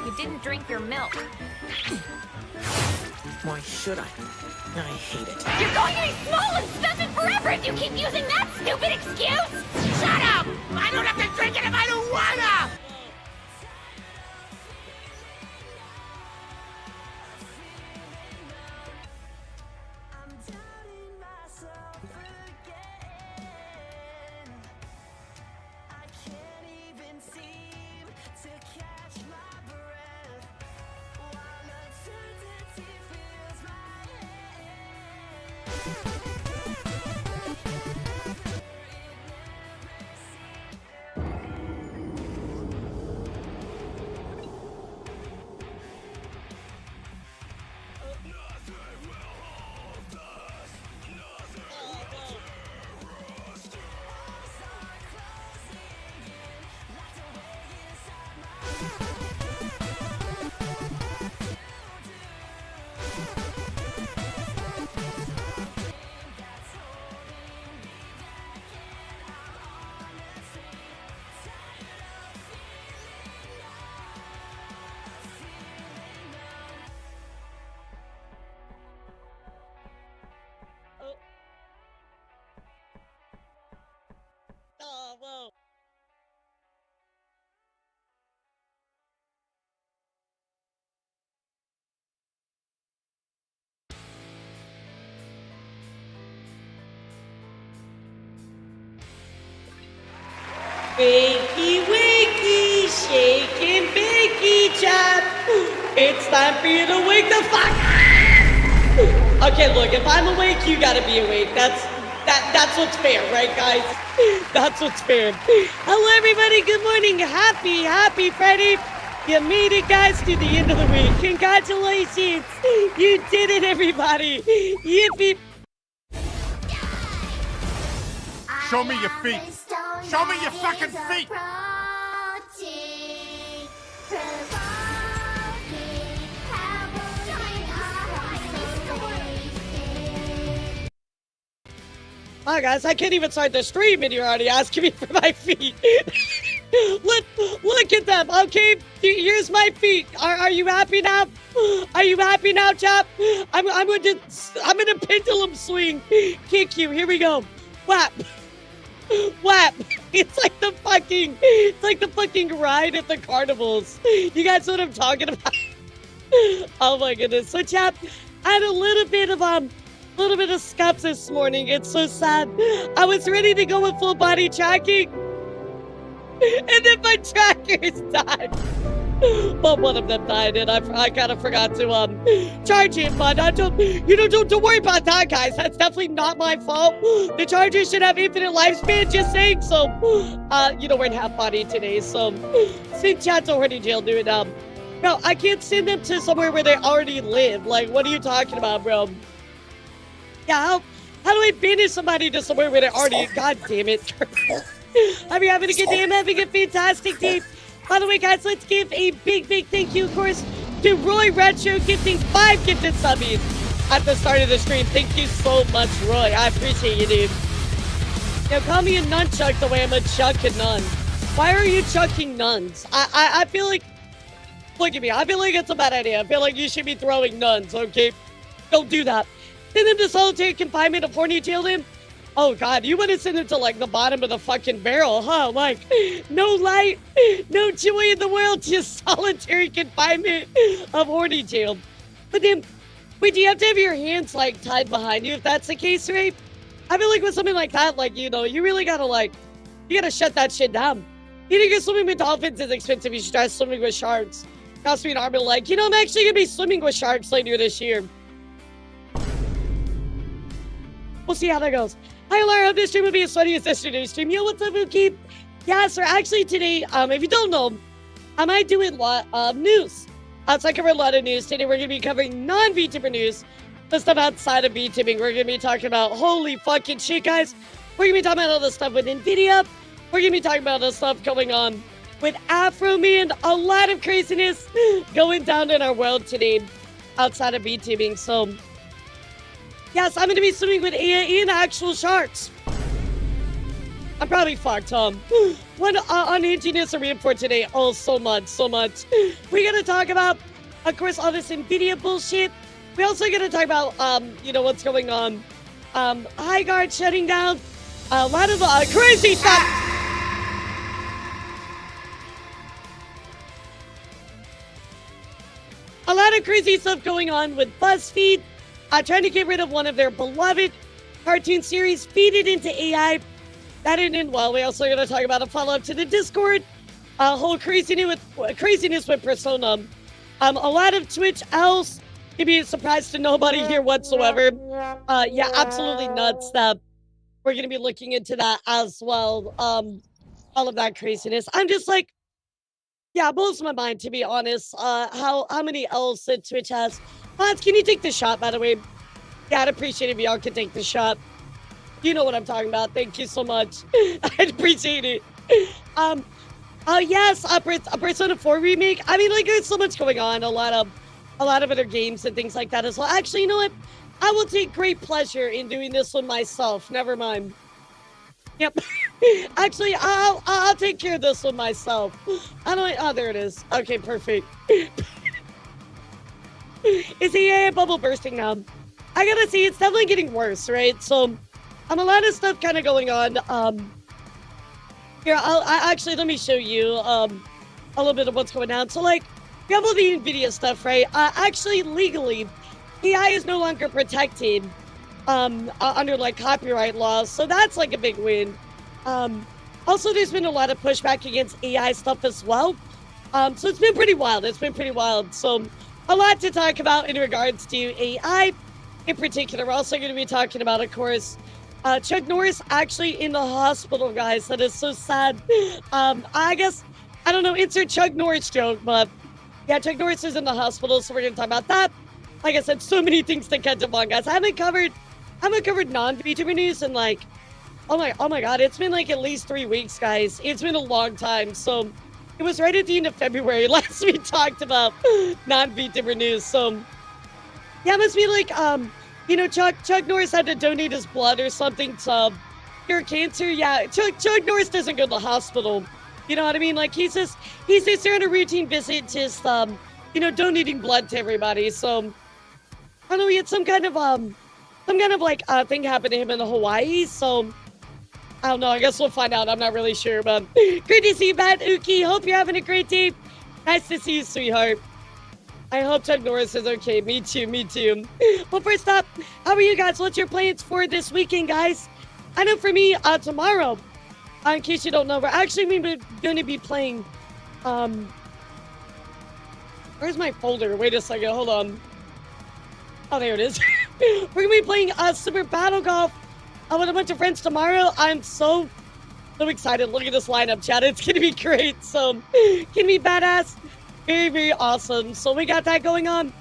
You didn't drink your milk. Why should I? I hate it. You're going to be small and stunted forever if you keep using that stupid excuse! Shut up! I don't have to drink it if I don't wanna! Wakey, wakey, shake and bakey, chap. It's time for you to wake the fuck up. Okay, look, if I'm awake, you gotta be awake. That's what's fair, right, guys? That's what's fair. Hello, everybody. Good morning. Happy Friday. You made it, guys, to the end of the week. Congratulations. You did it, everybody. Yippee. Show me your feet. Show me your fucking feet. Hi guys, I can't even start the stream and you're already asking me for my feet. Look at them, okay? Here's my feet. Are you happy now? Are you happy now, chap? I'm gonna pendulum swing. Kick you. Here we go. Whap. Whap. It's like the fucking ride at the carnivals. You guys know what I'm talking about? Oh my goodness. So chap, I had a little bit of scuffs this morning. It's so sad. I was ready to go with full body tracking, and then my trackers died. Well, one of them died, and I kind of forgot to charge it. But don't worry about that, guys. That's definitely not my fault. The charger should have infinite lifespan. Just saying. So, we're in half body today. So, send chat to Horny Jail, dude. No, I can't send them to somewhere where they already live. Like, what are you talking about, bro? Yeah, how do I banish somebody to somewhere where they already... God damn it. I'm having a good day. I'm having a fantastic day. By the way, guys, let's give a big thank you, of course, to Roy Retro gifting 5 gifted subbies at the start of the stream. Thank you so much, Roy. I appreciate you, dude. Now, call me a nunchuck the way I'm a chuck a nun. Why are you chucking nuns? I feel like... Look at me. I feel like it's a bad idea. I feel like you should be throwing nuns, okay? Don't do that. Send them to solitary confinement of Horny Jail then? Oh god, you want to send them to like the bottom of the fucking barrel, huh? Like, no light, no joy in the world, just solitary confinement of Horny Jail. But then, wait, do you have to have your hands like tied behind you if that's the case, right? I feel like with something like that, like, you really gotta you gotta shut that shit down. You think swimming with dolphins is expensive, you should try swimming with sharks. Got me an arm and leg. You know, I'm actually gonna be swimming with sharks later this year. We'll see how that goes. Hi, Lara. Hope this stream will be as funny as yesterday's stream. Yo, what's up, Mookie? Yeah, sir. Actually, today, if you don't know, I might do a lot of news. So I cover a lot of news. Today, we're gonna be covering non-VTuber news. The stuff outside of VTubing. We're gonna be talking about holy fucking shit, guys. We're gonna be talking about all the stuff with Nvidia. We're gonna be talking about the stuff going on with Afroman. A lot of craziness going down in our world today outside of VTubing. So, yes, I'm gonna be swimming with in actual sharks. I'm probably fucked, What unhingedness are we in for today? Oh, so much. We're gonna talk about, of course, all this Nvidia bullshit. We also gonna talk about, you know, what's going on. High Guard shutting down. A lot of crazy stuff. A lot of crazy stuff going on with BuzzFeed. Trying to get rid of one of their beloved cartoon series, feed it into AI. That didn't end well. We also gonna talk about a follow-up to the Discord. Whole craziness with Persona. A lot of Twitch else. It'd be a surprise to nobody here whatsoever. Yeah, absolutely nuts that we're going to be looking into that as well. All of that craziness. I'm just like, yeah, it blows my mind, to be honest, how many L's that Twitch has. Hans, can you take the shot, by the way? Yeah, I'd appreciate it if y'all could take the shot. You know what I'm talking about. Thank you so much. I'd appreciate it. Yes, a Persona 4 remake. I mean, like, there's so much going on. A lot of other games and things like that as well. Actually, you know what? I will take great pleasure in doing this one myself. Never mind. Yep. Actually, I'll take care of this one myself. Oh, there it is. Okay, perfect. Is the bubble bursting now? I gotta see. It's definitely getting worse, right? So, a lot of stuff kind of going on. Here, actually let me show you a little bit of what's going on. So, like, we have all the Nvidia stuff, right? Actually, legally, AI is no longer protected under, like, copyright laws. So that's, like, a big win. Also, there's been a lot of pushback against AI stuff as well. So it's been pretty wild. So a lot to talk about in regards to AI in particular. We're also going to be talking about, of course, Chuck Norris actually in the hospital, guys. That is so sad. I guess, I don't know, insert Chuck Norris joke, but yeah, Chuck Norris is in the hospital, so we're going to talk about that. Like I said, so many things to catch up on, guys. I haven't covered non-VTuber news in, like, oh my god, it's been like at least 3 weeks, guys. It's been a long time. So it was right at the end of February last we talked about non-VTuber news. So yeah, it must be like, you know, Chuck Norris had to donate his blood or something to cure cancer. Yeah, Chuck Norris doesn't go to the hospital. You know what I mean? Like, he's just there on a routine visit, just, you know, donating blood to everybody. So, I don't know, he had some kind of like, thing happened to him in Hawaii. So, I don't know. I guess we'll find out. I'm not really sure, but great to see you, Matt Uki. Hope you're having a great day. Nice to see you, sweetheart. I hope Chuck Norris is okay. Me too. Well, first up, how are you guys? What's your plans for this weekend, guys? I know for me, tomorrow, in case you don't know, we're actually going to be playing, where's my folder? Wait a second, hold on. Oh, there it is. We're going to be playing Super Battle Golf with a bunch of friends tomorrow. I'm so excited. Look at this lineup, chat. It's going to be great. So, going to be badass. Very, very awesome. So we got that going on.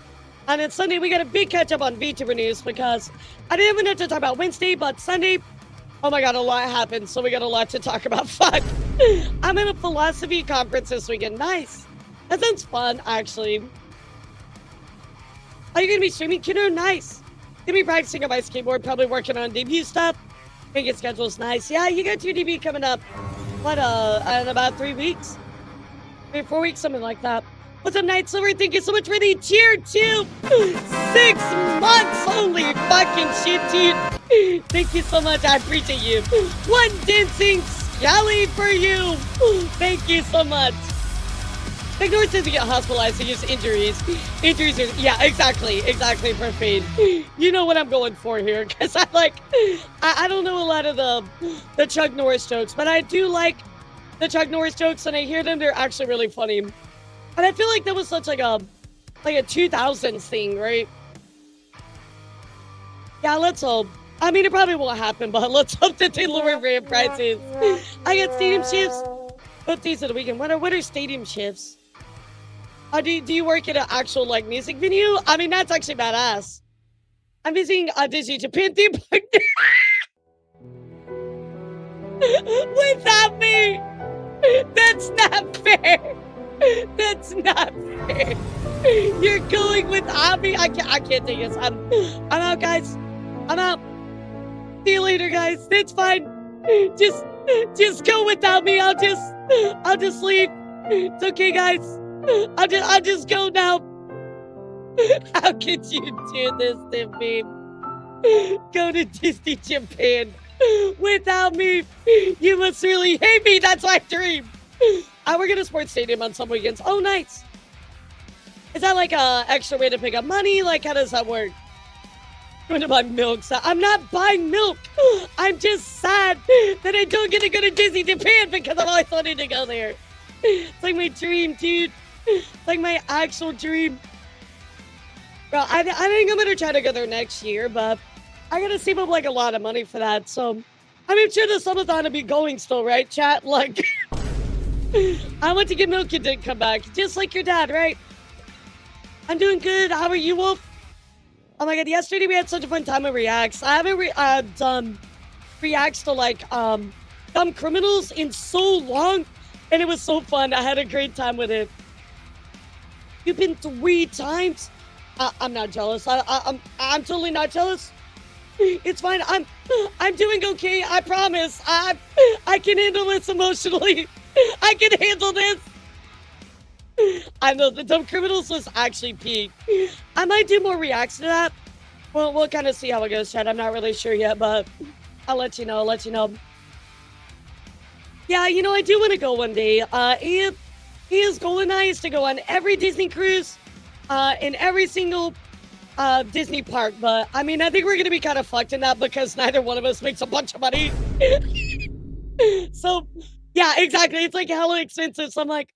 And then Sunday, we got a big catch up on VTuber news because I didn't have enough to talk about Wednesday, but Sunday, oh my god, a lot happened. So we got a lot to talk about. Fuck. I'm in a philosophy conference this weekend. Nice. That sounds fun, actually. Are you going to be streaming? Kiddo, nice. Gonna be practicing on my skateboard, probably working on debut stuff. Think your schedule's nice. Yeah, you got your debut coming up. What, in about 3 weeks? 3 or 4 weeks, something like that. What's up, Night Silver? Thank you so much for the tier 2. 6 months. Holy fucking shit, dude. Thank you so much. I appreciate you. 1 dancing scally for you. Thank you so much. Chuck Norris doesn't get hospitalized, he gets injuries. Injuries are, yeah, exactly, perfect. You know what I'm going for here, because I don't know a lot of the Chuck Norris jokes, but I do like the Chuck Norris jokes, and I hear them, they're actually really funny. And I feel like that was such like a 2000s thing, right? Yeah, let's hope. I mean, it probably won't happen, but let's hope that they lower ramp prices. I got stadium shifts. Both days of the weekend. What are stadium shifts? Do you work at an actual like music venue? I mean, that's actually badass. I'm visiting Disney Japan theme park without me. That's not fair. That's not fair. You're going without me. I can't take this. I'm out, guys. I'm out. See you later, guys. It's fine. Just go without me. I'll just leave. It's okay, guys. I'll just go now. How could you do this to me? Go to Disney Japan without me. You must really hate me. That's my dream. I work at a sports stadium on some weekends. Oh, nice. Is that like a extra way to pick up money? Like, how does that work? Going to buy milk. So I'm not buying milk. I'm just sad that I don't get to go to Disney Japan because I've always wanted to go there. It's like my dream, dude. It's like my actual dream. Bro, I think I'm going to try to go there next year, but I got to save up like a lot of money for that. So I'm sure the subathon will be going still, right, chat? Like, I went to get milk and didn't come back. Just like your dad, right? I'm doing good. How are you, Wolf? Oh my god, yesterday we had such a fun time with Reacts. I haven't done Reacts to like dumb criminals in so long, and it was so fun. I had a great time with it. You've been 3 times? I'm not jealous. I'm totally not jealous. It's fine. I'm doing okay. I promise. I can handle this emotionally. I can handle this. I know the dumb criminals was actually peak. I might do more reacts to that. Well, we'll kind of see how it goes, Chad. I'm not really sure yet, but I'll let you know. Yeah, you know, I do want to go one day. His goal and I is to go on every Disney cruise, in every single Disney park. But I mean, I think we're gonna be kind of fucked in that because neither one of us makes a bunch of money. So, yeah, exactly. It's like hella expensive. So I'm like,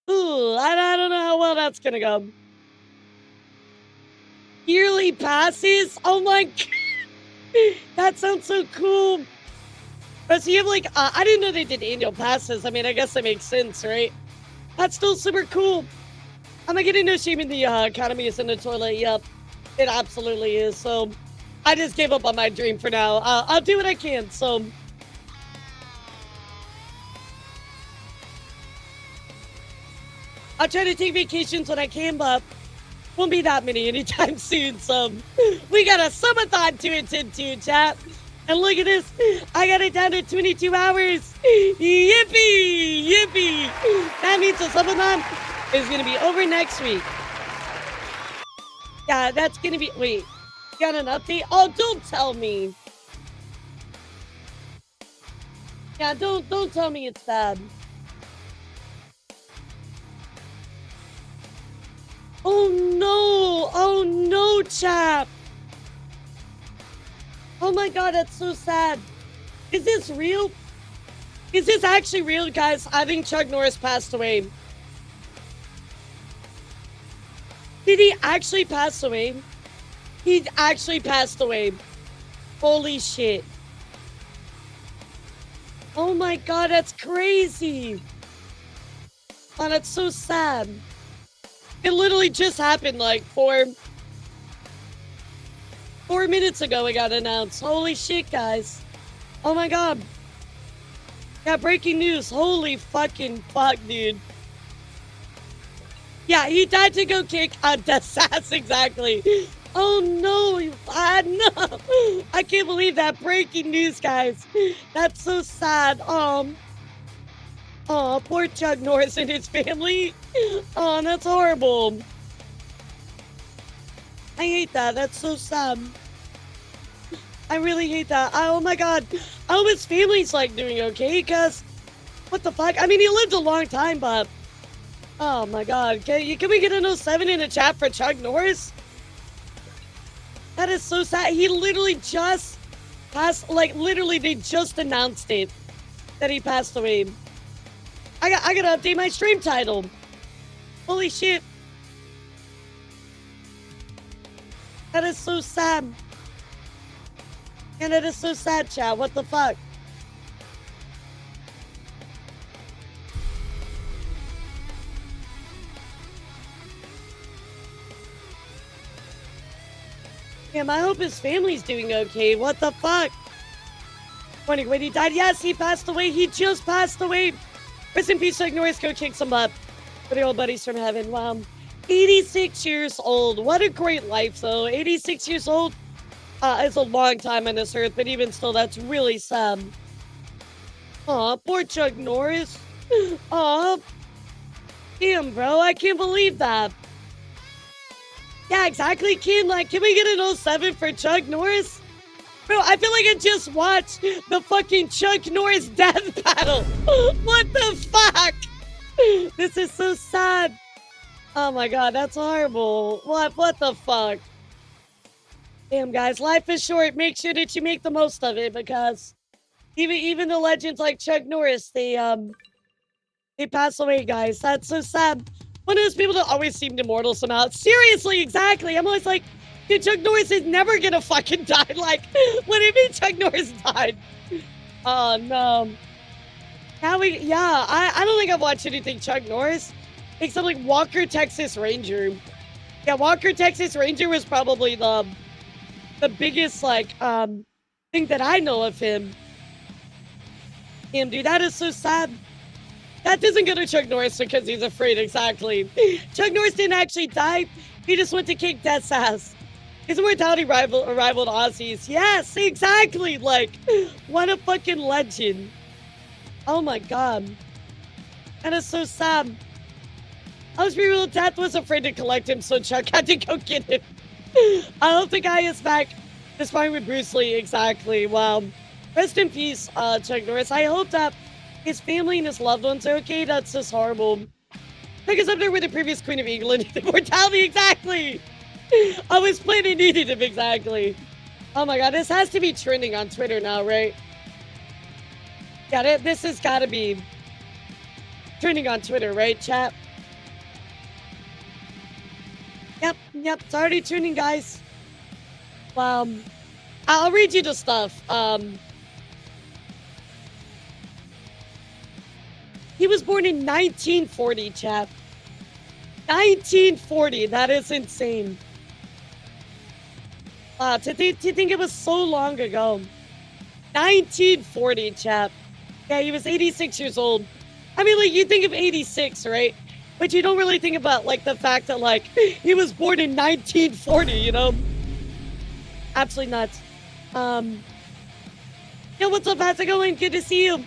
ooh, I don't know how well that's gonna go. Yearly passes? Oh my god. That sounds so cool. But so you have like, I didn't know they did annual passes. I mean, I guess that makes sense, right? That's still super cool. I'm not getting no shame in the economy is in the toilet. Yep, it absolutely is. So I just gave up on my dream for now. I'll do what I can. So. I'll try to take vacations when I can, but won't be that many anytime soon. So we got a subathon to attend to, chat. And look at this. I got it down to 22 hours. Yippee! Yippee! That means the subathon is going to be over next week. Yeah, that's going to be... Wait. You got an update? Oh, don't tell me. Yeah, don't tell me it's bad. Oh no, chap. Oh my god, that's so sad. Is this real? Is this actually real, guys? I think Chuck Norris passed away. Did he actually pass away? He actually passed away. Holy shit. Oh my god, that's crazy. Oh, that's so sad. It literally just happened like 4 minutes ago it got announced. Holy shit, guys. Oh my god. Yeah, breaking news. Holy fucking fuck, dude. Yeah, he died to go kick Death's ass, exactly. Oh no, no. I can't believe that. Breaking news, guys. That's so sad. Oh, poor Chuck Norris and his family. Oh, that's horrible. I hate that. That's so sad. I really hate that. Oh my god. I hope his family's like doing okay, because what the fuck? I mean, he lived a long time, but oh my god. Can we get an 07 in the chat for Chuck Norris? That is so sad. He literally just passed, like literally they just announced it that he passed away. I gotta update my stream title. Holy shit. That is so sad. And it is so sad, chat. What the fuck? Damn, I hope his family's doing okay. What the fuck? When he died, yes, he passed away. He just passed away. Rest in peace, Chuck Norris. Go kick some butt. For the old buddies from heaven. Wow. 86 years old. What a great life, though. 86 years old is a long time on this earth, but even still, that's really sad. Aw, poor Chuck Norris. Aw. Damn, bro. I can't believe that. Yeah, exactly, Ken. Like, can we get an 07 for Chuck Norris? Bro, I feel like I just watched the fucking Chuck Norris death battle. What the fuck? This is so sad. Oh my god, that's horrible. What the fuck? Damn, guys, life is short. Make sure that you make the most of it, because even the legends like Chuck Norris, they pass away, guys. That's so sad. One of those people that always seemed immortal somehow. Seriously, exactly. I'm always like, dude, Chuck Norris is never gonna fucking die. Like, what do you mean Chuck Norris died? Oh, no. I don't think I've watched anything Chuck Norris, except like Walker, Texas Ranger. Yeah, Walker, Texas Ranger was probably the biggest, like, thing that I know of him. Damn, dude, that is so sad. That doesn't go to Chuck Norris because he's afraid, exactly. Chuck Norris didn't actually die. He just went to kick Death's ass. His immortality rivaled Aussies. Yes, exactly. Like, what a fucking legend. Oh my god. That is so sad. I was real. Death was afraid to collect him, so Chuck had to go get him. I hope the guy is back. This fight with Bruce Lee, exactly. Wow. Rest in peace, Chuck Norris. I hope that his family and his loved ones are okay. That's just horrible. Because up there with the previous Queen of England. Immortality, exactly. I was planning needed him, exactly. Oh my god, this has to be trending on Twitter now, right? Yeah, this has got to be trending on Twitter, right, chat? Yep, it's already trending, guys. I'll read you the stuff. He was born in 1940, chat. 1940, that is insane. To think it was so long ago. 1940, chap. Yeah, he was 86 years old. I mean, like, you think of 86, right? But you don't really think about, like, the fact that, like, he was born in 1940, you know? Absolutely nuts. Yo, what's up? How's it going? Good to see you.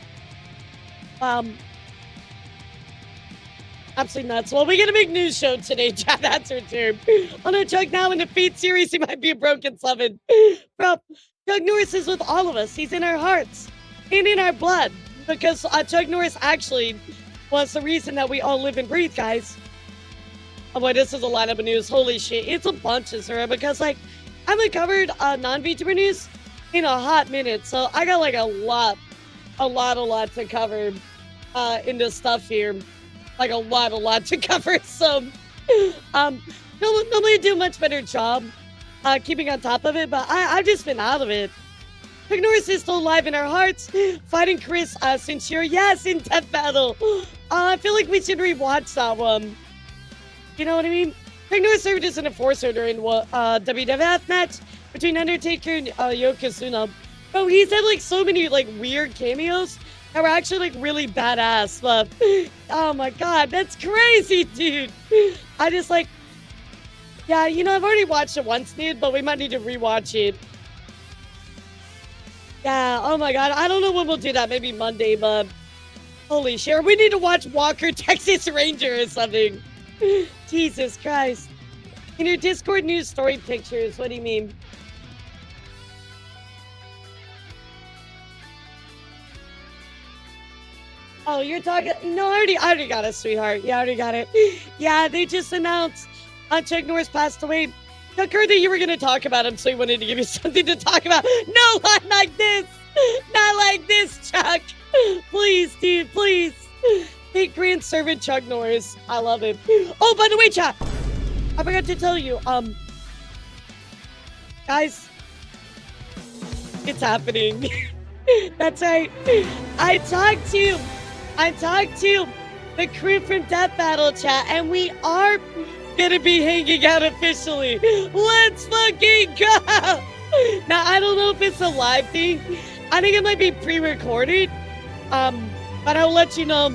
Absolutely nuts. Well, we got a big news show today, Chad. That's her term. On a Chuck now in the feed series, he might be a broken summon. Bro, Chuck Norris is with all of us. He's in our hearts and in our blood. Because Chuck Norris actually was the reason that we all live and breathe, guys. Oh boy, this is a lineup of news. Holy shit. It's a bunch of Sarah, because, like, I haven't covered non-VTuber news in a hot minute. So I got, like, a lot to cover in this stuff here. Like, a lot to cover. So, normally do a much better job keeping on top of it, but I've just been out of it. Chuck Norris is still alive in our hearts, fighting Chris Sincere. Yes, in Death Battle. I feel like we should rewatch that one. You know what I mean? Chuck Norris served as an enforcer during WWF match between Undertaker and Yokozuna. Bro, he's had, like, so many, like, weird cameos that were actually, like, really badass. But, oh my god, that's crazy, dude. I just, like, yeah, you know, I've already watched it once, dude, but we might need to rewatch it. Yeah, oh my god, I don't know when we'll do that, maybe Monday, but holy shit, we need to watch Walker, Texas Ranger or something. Jesus Christ. In your Discord news story pictures, what do you mean? Oh, you're talking, no, I already got it, sweetheart. Yeah, I already got it. Yeah, they just announced Chuck Norris passed away. I heard that you were going to talk about him, so he wanted to give you something to talk about. No, not like this. Not like this, Chuck. Please, dude, please. Hey, Grand Servant Chuck Norris. I love it. Oh, by the way, chat. I forgot to tell you, guys, it's happening. That's right. I talked to the crew from Death Battle chat, and we are gonna be hanging out officially. Let's fucking go! Now, I don't know if it's a live thing. I think it might be pre-recorded. But I'll let you know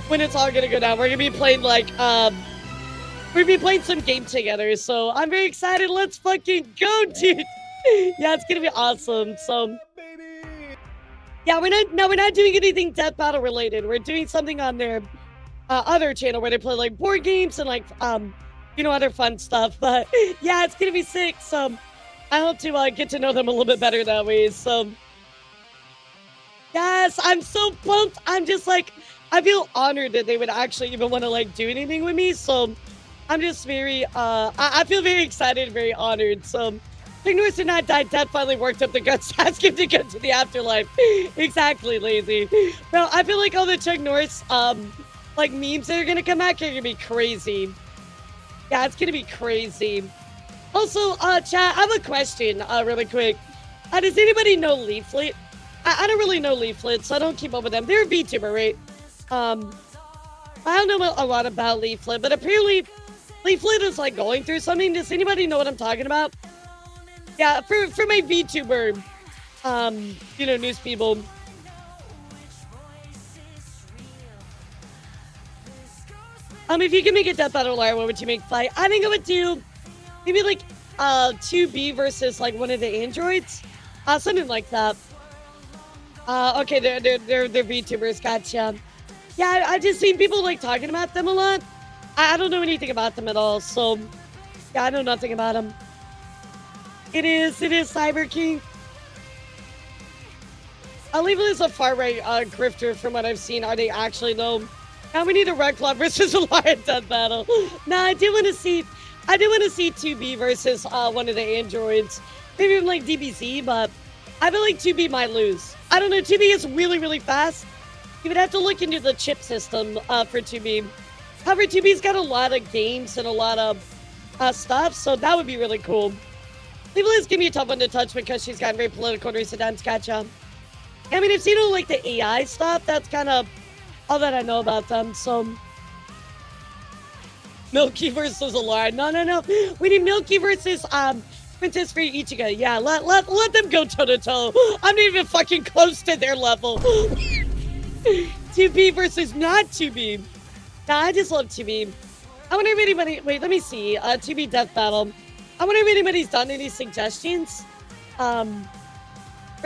when it's all gonna go down. We're gonna be playing like we're gonna be playing some game together. So I'm very excited. Let's fucking go, dude. Yeah, it's gonna be awesome. So yeah, we're not doing anything Death Battle related. We're doing something on their other channel where they play like board games and like other fun stuff. But yeah, it's gonna be sick. So I hope to get to know them a little bit better that way. So yes, I'm so pumped. I'm just like, I feel honored that they would actually even want to like do anything with me. So I'm just very I feel very excited, very honored. So Norris did not die. Dad finally worked up the guts to ask him to go to the afterlife. Exactly, lazy. Bro, I feel like all the Chuck Norris like memes that are gonna come out are gonna be crazy. Yeah, it's gonna be crazy. Also, chat, I have a question, really quick. Does anybody know Leaflet? I don't really know Leaflet, so I don't keep up with them. They're a VTuber, right? I don't know a lot about Leaflet, but apparently Leaflet is like going through something. Does anybody know what I'm talking about? Yeah, for my VTuber, news people. If you can make a Death Battle liar, what would you make fight? I think I would do maybe like 2B versus like one of the androids, something like that. Okay, they're VTubers, gotcha. Yeah, I've just seen people like talking about them a lot. I don't know anything about them at all, so yeah, I know nothing about them. It is Cyber King. Leaflet is a far-right grifter from what I've seen. Are they actually though? Now we need a Red Claw versus a Lion Death Battle. Nah, I do want to see 2B versus one of the androids. Maybe even like DBZ, but I feel like 2B might lose. I don't know, 2B is really, really fast. You would have to look into the chip system for 2B. However, 2B's got a lot of games and a lot of stuff, so that would be really cool. Leaflet is gonna be a tough one to touch because she's gotten very political in recent times, gotcha. I mean, I've seen all like the AI stuff. That's kind of all that I know about them, so. Milky versus Alara. No. We need Milky versus Princess Free Ichigo. Yeah, let them go toe-to-toe. I'm not even fucking close to their level. 2B versus not 2B. Nah, I just love 2B. I wonder if anybody... Wait, let me see. 2B Death Battle. I wonder if anybody's done any suggestions. For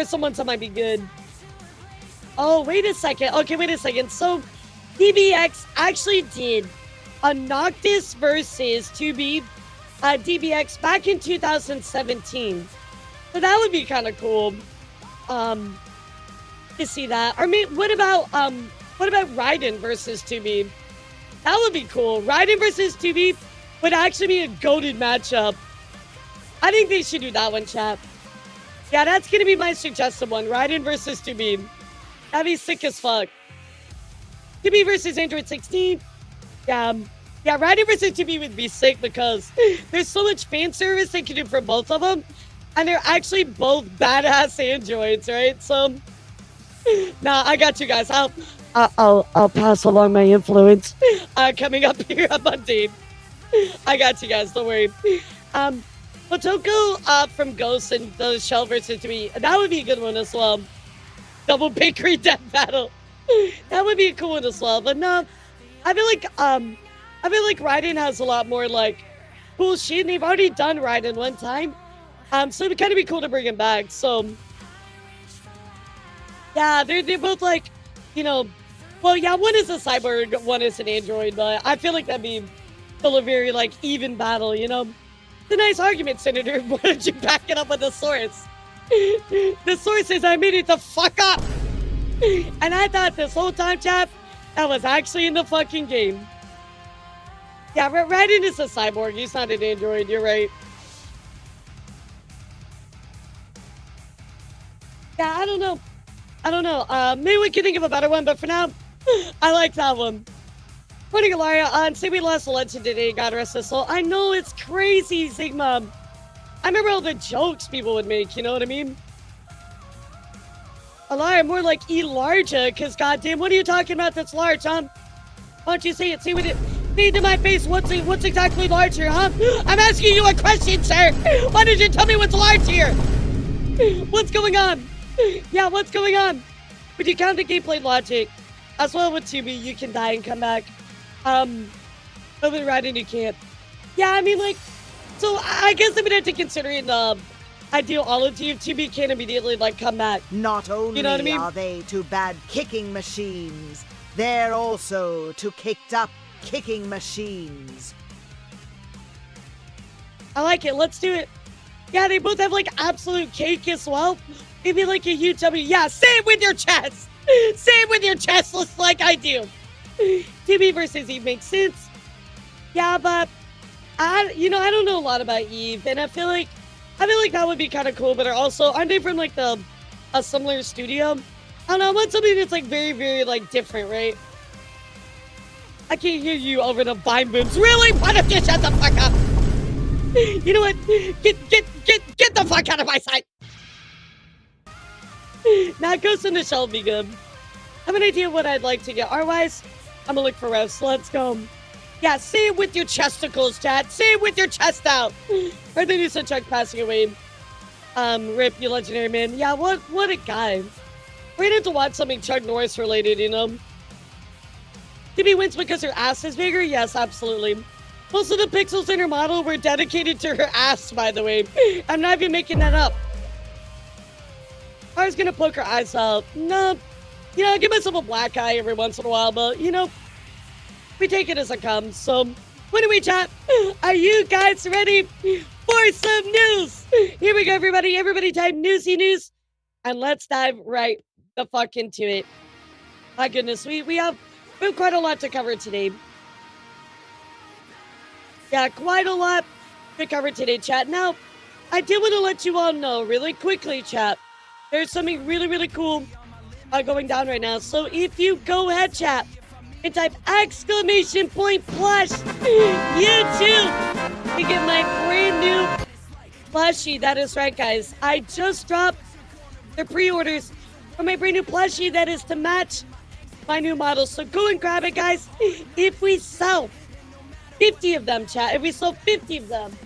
someone that might be good. Oh, wait a second. Okay, wait a second. So, DBX actually did a Noctis versus 2B DBX back in 2017. So that would be kind of cool to see that. Or maybe, what about Raiden versus 2B? That would be cool. Raiden versus 2B would actually be a goated matchup. I think they should do that one, chat. Yeah, that's going to be my suggested one. Raiden versus 2B. That'd be sick as fuck. 2B versus Android 16. Yeah, Raiden versus 2B would be sick because there's so much fan service they can do for both of them. And they're actually both badass androids, right? So, nah, I got you guys. I'll pass along my influence coming up here on Monday. I got you guys, don't worry. Otoko from Ghost and the Shell versus 2B. That would be a good one as well. Double Bakery Death Battle. That would be a cool one as well. But no, I feel like Raiden has a lot more like cool shit. And they've already done Raiden one time. So it'd kind of be cool to bring him back. So yeah, they're both like, well, yeah, one is a cyborg, one is an android, but I feel like that'd be still a very like even battle, It's a nice argument, Senator. Why don't you back it up with the source? The source says I made it the fuck up. And I thought this whole time, chap, that was actually in the fucking game. Yeah, Raiden is a cyborg. He's not an android. You're right. Yeah, I don't know. Maybe we can think of a better one, but for now, I like that one. Morning, Elara. Say we lost a legend today. God rest his soul. I know it's crazy, Sigma. I remember all the jokes people would make. You know what I mean? Elara, more like E-larger, because goddamn, what are you talking about that's large, huh? Why don't you say it? Say with it. Say it to my face. What's exactly large here, huh? I'm asking you a question, sir. Why did you tell me what's large here? What's going on? Yeah, what's going on? Would you count the gameplay logic? As well with Tubi, you can die and come back. Over right and you can't. Yeah, I mean, like, so I guess I would have to consider it ideology if Tubi can't immediately, like, come back. Not only You know what I mean? are they two bad kicking machines, they're also two kicked up kicking machines. I like it. Let's do it. Yeah, they both have, like, absolute cake as well. Maybe, like, a huge W. Yeah, say it with your chest. Say it with your chest, just like I do. Tubi versus Eve makes sense. Yeah, but I don't know a lot about Eve, and I feel like that would be kind of cool. But also, aren't they from like a similar studio? I don't know. I want something that's like very, very like different, right? I can't hear you over the vine booms. Really? Why don't you shut the fuck up? You know what? Get the fuck out of my sight. Now Ghost in the Shell would be good. I have an idea what I'd like to get art-wise. I'm gonna look for refs. Let's go. Yeah, say it with your chesticles, chat. Say it with your chest out. Heard the news of Chuck passing away. Rip, you legendary man. Yeah, what a guy. We're gonna have to watch something Chuck Norris related, you know? Timmy wins because her ass is bigger? Yes, absolutely. Most of the pixels in her model were dedicated to her ass, by the way. I'm not even making that up. I was gonna poke her eyes out. No. You know, I give myself a black eye every once in a while, but, you know, we take it as it comes. So, when do we chat? Are you guys ready for some news? Here we go, everybody. Everybody type newsy news, and let's dive right the fuck into it. My goodness, we have quite a lot to cover today. Yeah, quite a lot to cover today, chat. Now, I did want to let you all know really quickly, chat. There's something really, really cool going down right now. So if you go ahead, chat, and type exclamation point plus YouTube to get my brand new plushie. That is right, guys. I just dropped the pre-orders for my brand new plushie that is to match my new model. So go and grab it, guys. If we sell 50 of them, chat, if we sell 50 of them,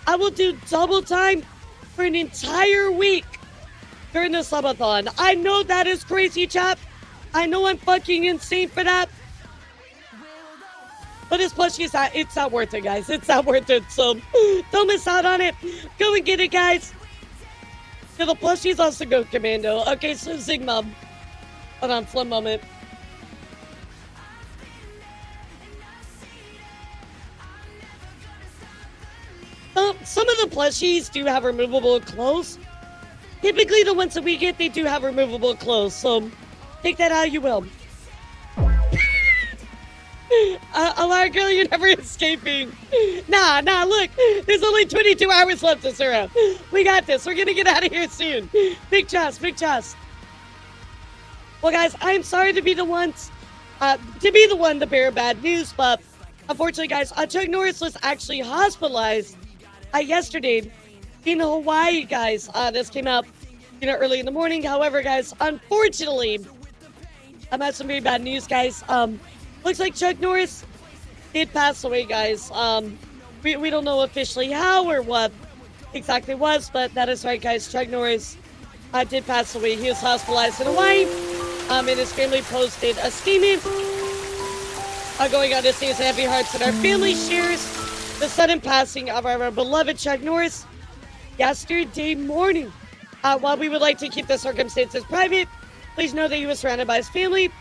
I will do double time for an entire week during the subathon. I know that is crazy, chat. I know I'm fucking insane for that. But this plushie is it's not worth it, guys. It's not worth it. So don't miss out on it. Go and get it, guys. So the plushies also go commando. Okay, so Sigma. Hold on, for a moment. Some of the plushies do have removable clothes. Typically, the ones that we get, they do have removable clothes. So take that how you will. Alara girl, you're never escaping. Nah, look. There's only 22 hours left, Asura. We got this. We're gonna get out of here soon. Big chest. Well, guys, I'm sorry to be the one to bear bad news, but unfortunately, guys, Chuck Norris was actually hospitalized yesterday in Hawaii, guys. This came out, early in the morning. However, guys, unfortunately, I'm at some very bad news, guys. Looks like Chuck Norris did pass away, guys. We don't know officially how or what exactly was, but that is right, guys. Chuck Norris did pass away. He was hospitalized in Hawaii, and his family posted a statement going on to say his happy hearts, and our family shares the sudden passing of our beloved Chuck Norris yesterday morning. While we would like to keep the circumstances private, please know that he was surrounded by his family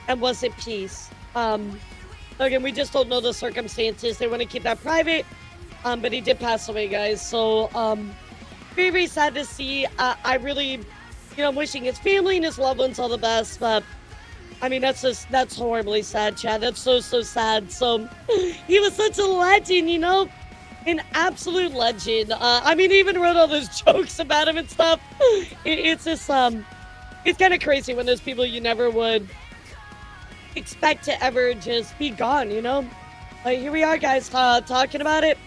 and was at peace. Again, we just don't know the circumstances. They want to keep that private, but he did pass away, guys. So, very, very sad to see. I really, I'm wishing his family and his loved ones all the best, but I mean, that's horribly sad, Chad. That's so sad. So, he was such a legend, an absolute legend. I mean, he even wrote all those jokes about him and stuff. It's just, it's kind of crazy when there's people you never would expect to ever just be gone, you know? But here we are, guys, talking about it.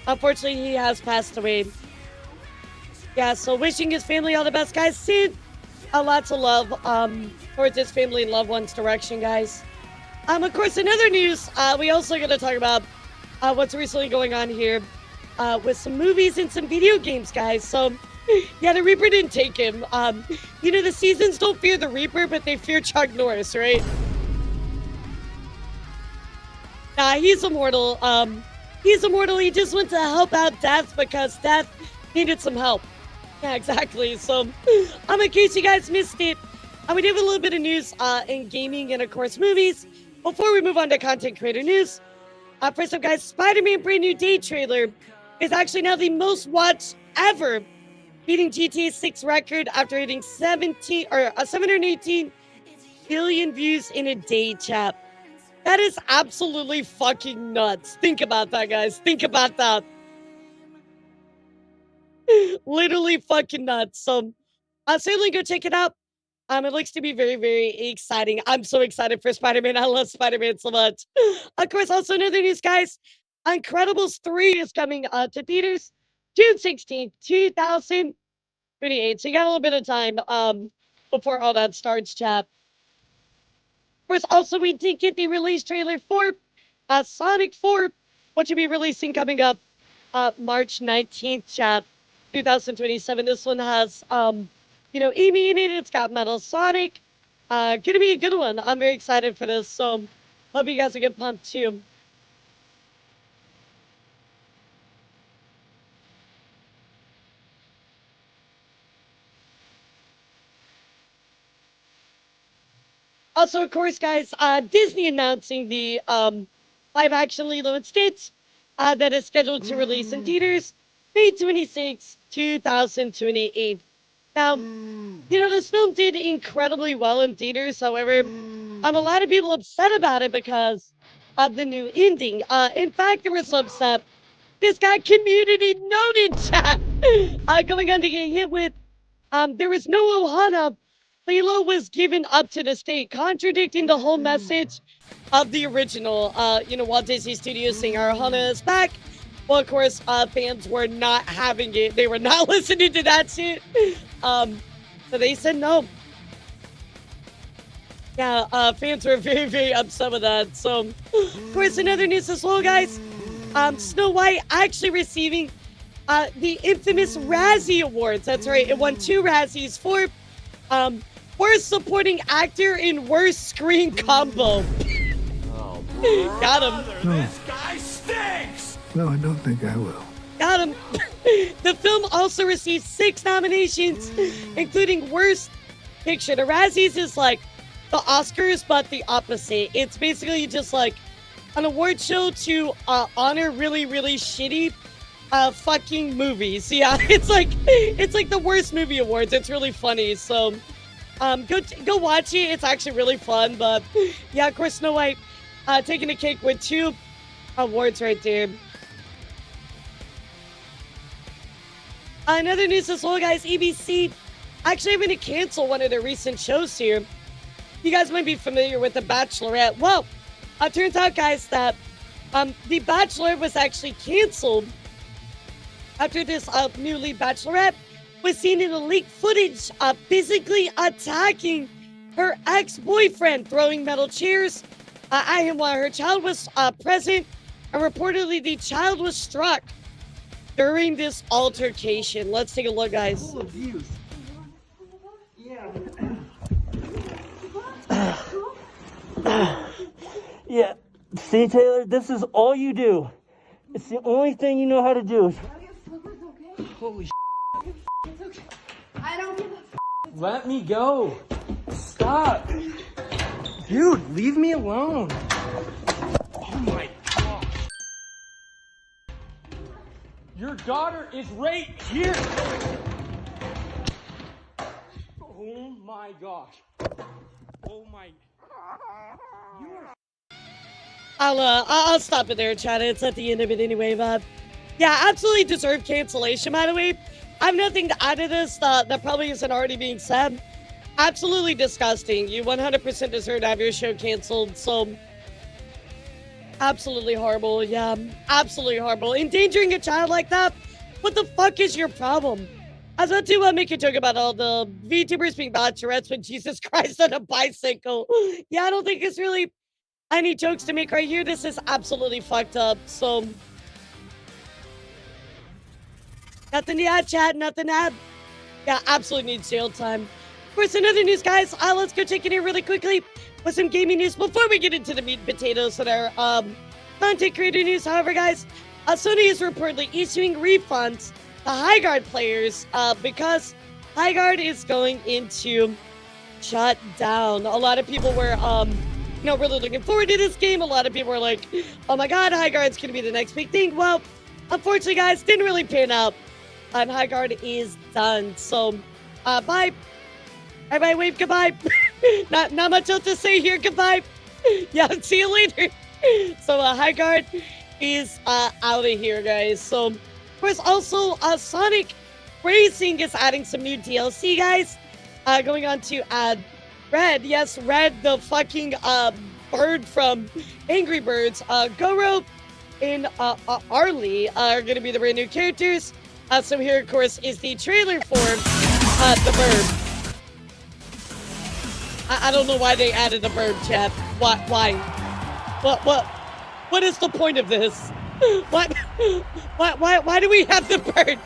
Unfortunately, he has passed away. Yeah, so wishing his family all the best, guys. Send lots of love towards his family and loved ones' direction, guys. Of course, in other news, we also going to talk about what's recently going on here with some movies and some video games, guys. So, yeah, the Reaper didn't take him. You know, the seasons don't fear the Reaper, but they fear Chuck Norris, right? Nah, he's immortal. He's immortal. He just went to help out Death because Death needed some help. Yeah, exactly. So, in case you guys missed it, we do have a little bit of news in gaming and, of course, movies. Before we move on to content creator news, first up, guys, Spider-Man brand new day trailer is actually now the most watched ever, beating GTA 6 record after hitting 718 billion views in a day, chat. That is absolutely fucking nuts. Think about that, guys. Think about that. Literally fucking nuts. So, certainly go check it out. It looks to be very, very exciting. I'm so excited for Spider-Man. I love Spider-Man so much. Of course, also in other news, guys, Incredibles 3 is coming to theaters June 16th, 2028. So you got a little bit of time before all that starts, chat. Of course, also we did get the release trailer for Sonic 4, which will be releasing coming up March 19th, chat, 2027. This one has, you know, Amy in it. It's got Metal Sonic. Gonna be a good one. I'm very excited for this. So, hope you guys are getting pumped too. Also, of course, guys, Disney announcing the live-action Lilo and Stitch that is scheduled to release in theaters May 26, 2028. Now, you know, this film did incredibly well in theaters. However, a lot of people upset about it because of the new ending. In fact, there was some upset. This got community noted, chat. Going on to get hit with, there was no Ohana. Lilo was given up to the state, contradicting the whole message of the original. You know, Walt Disney Studios saying our Ohana is back. Well, of course, fans were not having it. They were not listening to that shit. So they said no. Yeah, fans were very, very upset with that. So, of course, in other news as well, guys, Snow White actually receiving the infamous Razzie Awards. That's right. It won 2 Razzies for Worst Supporting Actor in Worst Screen Combo. Oh, Got him. This guy stinks! No, I don't think I will. Got him. The film also received 6 nominations, including Worst Picture. The Razzies is like the Oscars, but the opposite. It's basically just like an award show to honor really, really shitty fucking movies. Yeah, it's like the worst movie awards. It's really funny. So go watch it. It's actually really fun. But yeah, of course, Snow White taking the cake with 2 awards right there. Another news as well, guys. ABC actually having to cancel one of their recent shows here. You guys might be familiar with The Bachelorette. Well, it turns out, guys, that The Bachelor was actually canceled after this new lead Bachelorette was seen in a leaked footage physically attacking her ex-boyfriend, throwing metal chairs at him while her child was present, and reportedly the child was struck during this altercation. Let's take a look, guys. Yeah, see, Taylor, this is all you do. It's the only thing you know how to do. Holy I don't give a Let me go. Stop. Dude, leave me alone. Oh my gosh. Your daughter is right here. Oh my gosh. Oh my. You are. I'll stop it there, chat. It's at the end of it anyway, but yeah, absolutely deserved cancellation, by the way. I have nothing to add to this that probably isn't already being said. absolutely disgusting. You 100% deserve to have your show canceled. So, absolutely horrible. Yeah, absolutely horrible. Endangering a child like that? What the fuck is your problem? I was about to make a joke about all the VTubers being bachelorettes with Jesus Christ on a bicycle. Yeah, I don't think it's really any jokes to make right here. This is absolutely fucked up. So, nothing to add, chat. Nothing to add. Yeah, absolutely needs jail time. Of course, in other news, guys, let's go check in here really quickly with some gaming news before we get into the meat and potatoes that are content creator news. However, guys, Sony is reportedly issuing refunds to Highguard players because Highguard is going into shut down. A lot of people were, really looking forward to this game. A lot of people were like, oh my god, Highguard's going to be the next big thing. Well, unfortunately, guys, didn't really pan out. Highguard is done. So, bye. Everybody wave goodbye. not much else to say here. Goodbye. Yeah, see you later. So, Highguard is out of here, guys. So, of course, also, Sonic Racing is adding some new DLC, guys. Going on to add Red. Yes, Red, the fucking bird from Angry Birds. Goro and Arlie are going to be the brand new characters. So here, of course, is the trailer for the bird. I don't know why they added a bird, chat. Why? What is the point of this? Why do we have the bird?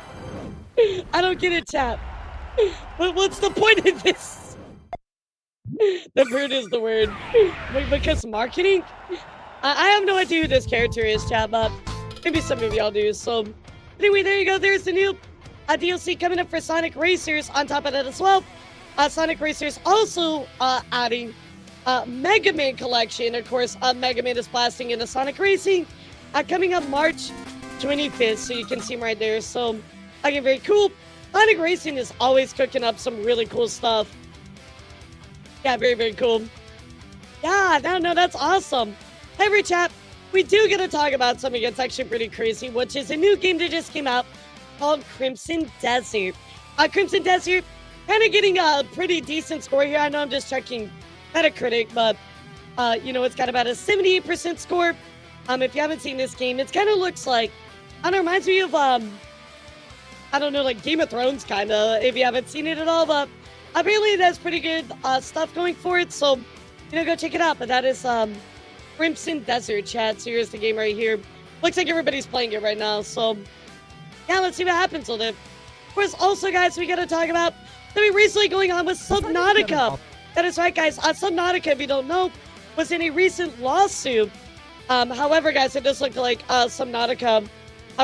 I don't get it, chat. What's the point of this? The bird is the word. Because marketing? I have no idea who this character is, chat, but maybe some of y'all do. So, anyway, there you go. There's the new DLC coming up for Sonic Racers. On top of that as well, Sonic Racers also adding Mega Man Collection. Of course, Mega Man is blasting into Sonic Racing coming up March 25th. So you can see him right there. So, again, very cool. Sonic Racing is always cooking up some really cool stuff. Yeah, very, very cool. Yeah, no, that's awesome. Hey, chat, we do get to talk about something that's actually pretty crazy, which is a new game that just came out called Crimson Desert. Crimson Desert, kind of getting a pretty decent score here. I know I'm just checking Metacritic, but, it's got about a 78% score. If you haven't seen this game, it kind of looks like, reminds me of, like Game of Thrones, kind of, if you haven't seen it at all, but apparently it has pretty good stuff going for it, so, go check it out. But that is Crimson Desert, chat. So here's the game right here. Looks like everybody's playing it right now, so yeah, let's see what happens with it. Of course, also, guys, we got to talk about something recently going on with Subnautica. That is right, guys. Subnautica, if you don't know, was in a recent lawsuit. However, guys, it does look like Subnautica,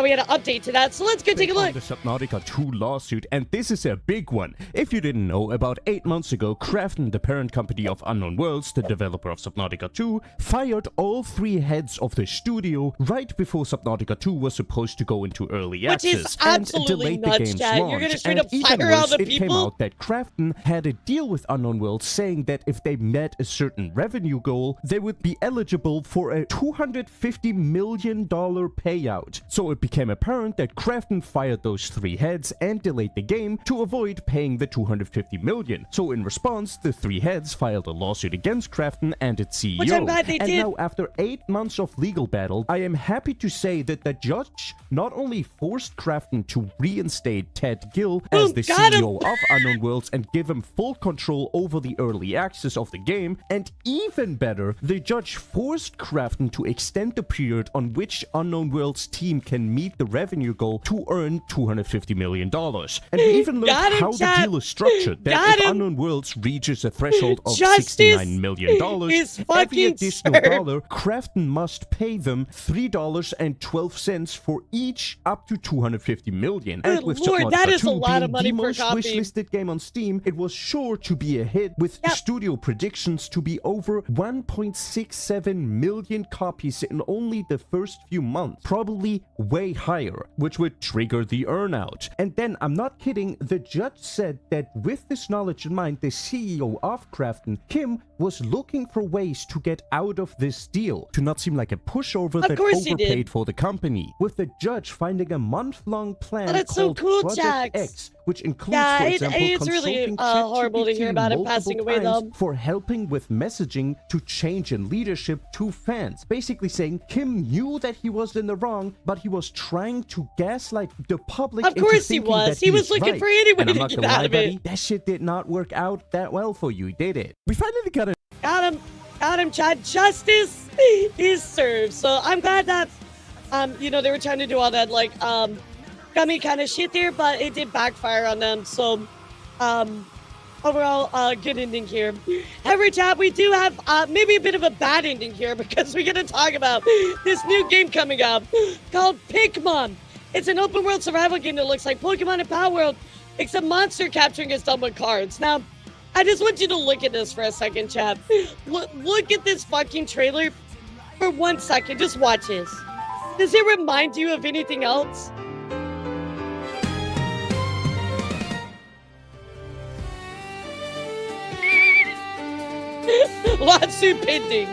we had an update to that, so let's go take a look. The Subnautica 2 lawsuit, and this is a big one. If you didn't know, about 8 months ago, Krafton, the parent company of Unknown Worlds, the developer of Subnautica 2, fired all 3 heads of the studio right before Subnautica 2 was supposed to go into early access, and delayed the game's launch. You're gonna straight up even fire all worse, the it came out that Krafton had a deal with Unknown Worlds saying that if they met a certain revenue goal, they would be eligible for a $250 million payout. So it became apparent that Krafton fired those 3 heads and delayed the game to avoid paying the $250 million. So in response, the 3 heads filed a lawsuit against Krafton and its CEO. Which I'm glad they did. Now, after 8 months of legal battle, I am happy to say that the judge not only forced Krafton to reinstate Ted Gill as the CEO of Unknown Worlds and give him full control over the early access of the game, and even better, the judge forced Krafton to extend the period on which Unknown Worlds team can meet the revenue goal to earn $250 million. And we even learned how the deal is structured, that if Unknown Worlds reaches a threshold of $69 million, every additional dollar, Krafton must pay them $3.12 for each up to $250 million. And with Lord, that is a lot of money the per most copy. wishlisted game on Steam, it was sure to be a hit, with studio predictions to be over 1.67 million copies in only the first few months. Probably way way higher, which would trigger the earnout. And then, I'm not kidding, the judge said that with this knowledge in mind, the CEO of Krafton, Kim, was looking for ways to get out of this deal, to not seem like a pushover that overpaid for the company, with the judge finding a month-long plan called Project X, which includes, for example, it's really horrible to hear about him passing away, though, for helping with messaging to change in leadership to fans. Basically saying Kim knew that he was in the wrong, but he was trying to gaslight the public. Of course he was. He was looking for any way to get out of it. That shit did not work out that well for you, did it? We finally got it. Got him, Chad. Justice is served. So I'm glad that, you know, they were trying to do all that, like, gummy kind of shit there, but it did backfire on them. So, overall, good ending here. However, Chad, we do have maybe a bit of a bad ending here because we're going to talk about this new game coming up called Pikmin. It's an open world survival game that looks like Pokemon and Power World, except monster capturing is done with cards. Now, I just want you to look at this for a second, Chad. Look at this fucking trailer for 1 second. Just watch this. Does it remind you of anything else? Lawsuit pending.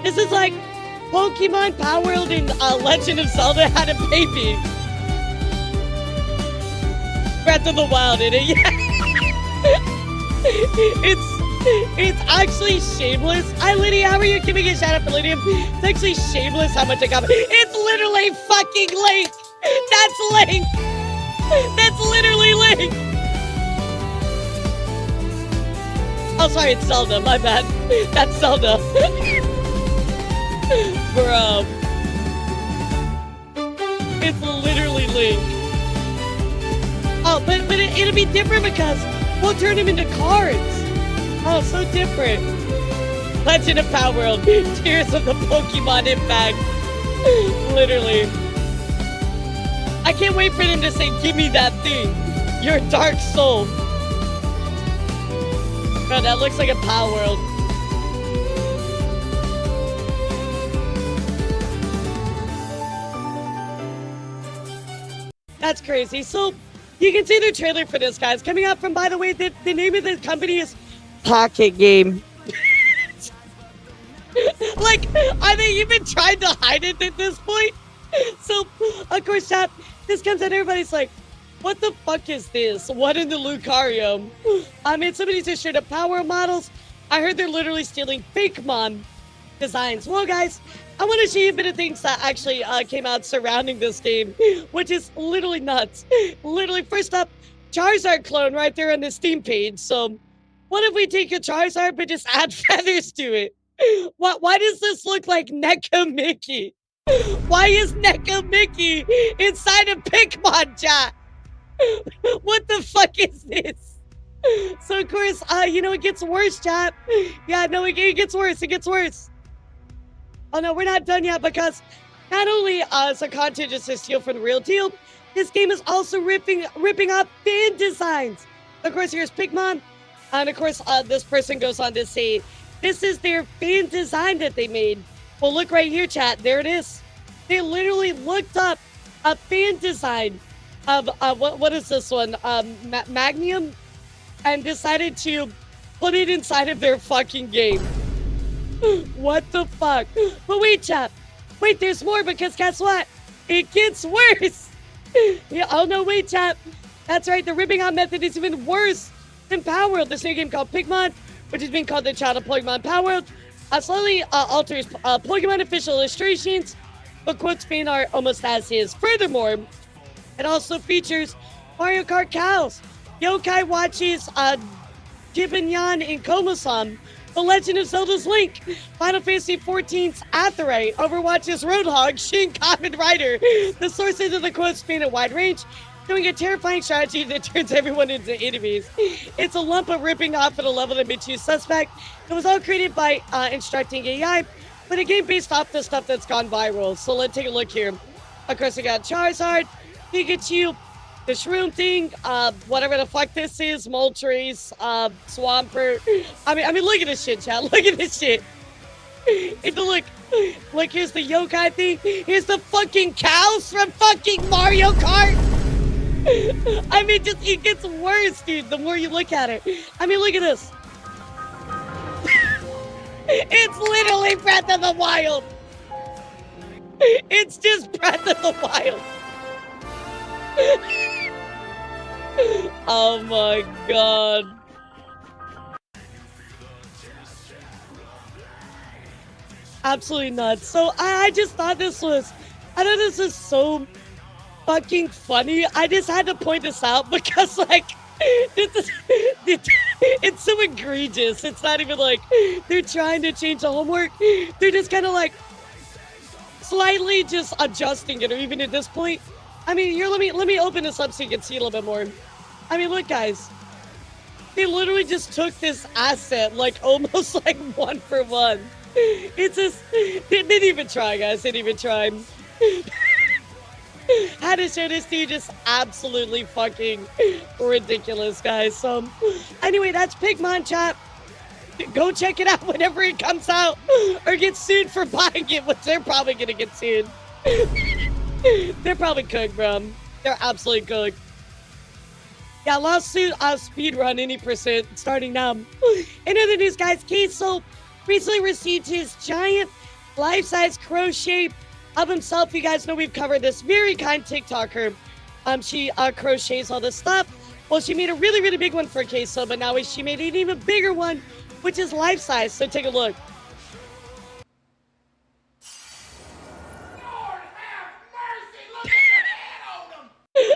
This is like Pokemon, Power World, and Legend of Zelda had a baby. Breath of the Wild in it, yeah. It's actually shameless. Hi, Lydia, how are you? Give me a shout out for Lydia. It's actually shameless how much I got. It's literally fucking Link. That's Link. That's literally Link. Oh, sorry, it's Zelda. My bad. That's Zelda. Bro. It's literally Link. Oh, but it'll be different because we'll turn him into cards. Oh, so different. Legend of Power World. Tears of the Pokemon Impact. Literally. I can't wait for them to say, give me that thing. Your dark soul. Bro, that looks like a Power World. That's crazy. So, you can see the trailer for this, guys. Coming out from, by the way, the name of the company is Pocket Game. Like, are they even trying to hide it at this point? So, of course, chat, this comes out, everybody's like, what the fuck is this? What in the Lucario? I mean, somebody just showed up power models. I heard they're literally stealing Fakemon designs. Well, guys, I want to show you a bit of things that actually came out surrounding this game, which is literally nuts. Literally, first up, Charizard clone right there on the Steam page. So, what if we take a Charizard but just add feathers to it? Why does this look like Neko Mickey? Why is Neko Mickey inside of Pikmin, chat? What the fuck is this? So, of course, you know, it gets worse, chat. Yeah, no, it gets worse. It gets worse. Oh, no, we're not done yet because not only is the content just a steal from the real deal, this game is also ripping off fan designs. Of course, here's Pikmin. And, of course, this person goes on to say, this is their fan design that they made. Well, look right here, chat. There it is. They literally looked up a fan design of, what is this one? Magnum? And decided to put it inside of their fucking game. What the fuck? But wait, chat. Wait, there's more because guess what? It gets worse. Yeah, oh, no, wait, chat. That's right. The ripping out method is even worse than Power World. This new game called Pikmin, which is being called the child of Pokemon Power World, slowly alters Pokemon official illustrations, but quotes fan art almost as is. Furthermore, it also features Mario Kart cows, Yokai Watches, Jibanyan and Komasan, The Legend of Zelda's Link, Final Fantasy XIV's Aetheryte, Overwatch's Roadhog, Shin Kamen Rider. The sources of the quotes span a wide range, doing a terrifying strategy that turns everyone into enemies. It's a lump of ripping off at a level that makes you suspect. It was all created by instructing AI, but a game based off the stuff that's gone viral. So let's take a look here. Of course, we got Charizard, Pikachu, the Shroom thing, whatever the fuck this is, Moltres, Swampert. I mean, look at this shit, chat. Look at this shit. Look, here's the yokai thing. Here's the fucking cows from fucking Mario Kart. I mean, it gets worse, dude, the more you look at it. I mean, look at this. It's literally Breath of the Wild. It's just Breath of the Wild. Oh my god. Absolutely nuts. So I just thought this was so fucking funny. I just had to point this out because like it's so egregious. It's not even like they're trying to change the homework. They're just kind of like slightly just adjusting it, or even at this point. I mean, here, let me open this up so you can see a little bit more. I mean, look, guys. They literally just took this asset, like, almost like 1 for 1. It's just, they didn't even try, guys. They didn't even try. How to show this to you, just absolutely fucking ridiculous, guys. So, anyway, that's Pigmon, chat. Go check it out whenever it comes out, or get sued for buying it, which they're probably gonna get sued. They're probably cooked, bro. They're absolutely cooked. Yeah, lawsuit, speedrun any percent starting now. In other news, guys, Queso recently received his giant life-size crochet of himself. You guys know we've covered this. Very kind TikToker. She crochets all this stuff. Well, she made a really, really big one for Queso, but now she made an even bigger one, which is life-size. So take a look.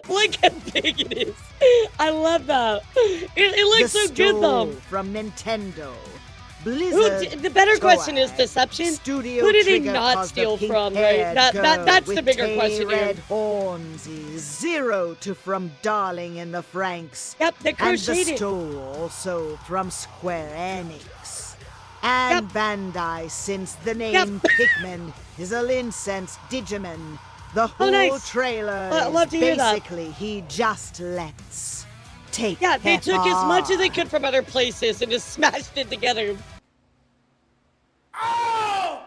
Look how big it is. I love that. It looks so good, though. From Nintendo. Blizzard. The better question is deception. Studio Who did he Trigger not caused steal the from, right? That's the bigger question here. Red hornsies. Zero to from Darling in the Franks. Yep, they And crocheted the it. Stool also from Square Enix. And Bandai, since the name Pikmin is a licensed Digimon. The whole nice. trailer Love is to hear that. basically he just lets take Yeah, they took as much as they apart. could from other places and just smashed it together. Oh!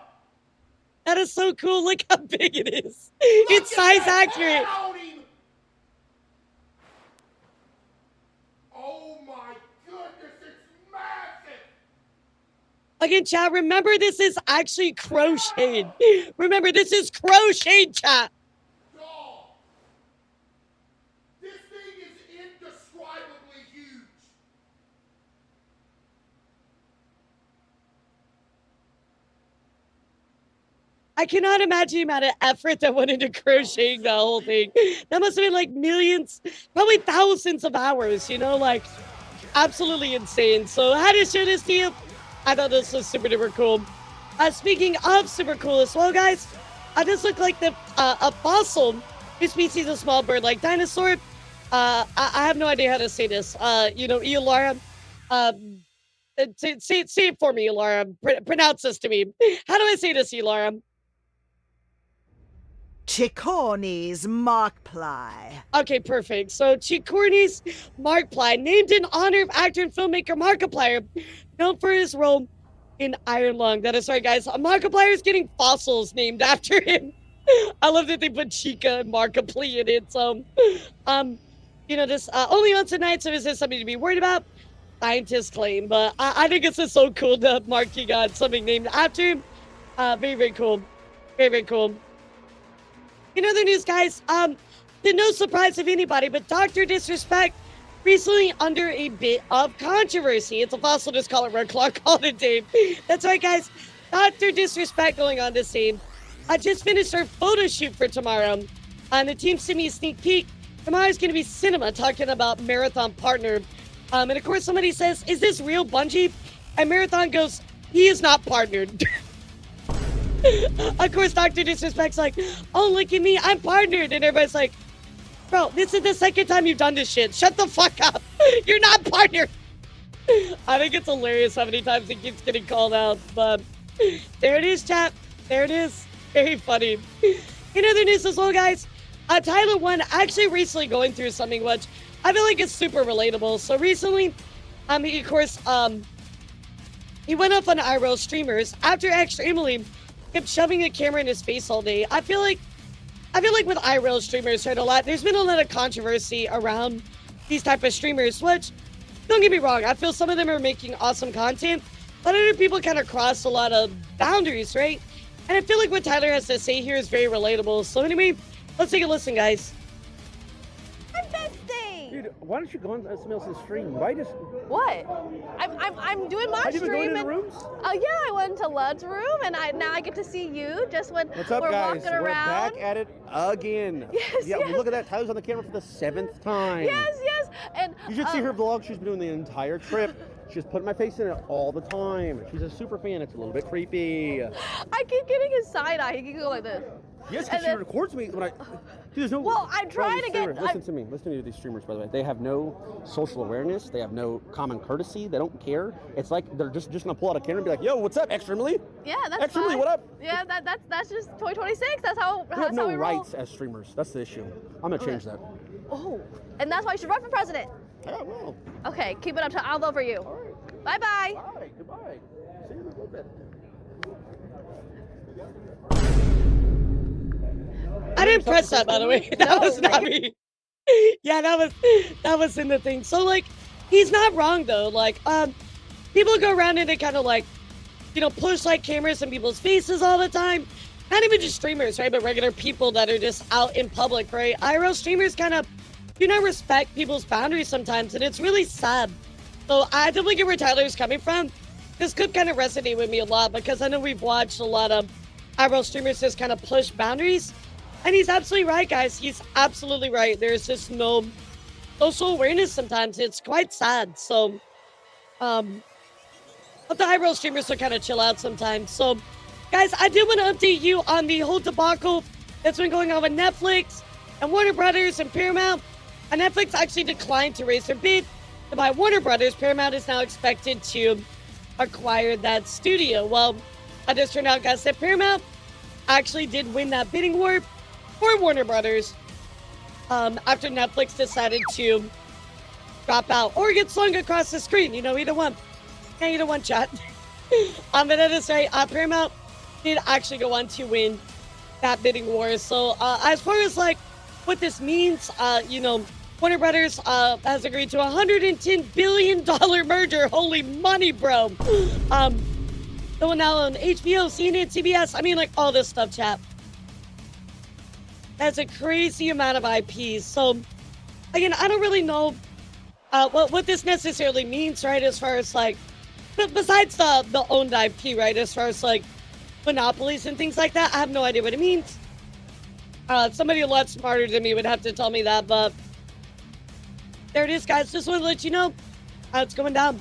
That is so cool. Look how big it is. It's size accurate. Oh my goodness, it's massive! Again, chat, remember this is actually crocheted. Remember, this is crocheted, chat. Dog! This thing is indescribably huge! I cannot imagine the amount of effort that went into crocheting the whole thing. That must have been like millions, probably thousands of hours, you know, like absolutely insane. So how to show this to you? I thought this was super duper cool. Speaking of super cool as well, guys, this looked like a fossil, a species of small bird like dinosaur. I have no idea how to say this. You know, elara. Say it for me, Elara. Pronounce this to me. How do I say this, Elara? Chicorni's Markply. Okay, perfect. So Chicorni's Markiplier, named in honor of actor and filmmaker Markiplier, known for his role in Iron Lung. That is right, guys. Markiplier is getting fossils named after him. I love that they put Chica and Markiplier in it. So, you know, this only on tonight. So is this something to be worried about? Scientists claim, but I think it's just so cool that Marky got something named after him. Very, very cool. Very, very cool. In other news, guys, to no surprise of anybody, but Dr. Disrespect recently under a bit of controversy. It's a fossil, just call it Red Claw, call it Dave. That's right, guys. Dr. Disrespect going on the scene. I just finished our photo shoot for tomorrow. And the team sent me a sneak peek. Tomorrow's going to be Cinema talking about Marathon Partner. And of course, somebody says, is this real Bungie? And Marathon goes, he is not partnered. Of course, Dr. Disrespect's like, oh, look at me, I'm partnered. And everybody's like, bro, this is the second time you've done this shit. Shut the fuck up. You're not partnered. I think it's hilarious how many times he keeps getting called out. But there it is, chat. There it is. Very funny. In other news as well, guys, Tyler One actually recently going through something which I feel like it's super relatable. So recently, he, of course, he went off on IRL streamers after extremely kept shoving a camera in his face all day. I feel like with IRL streamers, right, there's been a lot of controversy around these type of streamers, which, don't get me wrong, I feel some of them are making awesome content, but other people kind of cross a lot of boundaries, right? And I feel like what Tyler has to say here is very relatable. So anyway, let's take a listen, guys. Dude, why don't you go on someone else's stream? Why just... What? I'm doing my Have you been going stream. in the rooms? Oh yeah, I went to Lud's room, and now I get to see you just when What's up, we're guys? walking around. We're back at it again. Yes, yeah, yes. Look at that. Tyler's on the camera for the 7th time. Yes, yes. And you should see her vlog. She's been doing the entire trip. She's putting my face in it all the time. She's a super fan. It's a little bit creepy. I keep getting his side eye. He can go like this. Yes, because she records me when I... Dude, there's no... Well, I'm trying to get... Listen to me. Listen to me with these streamers, by the way. They have no social awareness. They have no common courtesy. They don't care. It's like they're just going to pull out a camera and be like, yo, what's up, Extra Emily? Yeah, that's Extra fine. Emily, what up? Yeah, that's just 2026. That's how We have no we roll. rights as streamers. That's the issue. I'm going to change that. Oh, and that's why you should run for president. Yeah, well. Okay, keep it up. I'll vote for you. All right. Bye-bye. All right, goodbye. See you in a little bit. I didn't press that, by the way. That was not me. Yeah, that was in the thing. So like, he's not wrong though. Like, people go around and they kind of like, you know, push like cameras in people's faces all the time. Not even just streamers, right? But regular people that are just out in public, right? IRL streamers kind of do not respect people's boundaries sometimes, and it's really sad. So I definitely get where Tyler's coming from. This could kind of resonate with me a lot because I know we've watched a lot of IRL streamers just kind of push boundaries. And he's absolutely right, guys. He's absolutely right. There's just no social awareness sometimes. It's quite sad. So, but the IRL streamers will kind of chill out sometimes. So, guys, I did want to update you on the whole debacle that's been going on with Netflix and Warner Brothers and Paramount. And Netflix actually declined to raise their bid to buy Warner Brothers. Paramount is now expected to acquire that studio. Well, it just turned out, guys, that Paramount actually did win that bidding war for Warner Brothers after Netflix decided to drop out or get slung across the screen. You know, either one. Yeah, either one, chat. But that is right. Paramount did actually go on to win that bidding war. So as far as like what this means, you know, Warner Brothers has agreed to a $110 billion merger. Holy money, bro. They will now own HBO, CNN, CBS. I mean, like all this stuff, chat. That's a crazy amount of IPs. So, again, I don't really know what this necessarily means, right? As far as like, besides the owned IP, right? As far as like monopolies and things like that, I have no idea what it means. Somebody a lot smarter than me would have to tell me that, but there it is, guys. Just want to let you know how it's going down.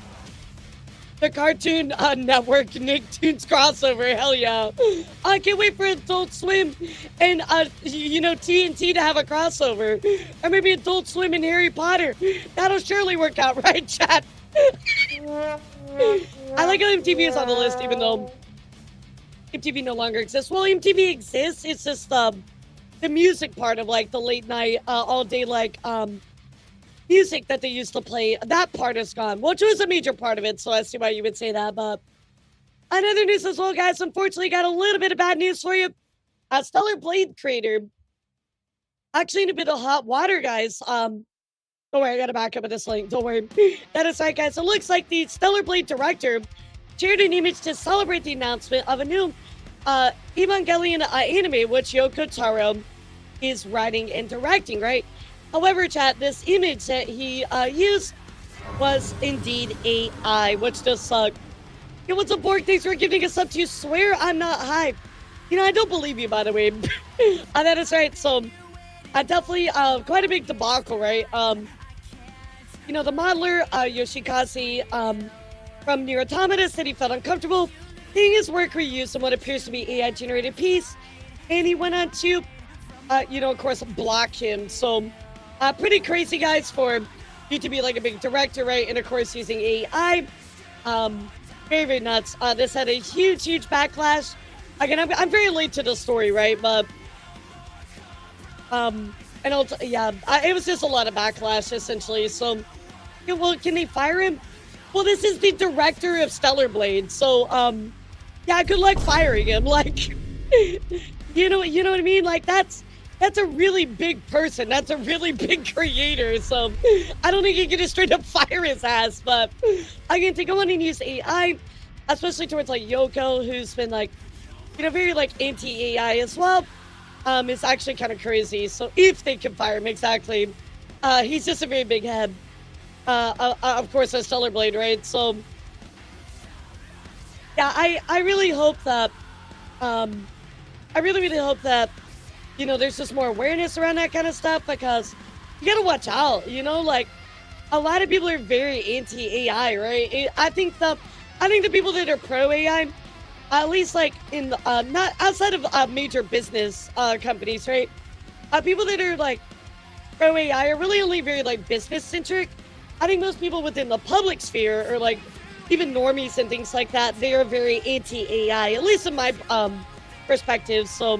The Cartoon Network Nicktoons crossover, hell yeah. I can't wait for Adult Swim and, you know, TNT to have a crossover. Or maybe Adult Swim and Harry Potter. That'll surely work out, right, chat? I like how MTV is on the list, even though MTV no longer exists. Well, MTV exists. It's just the music part of, like, the late night, all day, like, music that they used to play, that part is gone, which was a major part of it, so I see why you would say that. But another news as well, guys, unfortunately got a little bit of bad news for you. A Stellar Blade creator actually in a bit of hot water, guys. Don't worry, I gotta back up with this link, don't worry. That is right, guys. It looks like the Stellar Blade director shared an image to celebrate the announcement of a new Evangelion anime, which Yoko Taro is writing and directing, right? However, chat, this image that he used was indeed AI, which does suck. Yo, what's up, Borg? Thanks for giving us up to swear I'm not hype. You know, I don't believe you, by the way. That is right. So, definitely quite a big debacle, right? You know, the modeler, Yoshikaze, from Nier Automata said he felt uncomfortable seeing his work reused in what appears to be AI-generated piece. And he went on to, you know, of course, block him. So, pretty crazy, guys, for you to be like a big director, right? And of course, using AI. Very, very nuts. This had a huge, huge backlash. Again, I'm very late to the story, right? But, and also, yeah, it was just a lot of backlash, essentially. So, yeah, well, can they fire him? Well, this is the director of Stellar Blade, so yeah, good luck firing him. Like, you know what I mean? Like that's a really big person. That's a really big creator. So I don't think you can just straight up fire his ass. But again, to go on and use AI, especially towards like Yoko, who's been like, very like anti-AI as well, is actually kind of crazy. So if they can fire him, exactly, he's just a very big head. Of course, a Stellar Blade, right? So yeah, I really hope that, I really hope that, there's just more awareness around that kind of stuff, because you gotta watch out, like a lot of people are very anti-AI, right? I think the people that are pro-AI, at least like in the, not outside of major business companies, right? People that are like pro-AI are really only very like business centric. I think most people within the public sphere, or like even normies and things like that, they are very anti-AI, at least in my perspective. So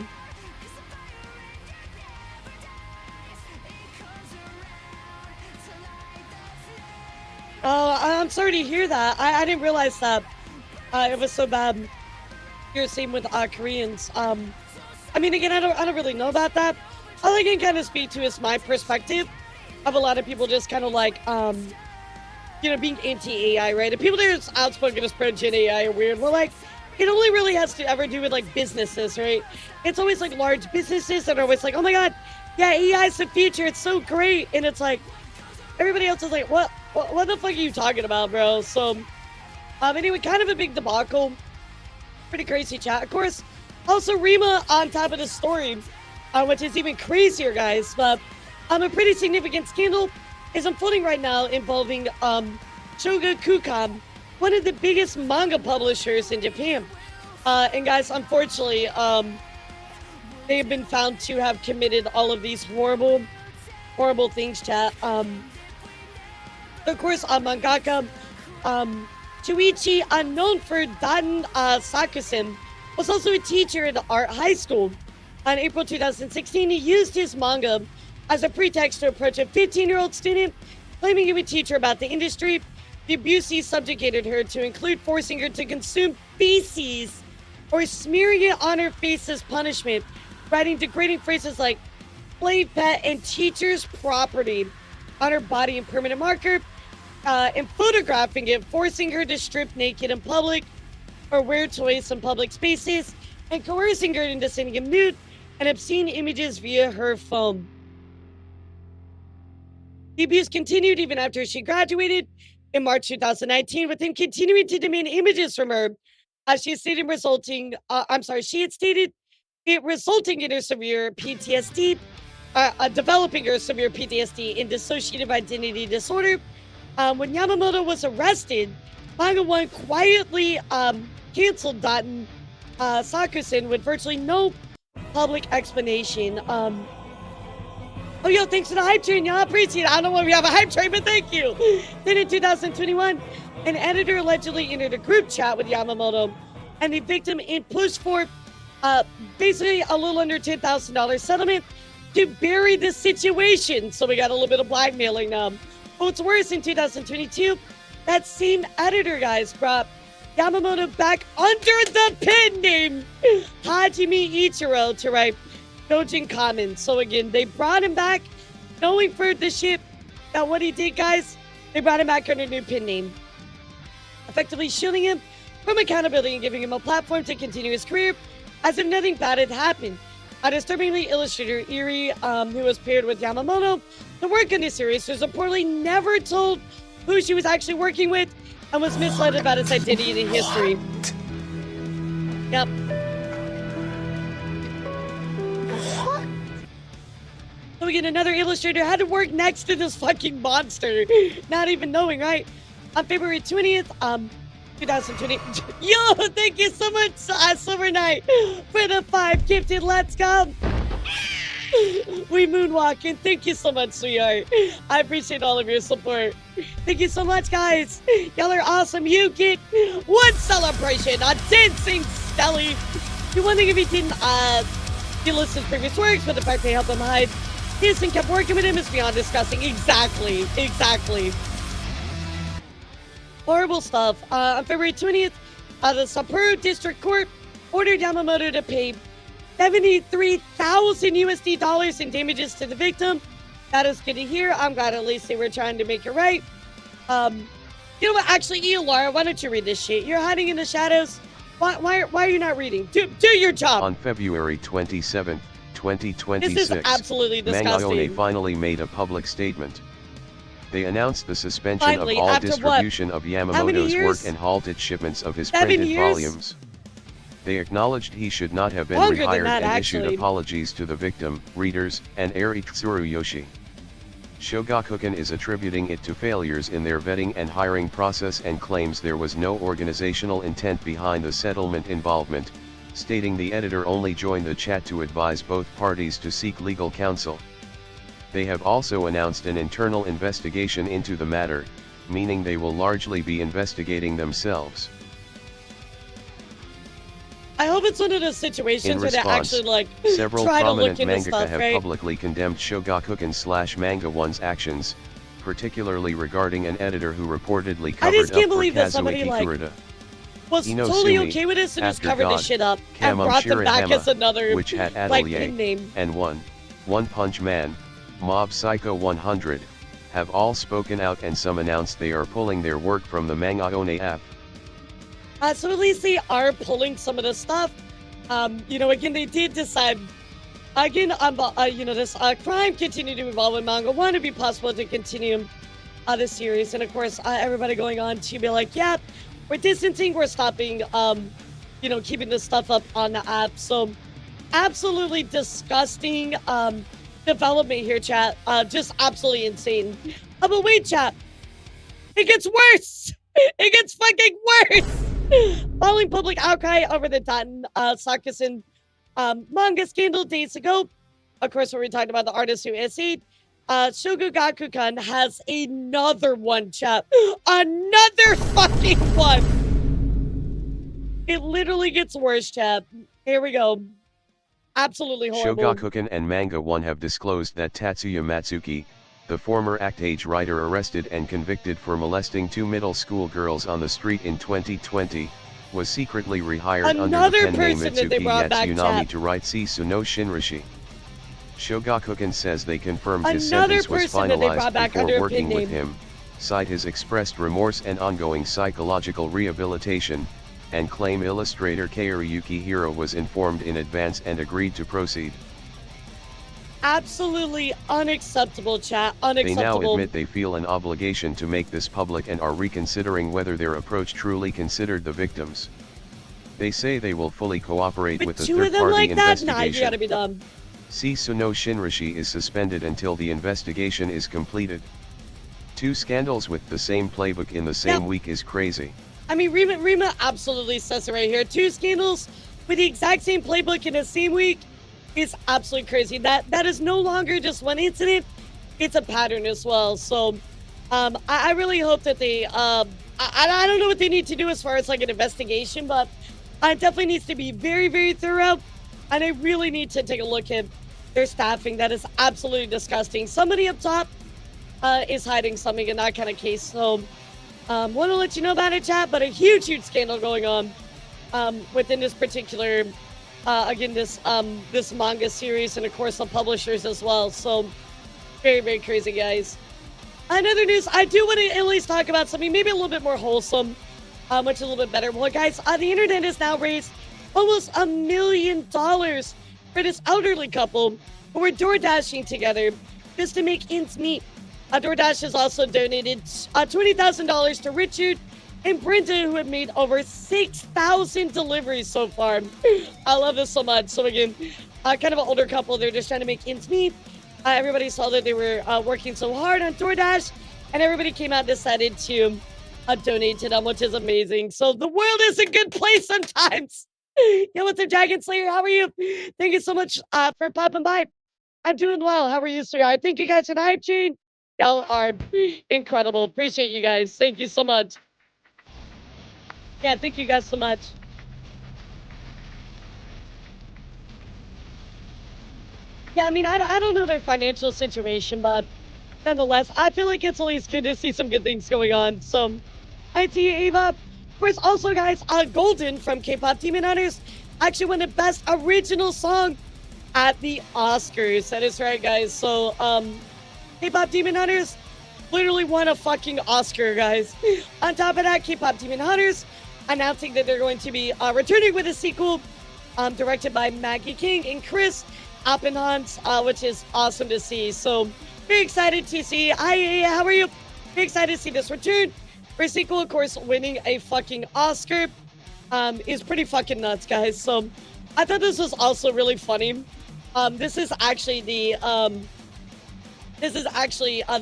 I'm sorry to hear that. I didn't realize that it was so bad. You're the same with Koreans. I mean, again, I don't really know about that. All I can kind of speak to is my perspective of a lot of people just kind of like, being anti-AI, right? And people that are outspoken as pro-gen AI are weird. Well, like, it only really has to ever do with like businesses, right? It's always like large businesses that are always like, oh my God, yeah, AI is the future. It's so great. And it's like, everybody else is like, what the fuck are you talking about, bro? So, anyway, kind of a big debacle. Pretty crazy chat. Of course, also Rima on top of the story, which is even crazier, guys. But a pretty significant scandal is unfolding right now involving Shogakukan, one of the biggest manga publishers in Japan. And guys, unfortunately, they have been found to have committed all of these horrible things, chat. Of course, mangaka Chuichi, known for Daten Sakusen, was also a teacher at the art high school. On April 2016, he used his manga as a pretext to approach a 15-year-old student, claiming he would teach her about the industry. The abuse he subjugated her to include forcing her to consume feces or smearing it on her face as punishment, writing degrading phrases like slave pet and teacher's property on her body in permanent marker, and photographing it, forcing her to strip naked in public or wear toys in public spaces, and coercing her into sending him nude and obscene images via her phone. The abuse continued even after she graduated in March 2019, with him continuing to demand images from her. She had stated it resulting in her severe PTSD, developing her severe PTSD and dissociative identity disorder. When Yamamoto was arrested, Manga One quietly canceled Daten Sakusen with virtually no public explanation. Oh, yo, thanks for the hype train, y'all. Appreciate it. I don't know if we have a hype train, but thank you. Then in 2021, an editor allegedly entered a group chat with Yamamoto, and the victim pushed for basically a little under $10,000 settlement to bury the situation. So we got a little bit of blackmailing now. What's worse, in 2022, that same editor, guys, brought Yamamoto back under the pen name Hajime Ichiro to write Dojin comments. So again, they brought him back, knowing for the ship that what he did, guys, they brought him back under a new pen name, effectively shielding him from accountability and giving him a platform to continue his career as if nothing bad had happened. Disturbingly, illustrator Eri, who was paired with Yamamoto to work on this series, was reportedly never told who she was actually working with and was misled about his identity and history. Yep. So again, another illustrator had to work next to this fucking monster, not even knowing, right? On February 20th, 2020. Yo, thank you so much, Silver Knight, for the 5 gifted. Let's go. We moonwalking. Thank you so much, sweetheart. I appreciate all of your support. Thank you so much, guys. Y'all are awesome. You get one celebration on Dancing Stelly. You're wondering if he didn't delist his previous works, but the fact they helped him hide his and kept working with him is beyond disgusting. Exactly. horrible stuff. On February 20th, the Sapporo District Court ordered Yamamoto to pay 73,000 USD dollars in damages to the victim. That is good to hear. I'm glad at least they were trying to make it right. You know what? Actually, elara, why don't you read this shit? You're hiding in the shadows. Why are you not reading? Do your job. On February 27th, 2026, this is absolutely disgusting. Mangaone finally made a public statement. They announced the suspension Finally, of all after distribution what? of How many Yamamoto's years? work and halted shipments of his 7 printed years? volumes. They acknowledged he should not have been Longer than rehired that, and actually. issued apologies to the victim, readers, and Eri Tsuruyoshi. Shogakukan is attributing it to failures in their vetting and hiring process and claims there was no organizational intent behind the settlement involvement, stating the editor only joined the chat to advise both parties to seek legal counsel. They have also announced an internal investigation into the matter, meaning they will largely be investigating themselves. I hope it's one of those In situations where they response, actually like several try to prominent look into mangaka stuff, have right? publicly condemned Shogakukan/Manga One's actions, particularly regarding an editor who reportedly I covered just up can't for believe that somebody Kazuaki like Kurita. was Ino totally Sumi, okay with this and just After covered God, this shit up and Kamam brought them back Shirahama, as another which had like Atelier, pin name. and One Punch Man, Mob Psycho 100, have all spoken out and some announced they are pulling their work from the Mangaone app. So at least they are pulling some of this stuff. You know, again, they did decide, again, you know, this crime continued to evolve in Manga 1. It'd be possible to continue the series. And of course, everybody going on to be like, yeah, we're distancing, we're stopping, you know, keeping this stuff up on the app. So absolutely disgusting development here, chat. Just absolutely insane. But wait, chat. It gets worse. It gets fucking worse. Following public outcry over the Daten Sakusen manga scandal days ago, of course, when we talked about the artist who essayed, Shogakukan has another one, chat. Another fucking one. It literally gets worse, chat. Here we go. Absolutely horrible. Shogakukan and Manga One have disclosed that Tatsuya Matsuki, the former Act Age writer arrested and convicted for molesting 2 middle school girls on the street in 2020, was secretly rehired under Another the pen name person that they Mitsuki brought back, Yatsunami chat. to write Sisu no Shinrishi. Shogakukan says they confirmed his Another sentence was person that they brought finalized back under before a pen working with name. him, cite his expressed remorse and ongoing psychological rehabilitation, and claim illustrator Kairiyuki Hiro was informed in advance and agreed to proceed. Absolutely unacceptable, chat. They now Unacceptable. admit they feel an obligation to make this public and are reconsidering whether their approach truly considered the victims. They say they will fully cooperate with the Two of them third-party like that? investigation. Nah, you gotta be dumb. Sisu no Shinrishi is suspended until the investigation is completed. 2 scandals with the same playbook in the same week is crazy. I mean, Rima absolutely says it right here. 2 scandals with the exact same playbook in the same week is absolutely crazy. That is no longer just one incident. It's a pattern as well. So I really hope that they, I don't know what they need to do as far as like an investigation, but it definitely needs to be very, very thorough. And I really need to take a look at their staffing. That is absolutely disgusting. Somebody up top is hiding something in that kind of case. So want to let you know about it, chat, but a huge, huge scandal going on within this particular, again, this manga series, and of course the publishers as well. So very, very crazy, guys. Another news, I do want to at least talk about something maybe a little bit more wholesome, much a little bit better. Well, guys, the internet has now raised almost $1 million for this elderly couple who were door dashing together just to make ends meet. DoorDash has also donated $20,000 to Richard and Brenda, who have made over 6,000 deliveries so far. I love this so much. So again, kind of an older couple. They're just trying to make ends meet. Everybody saw that they were working so hard on DoorDash, and everybody came out and decided to donate to them, which is amazing. So the world is a good place sometimes. Yo, what's up, Dragon Slayer? How are you? Thank you so much for popping by. I'm doing well. How are you, sir? I think you guys in hype chain. Y'all are incredible. Appreciate you guys. Thank you so much. Yeah, thank you guys so much. Yeah, I mean, I don't know their financial situation, but nonetheless, I feel like it's at least good to see some good things going on. So, I see you, Ava. Of course, also, guys, Golden from K-Pop Demon Hunters actually won the Best Original Song at the Oscars. That is right, guys. So, K-Pop Demon Hunters literally won a fucking Oscar, guys. On top of that, K-Pop Demon Hunters announcing that they're going to be returning with a sequel directed by Maggie King and Chris Appenhans, which is awesome to see. So, very excited to see. Hi, how are you? Very excited to see this return. For a sequel, of course, winning a fucking Oscar is pretty fucking nuts, guys. So, I thought this was also really funny. This is actually the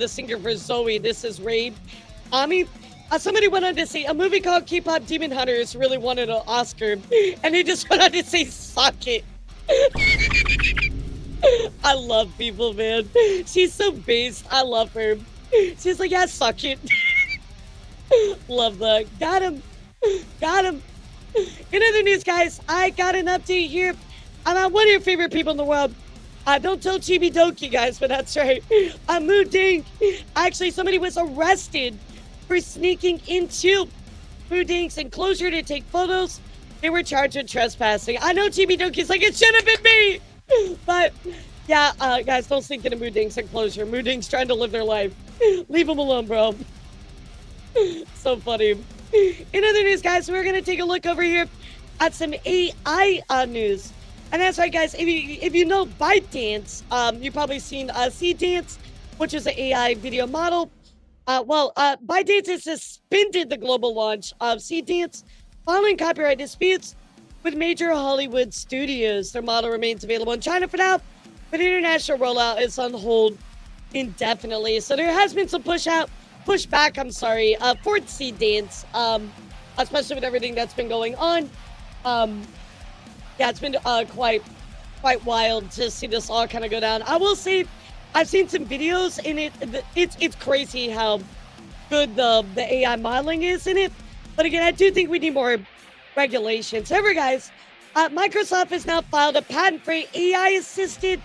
singer for Zoe. This is Raid Ami. Somebody went on to say a movie called K-Pop Demon Hunters really wanted an Oscar, and they just went on to say suck it. I love people, man. She's so based. I love her. She's like, yeah, suck it. Love that. Got him. Got him. In other news, guys, I got an update here about one of your favorite people in the world. Don't tell Chibi Doki, guys, but that's right. Moo Ding. Actually, somebody was arrested for sneaking into Moo Ding's enclosure to take photos. They were charged with trespassing. I know Chibi Doki's like, it should have been me. But, yeah, guys, don't sneak into Moo Ding's enclosure. Moo Ding's trying to live their life. Leave them alone, bro. So funny. In other news, guys, we're going to take a look over here at some AI news. And that's right, guys. If you know ByteDance, you've probably seen C-Dance, which is an AI video model. ByteDance has suspended the global launch of C-Dance following copyright disputes with major Hollywood studios. Their model remains available in China for now, but international rollout is on hold indefinitely. So there has been some pushback, for C-Dance, especially with everything that's been going on. Yeah, it's been quite wild to see this all kind of go down. I will say, I've seen some videos, and it's crazy how good the AI modeling is in it. But again, I do think we need more regulations. However, guys, Microsoft has now filed a patent for AI-assisted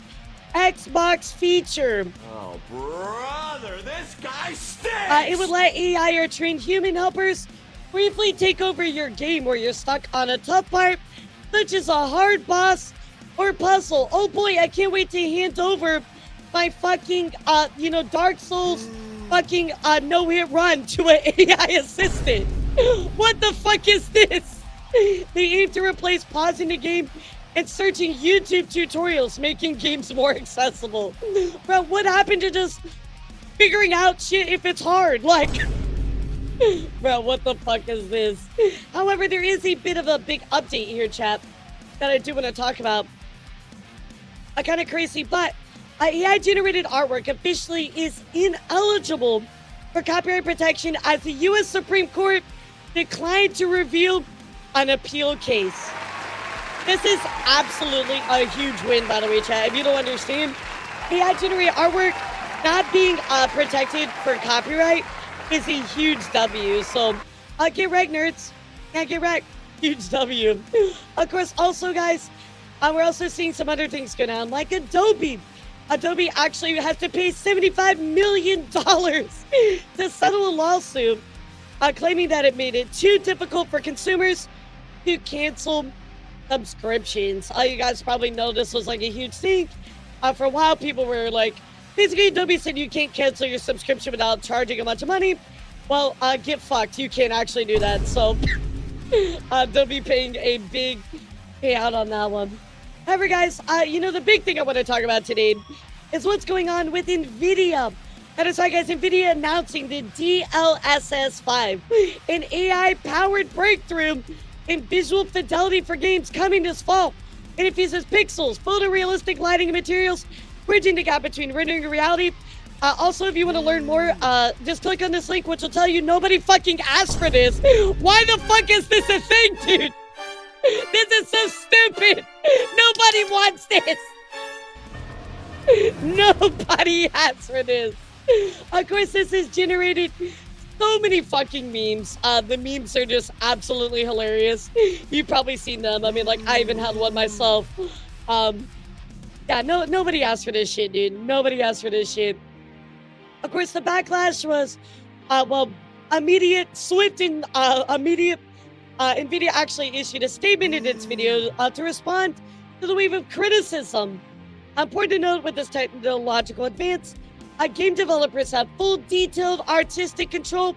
Xbox feature. Oh, brother, this guy stinks! It would let AI or trained human helpers briefly take over your game where you're stuck on a tough part, such as a hard boss or puzzle. Oh boy, I can't wait to hand over my fucking, Dark Souls fucking no-hit run to an AI assistant. What the fuck is this? They aim to replace pausing the game and searching YouTube tutorials, making games more accessible. Bro, what happened to just figuring out shit if it's hard? Like, bro, what the fuck is this? However, there is a bit of a big update here, chat, that I do want to talk about. Kind of crazy, but AI-generated artwork officially is ineligible for copyright protection as the U.S. Supreme Court declined to reveal an appeal case. This is absolutely a huge win, by the way, chat. If you don't understand, AI-generated artwork not being protected for copyright is a huge W. So, get wrecked, nerds. Can't get wrecked. Huge W. Of course, also, guys, we're also seeing some other things go down, like Adobe. Adobe actually has to pay $75 million to settle a lawsuit, claiming that it made it too difficult for consumers to cancel subscriptions. You guys probably know this was like a huge thing. For a while, people were like, basically, Adobe said you can't cancel your subscription without charging a bunch of money. Well, get fucked. You can't actually do that. So, Adobe paying a big payout on that one. However, guys, the big thing I want to talk about today is what's going on with Nvidia. That is right, guys. Nvidia announcing the DLSS 5, an AI-powered breakthrough in visual fidelity for games coming this fall. It infuses pixels, photorealistic lighting and materials, bridging the gap between rendering and reality. Also, if you want to learn more, just click on this link, which will tell you nobody fucking asked for this. Why the fuck is this a thing, dude? This is so stupid. Nobody wants this. Nobody asked for this. Of course, this has generated so many fucking memes. The memes are just absolutely hilarious. You've probably seen them. I mean, like, I even had one myself. Yeah, nobody asked for this shit, dude. Nobody asked for this shit. Of course, the backlash was, immediate, swift, and immediate. Nvidia actually issued a statement in its video to respond to the wave of criticism. Important to note, with this technological advance, game developers have full, detailed, artistic control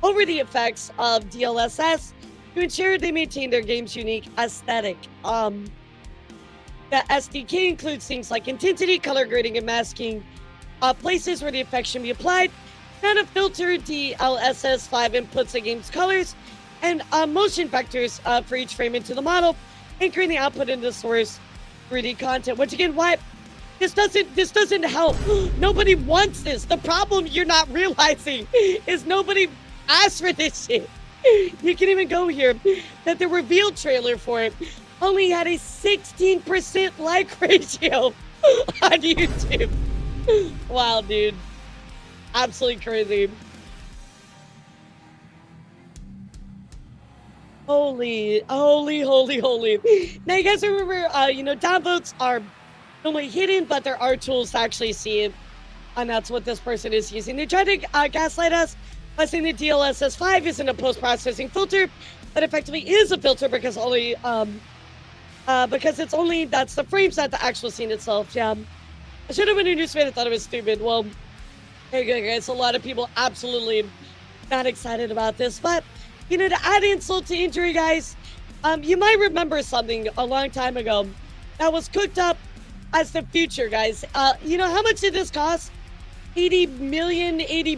over the effects of DLSS to ensure they maintain their game's unique aesthetic. The SDK includes things like intensity, color grading, and masking, places where the effects should be applied, and a filter DLSS5 inputs the game's colors, and motion vectors for each frame into the model, anchoring the output into the source 3D content. Which again, why this doesn't help. Nobody wants this. The problem you're not realizing is nobody asked for this shit. You can even go here that the reveal trailer for it only had a 16% like ratio on YouTube. Wow, dude. Absolutely crazy. Holy. Now, you guys remember, downvotes are normally hidden, but there are tools to actually see it. And that's what this person is using. They tried to gaslight us by saying that DLSS5 isn't a post-processing filter, but effectively is a filter because it's only, that's the frames, not the actual scene itself. Yeah. I should have been a news fan. I thought it was stupid. Well, there you go, guys. A lot of people absolutely not excited about this, but to add insult to injury, guys, you might remember something a long time ago that was cooked up as the future, guys. How much did this cost? $80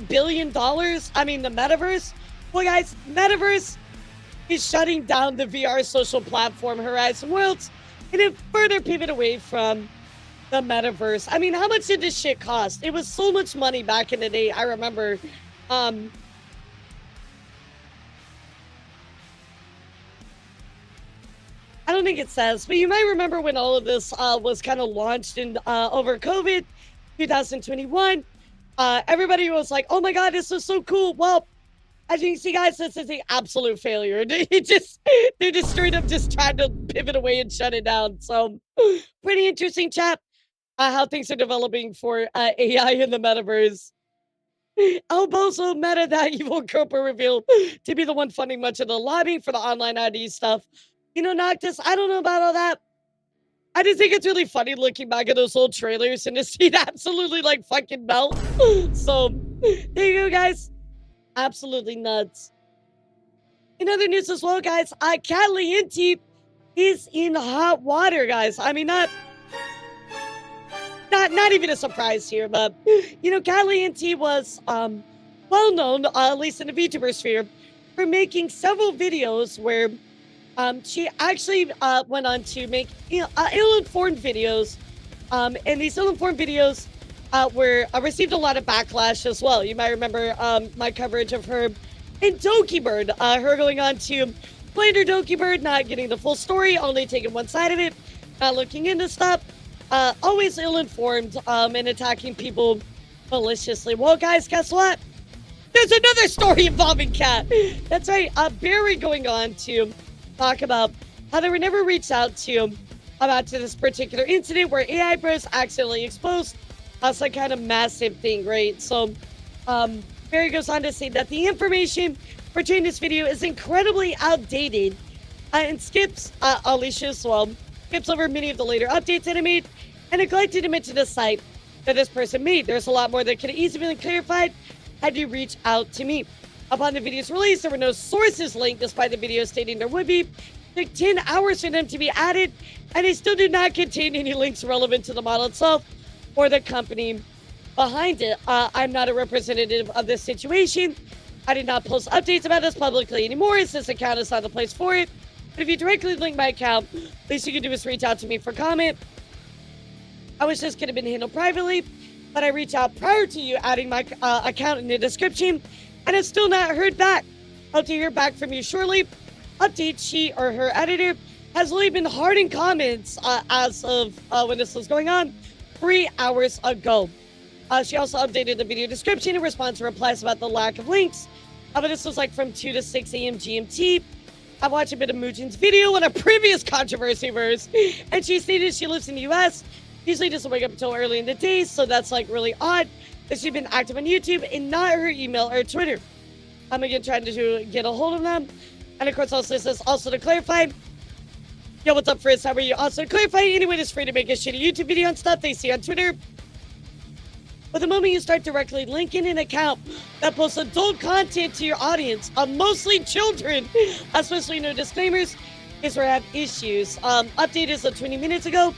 billion? I mean, the Metaverse? Well, guys, Metaverse is shutting down the VR social platform Horizon Worlds and it further pivot away from the Metaverse. I mean, how much did this shit cost? It was so much money back in the day, I remember. I don't think it says, but you might remember when all of this was kind of launched in over COVID 2021. Everybody was like, oh my God, this is so cool. Well, as you can see, guys, this is an absolute failure. They're just straight up just trying to pivot away and shut it down. So pretty interesting, chat, how things are developing for AI in the Metaverse. Oh, Bozo, Meta, that evil corporate revealed to be the one funding much of the lobbying for the online ID stuff. Noctis, I don't know about all that. I just think it's really funny looking back at those old trailers and to see it absolutely like fucking melt. So there you go, guys. Absolutely nuts. In other news as well, guys, Caliente is in hot water, guys. I mean, not even a surprise here, but Caliente was well known, at least in the VTuber sphere, for making several videos where she actually went on to make ill-informed videos, and these ill-informed videos received a lot of backlash as well. You might remember my coverage of her and Dokibird, her going on to slander Dokibird, not getting the full story, only taking one side of it, not looking into stuff, always ill-informed, and attacking people maliciously. Well, guys, guess what? There's another story involving Cat. That's right, Barry going on to talk about how they were never reached out to about this particular incident where AI bros accidentally exposed some kind of massive thing, right? So Barry goes on to say that the information portraying this video is incredibly outdated and skips Alicia as well, skips over many of the later updates that it made and neglected to mention the site that this person made. There's a lot more that could have easily been clarified had you reached out to me. Upon the video's release, there were no sources linked, despite the video stating there would be. It took 10 hours for them to be added, and they still do not contain any links relevant to the model itself or the company behind it. I'm not a representative of this situation. I did not post updates about this publicly anymore, as this account is not the place for it. But if you directly link my account, least you can do is reach out to me for comment. I wish this could have been handled privately, but I reached out prior to you adding my account in the description, and have still not heard back. Hope to hear back from you shortly. Update, she or her editor has only been hardened in comments as of when this was going on 3 hours ago. She also updated the video description in response to replies about the lack of links. But this was like from 2 to 6 a.m. GMT. I watched a bit of Mujin's video on a previous controversy verse, and she stated she lives in the US, usually doesn't wake up until early in the day, so that's like really odd that she'd been active on YouTube and not her email or Twitter. I'm again trying to get a hold of them. And of course, also this is also to clarify. Yo, what's up, Frizz? How are you? Also to clarify, anyone is free to make a shitty YouTube video and stuff they see on Twitter. But the moment you start directly linking an account that posts adult content to your audience, mostly children, especially no disclaimers, is where I have issues. Update is 20 minutes ago.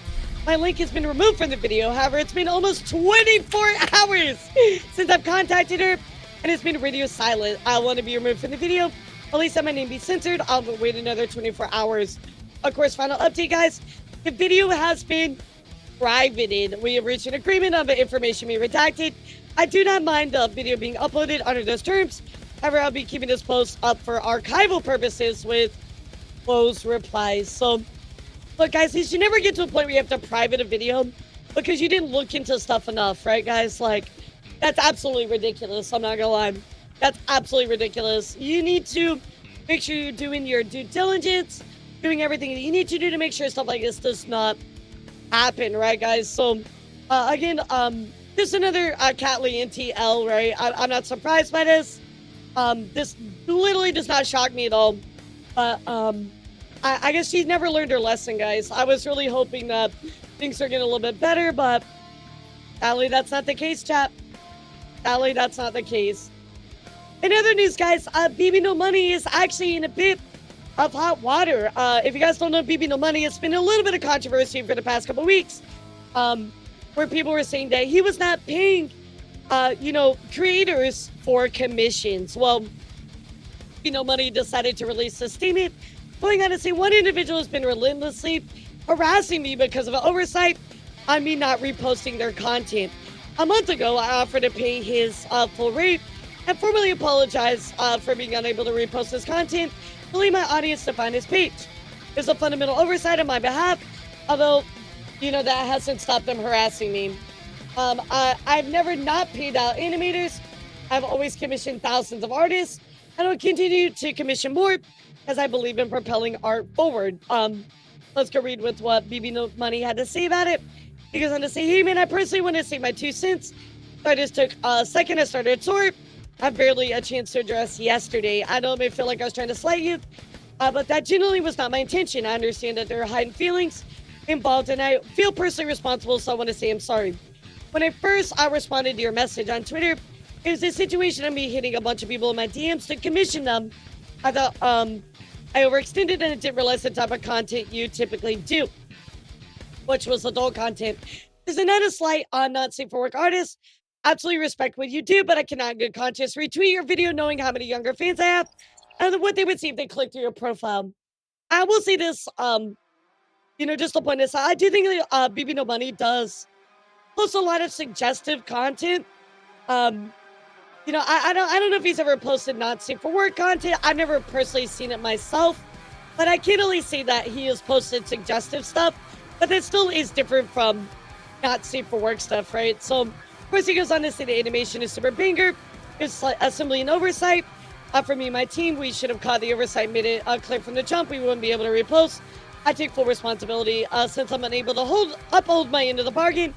My link has been removed from the video. However, it's been almost 24 hours since I've contacted her, and it's been radio silent. I want to be removed from the video. At least have my name be censored. I'll wait another 24 hours. Of course, final update, guys. The video has been privated. We have reached an agreement on the information being redacted. I do not mind the video being uploaded under those terms. However, I'll be keeping this post up for archival purposes with closed replies. So, look, guys, you should never get to a point where you have to private a video because you didn't look into stuff enough, right, guys? Like, that's absolutely ridiculous. I'm not gonna lie. That's absolutely ridiculous. You need to make sure you're doing your due diligence, doing everything that you need to do to make sure stuff like this does not happen, right, guys? So, again, this is another Catley NTL, right? I'm not surprised by this. This literally does not shock me at all. But, I guess she's never learned her lesson, guys. I was really hoping that things are getting a little bit better, but sadly, that's not the case, chat. Sadly, that's not the case. In other news, guys, BB No Money is actually in a bit of hot water. If you guys don't know BB No Money, it's been a little bit of controversy for the past couple weeks, where people were saying that he was not paying, creators for commissions. Well, BB No Money decided to release a statement going on to say one individual has been relentlessly harassing me because of an oversight on me not reposting their content. A month ago, I offered to pay his full rate and formally apologize for being unable to repost his content, to leave my audience to find his page. There's a fundamental oversight on my behalf, although, that hasn't stopped them harassing me. I've never not paid out animators. I've always commissioned thousands of artists, and will continue to commission more as I believe in propelling art forward. Let's go read with what BB No Money had to say about it. He goes on to say, hey man, I personally want to say my 2 cents. So I just took a second to start a tour. I have barely a chance to address yesterday. I know it may feel like I was trying to slight you, but that generally was not my intention. I understand that there are hidden feelings involved, and I feel personally responsible, so I want to say I'm sorry. When I responded to your message on Twitter, it was a situation of me hitting a bunch of people in my DMs to commission them. I thought I overextended and I didn't realize the type of content you typically do, which was adult content. This is not a slight on not safe for work artists. Absolutely respect what you do, but I cannot in good conscience retweet your video knowing how many younger fans I have and what they would see if they clicked through your profile. I will say this, just to point this out, I do think that BB No Money does post a lot of suggestive content. I don't know if he's ever posted not safe for work content. I've never personally seen it myself, but I can only say that he has posted suggestive stuff, but that still is different from not safe for work stuff, right? So, of course, he goes on to say the animation is super banger. It's like assembly and oversight. For me and my team, we should have caught the oversight, made it clear from the jump. We wouldn't be able to repost. I take full responsibility since I'm unable to uphold my end of the bargain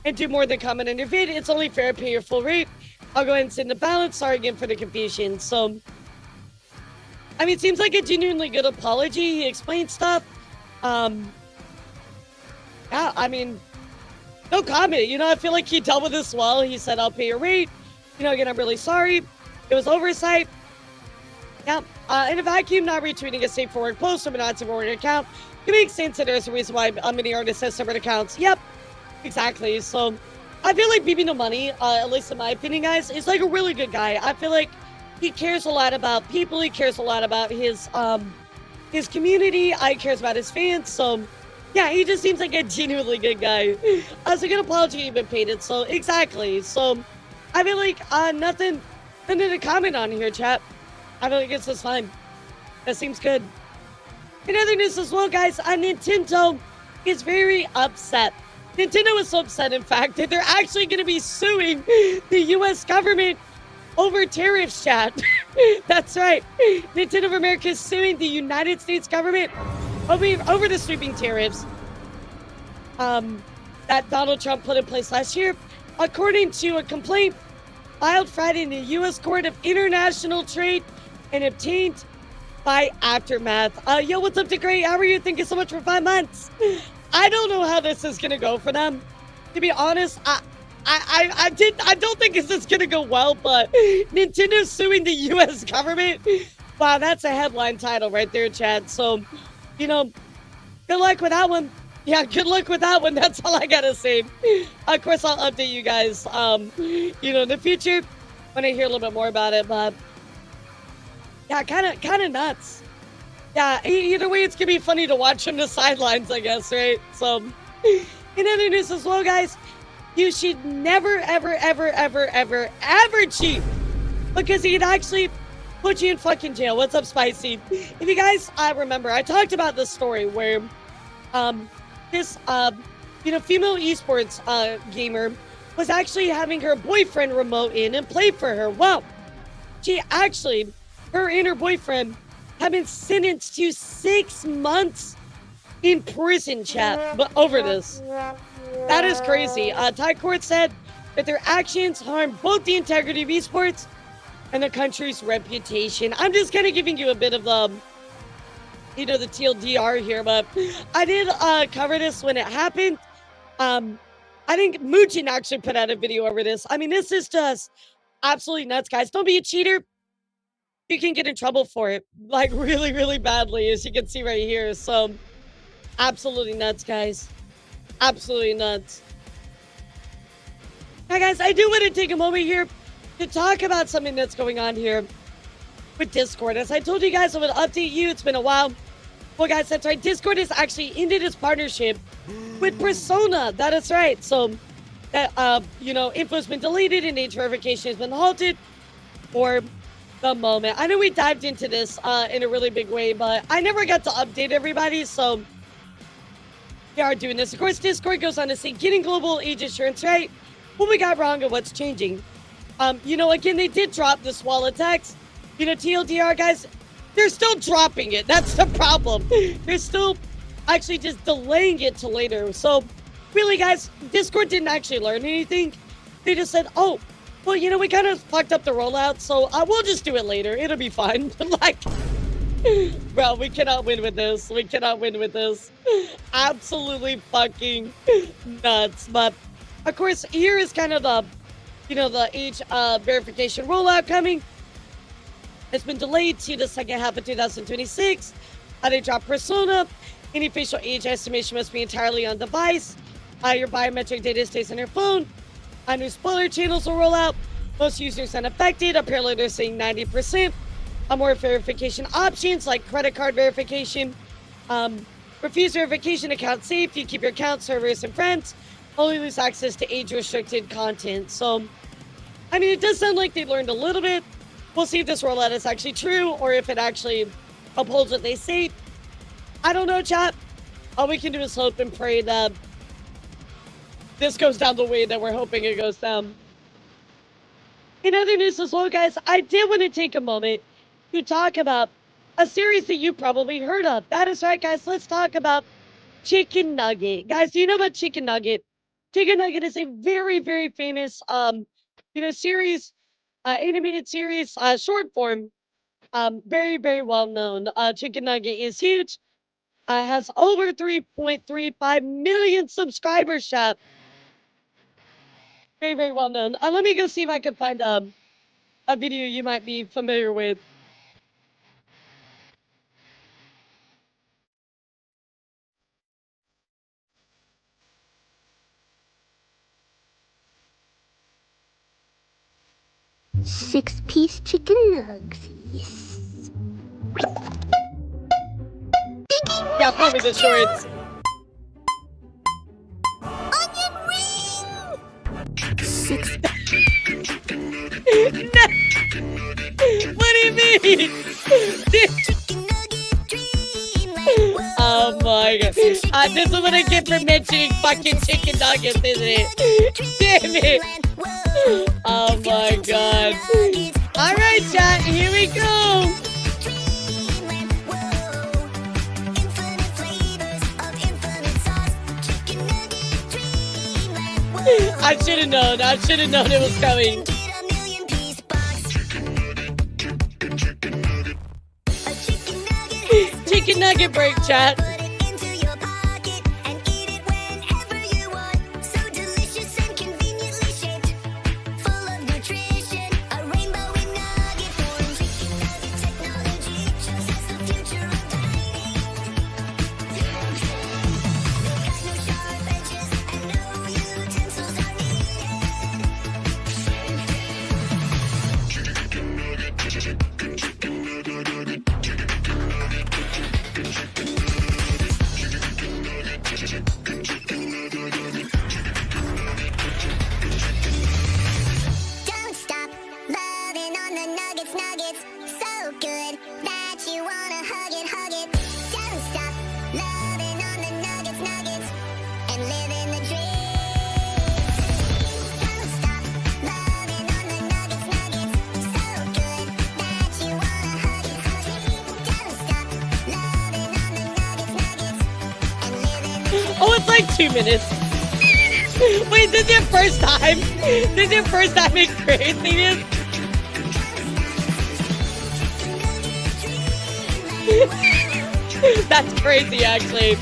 and do more than comment on your vid. It's only fair to pay your full rate. I'll go ahead and send the balance. Sorry again for the confusion. So, it seems like a genuinely good apology. He explained stuff. No comment. I feel like he dealt with this well. He said, I'll pay your rate. Again, I'm really sorry. It was oversight. Yeah. In a vacuum, not retweeting a safe for work post from a not safe for work account. It makes sense that there's a reason why many artists have separate accounts. Yep. Exactly. So, I feel like BB No Money, at least in my opinion, guys, is like a really good guy. I feel like he cares a lot about people. He cares a lot about his community. He cares about his fans. So, yeah, he just seems like a genuinely good guy. So good apology even paid it. So, exactly. So, I feel like nothing to comment on here, chat. I feel like it's just fine. That seems good. In other news as well, guys, Nintendo is very upset. Nintendo is so upset, in fact, that they're actually going to be suing the U.S. government over tariffs, chat. That's right. Nintendo of America is suing the United States government over the sweeping tariffs that Donald Trump put in place last year. According to a complaint filed Friday in the U.S. Court of International Trade and obtained by Aftermath. Yo, what's up to Great? How are you? Thank you so much for 5 months. I don't know how this is gonna go for them. To be honest, I don't think this is gonna go well, but Nintendo's suing the U.S. government. Wow, that's a headline title right there, Chad. So, you know, good luck with that one. Yeah, good luck with that one. That's all I gotta say. Of course, I'll update you guys, you know, in the future when I hear a little bit more about it. But yeah, kind of nuts. Yeah, either way, it's gonna be funny to watch from the sidelines, I guess, right? So, in other news as well, guys, you should never, ever, ever, ever, ever, ever cheat, because it actually put you in fucking jail. What's up, Spicy? If you guys remember, I talked about this story where this you know, female esports gamer was actually having her boyfriend remote in and play for her. Well, she actually, her and her boyfriend have been sentenced to 6 months in prison, chat, but over this. That is crazy. Thai court said that their actions harm both the integrity of esports and the country's reputation. I'm just kind of giving you a bit of the, you know, the TLDR here, but I did cover this when it happened. I think Muchin actually put out a video over this. I mean, this is just absolutely nuts, guys. Don't be a cheater. You can get in trouble for it, like really, really badly, as you can see right here. So, absolutely nuts, guys. Absolutely nuts. Now, guys, I do want to take a moment here to talk about something that's going on here with Discord. As I told you guys, I would update you. It's been a while. Well, guys, that's right. Discord has actually ended its partnership with Persona. That is right. So, that, you know, info has been deleted and age verification has been halted for the moment. I know we dived into this in a really big way, but I never got to update everybody, so we are doing this. Of course, Discord goes on to say, getting global age assurance right. What we got wrong and what's changing. You know, again, they did drop this wall of text. You know, TLDR, guys, they're still dropping it. That's the problem. They're still actually just delaying it to later. So, really, guys, Discord didn't actually learn anything. They just said, oh, well, you know, we kind of fucked up the rollout, so we'll just do it later. It'll be fine. Like, bro, we cannot win with this. We cannot win with this. Absolutely fucking nuts. But, of course, here is kind of the, you know, the age verification rollout coming. It's been delayed to the second half of 2026. They dropped Persona. Any facial age estimation must be entirely on device. Your biometric data stays on your phone. New spoiler channels will roll out. Most users unaffected. Apparently, they're saying 90%. More verification options like credit card verification. Refuse verification, account safe. You keep your account, servers, and friends. Only lose access to age-restricted content. So, I mean, it does sound like they learned a little bit. We'll see if this rollout is actually true or if it actually upholds what they say. I don't know, chat. All we can do is hope and pray that this goes down the way that we're hoping it goes down. In other news as well, guys, I did want to take a moment to talk about a series that you probably heard of. That is right, guys. Let's talk about Chicken Nugget. Guys, do you know about Chicken Nugget? Chicken Nugget is a very, very famous, you know, series, animated series, short form, very, very well known. Chicken Nugget is huge. Has over 3.35 million subscribers, chat. Very, very well known. Let me go see if I can find a video you might be familiar with. Six-piece chicken nugs. Yes. Yeah, probably the shorts. Onion ring. Six. No. What do you mean? Oh my god. This is what I get for mentioning fucking chicken nuggets, isn't it? Damn it. Oh my god. Alright, chat, here we go. I should have known. I should have known it was coming. chicken nugget break, chat. Oh, it's like 2 minutes. Wait, this is your first time? This is your first time in craziness? That's crazy, actually.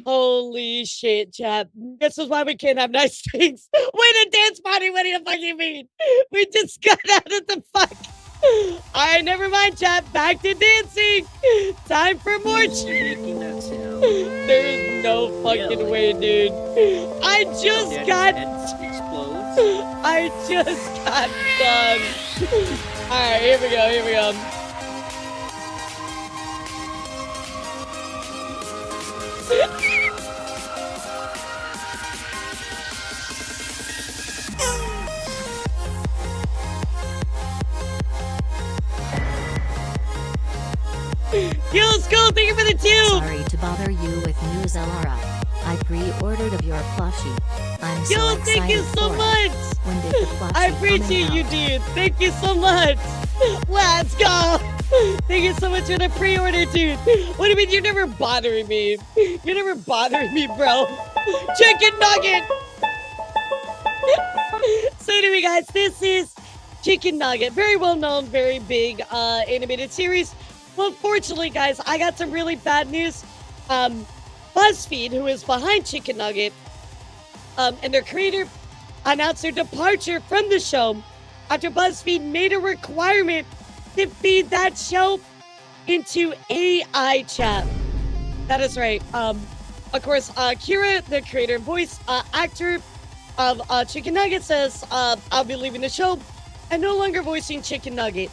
Holy shit, chat. This is why we can't have nice things. Wait, a dance party? What do you fucking mean? We just got out of the fuck. Alright, never mind, chat. Back to dancing. Time for more There's no fucking way, dude. I just got done. Alright, here we go. Yo, Skull, thank you for the tube! Sorry to bother you with news, Elara. I pre-ordered of your plushie. I'm so Yo, excited thank you so for it. much! When did the plushie I appreciate you, dude. Thank you so much. Let's go! Thank you so much for the pre-order, dude. What do you mean you're never bothering me? You're never bothering me, bro. Chicken nugget! So anyway, guys, this is Chicken Nugget. Very well known, very big animated series. Well, unfortunately, guys, I got some really bad news. BuzzFeed, who is behind Chicken Nugget, and their creator, announced their departure from the show after BuzzFeed made a requirement to feed that show into AI chat. That is right. Of course, Kira, the creator and voice actor of Chicken Nugget, says, I'll be leaving the show and no longer voicing Chicken Nugget.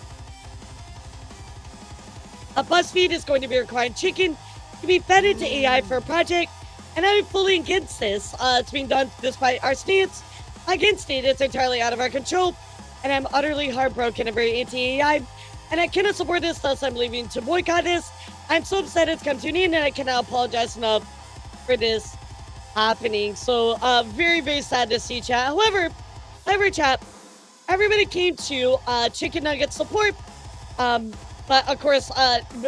BuzzFeed is going to be requiring Chicken to be fed into AI for a project, and I'm fully against this. It's being done despite our stance against it. It's entirely out of our control, and I'm utterly heartbroken and very anti-AI, and I cannot support this, thus I'm leaving to boycott this. I'm so upset it's come to an end, and I cannot apologize enough for this happening. So, very, very sad to see, chat. However, chat, everybody came to Chicken Nugget support, but of course,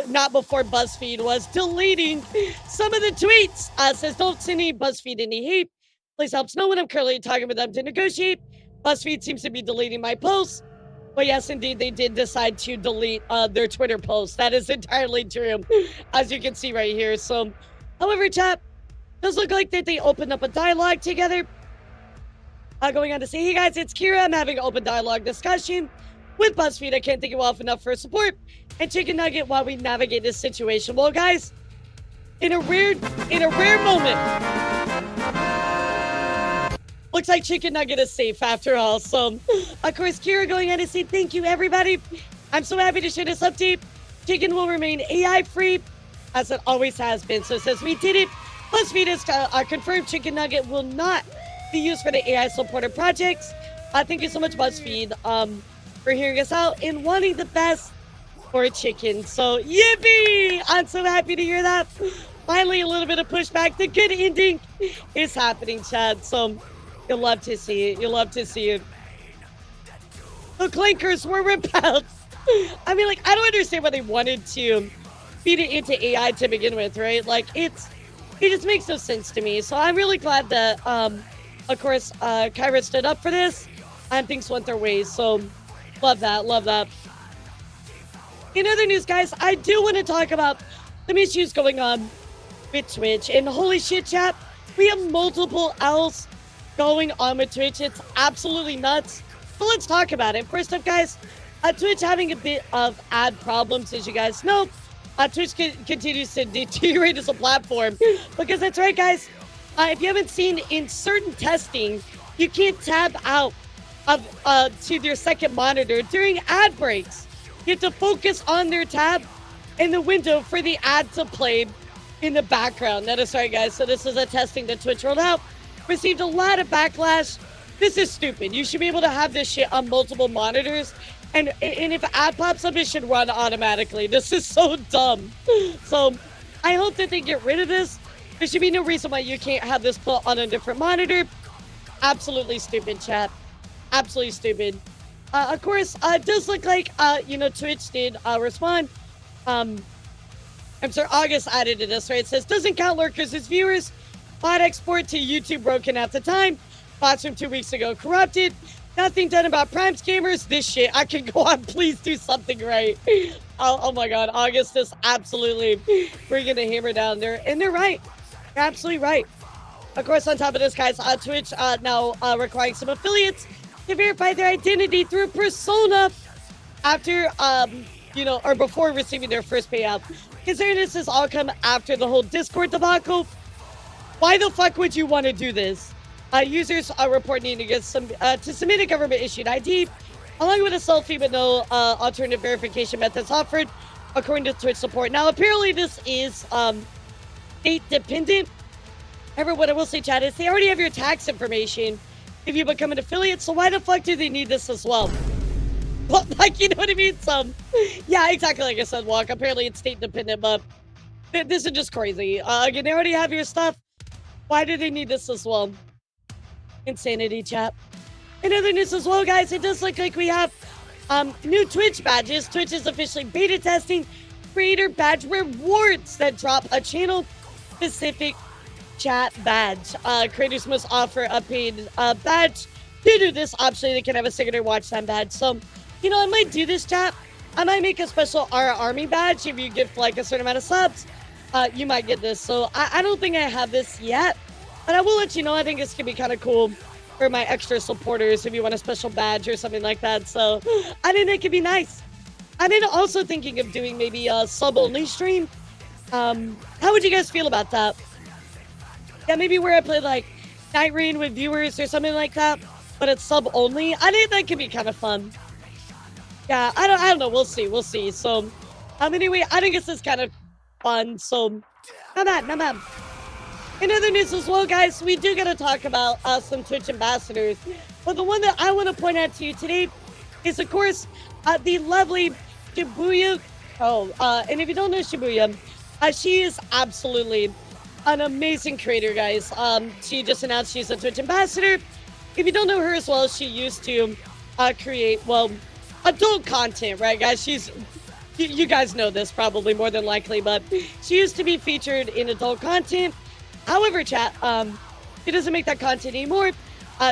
not before BuzzFeed was deleting some of the tweets. Says, don't send any BuzzFeed any hate. Please help Snow when I'm currently talking with them to negotiate. BuzzFeed seems to be deleting my posts. But yes, indeed, they did decide to delete their Twitter posts. That is entirely true, as you can see right here. So, however, chat, does look like that they opened up a dialogue together. Going on to say, hey guys, it's Kira. I'm having an open dialogue discussion with BuzzFeed. I can't thank you all enough for support and Chicken Nugget while we navigate this situation. Well, guys, in a rare moment, looks like Chicken Nugget is safe after all. So, of course, Kira going on to say thank you, everybody. I'm so happy to share this update. Chicken will remain AI-free, as it always has been. So it says, we did it. BuzzFeed has confirmed Chicken Nugget will not be used for the AI-supported projects. Thank you so much, BuzzFeed, for hearing us out and wanting the best for Chicken. So, yippee! I'm so happy to hear that. Finally, a little bit of pushback. The good ending is happening, Chad. So, you'll love to see it. You'll love to see it. The clankers were repelled. I mean, like, I don't understand why they wanted to feed it into AI to begin with, right? Like, it just makes no sense to me. So, I'm really glad that, of course, Kyra stood up for this and things went their ways. So, Love that. Love that. In other news, guys, I do want to talk about some issues going on with Twitch. And holy shit, chat, we have multiple L's going on with Twitch. It's absolutely nuts. So let's talk about it. First up, guys, Twitch having a bit of ad problems, as you guys know. Twitch continues to deteriorate as a platform. Because that's right, guys. If you haven't seen, in certain testing, you can't tab out of to their second monitor during ad breaks. You have to focus on their tab in the window for the ad to play in the background. That is right, guys. So this is a testing that Twitch rolled out. Received a lot of backlash. This is stupid. You should be able to have this shit on multiple monitors. And if an ad pops up, it should run automatically. This is so dumb. So I hope that they get rid of this. There should be no reason why you can't have this put on a different monitor. Absolutely stupid, chat. Absolutely stupid. Of course, it does look like, Twitch did respond. I'm sorry, August added to this, right? It says, doesn't count lurkers as viewers. Bot export to YouTube broken at the time. Bots from 2 weeks ago corrupted. Nothing done about prime scammers. This shit, I can go on. Please do something right. Oh my God, August is absolutely bringing the hammer down there. And they're right. They're absolutely right. Of course, on top of this, guys, Twitch now requiring some affiliates to verify their identity through persona after, or before receiving their first payout. Considering this has all come after the whole Discord debacle, why the fuck would you want to do this? Users report needing to get to submit a government-issued ID, along with a selfie with no alternative verification methods offered, according to Twitch support. Now, apparently this is state-dependent. However, what I will say, chat, is they already have your tax information if you become an affiliate, so why the fuck do they need this as well? Well, like, you know what I mean? So, yeah, exactly like I said, Walk. Apparently it's state-dependent, but this is just crazy. Again, they already have your stuff. Why do they need this as well? Insanity, chat. In other news as well, guys, it does look like we have new Twitch badges. Twitch is officially beta testing creator badge rewards that drop a channel-specific chat badge. Creators must offer a paid badge. To do this, optionally, they can have a secondary watch time badge. So, I might do this, chat. I might make a special R Army badge. If you give like a certain amount of subs, you might get this. So I don't think I have this yet, but I will let you know. I think this could be kind of cool for my extra supporters if you want a special badge or something like that. So I think it could be nice. I've been also thinking of doing maybe a sub-only stream. How would you guys feel about that? Yeah, maybe where I play like Night Rain with viewers or something like that, but it's sub-only. I think that could be kind of fun. Yeah, I don't know. We'll see. So, anyway, I think this is kind of fun. So, not bad. In other news as well, guys, we do got to talk about some Twitch ambassadors. But the one that I want to point out to you today is, of course, the lovely Shibuya. And if you don't know Shibuya, she is absolutely an amazing creator, guys. She just announced she's a Twitch ambassador. If you don't know her as well, she used to create, adult content, right, guys? You guys know this probably more than likely, but she used to be featured in adult content. However, chat, she doesn't make that content anymore.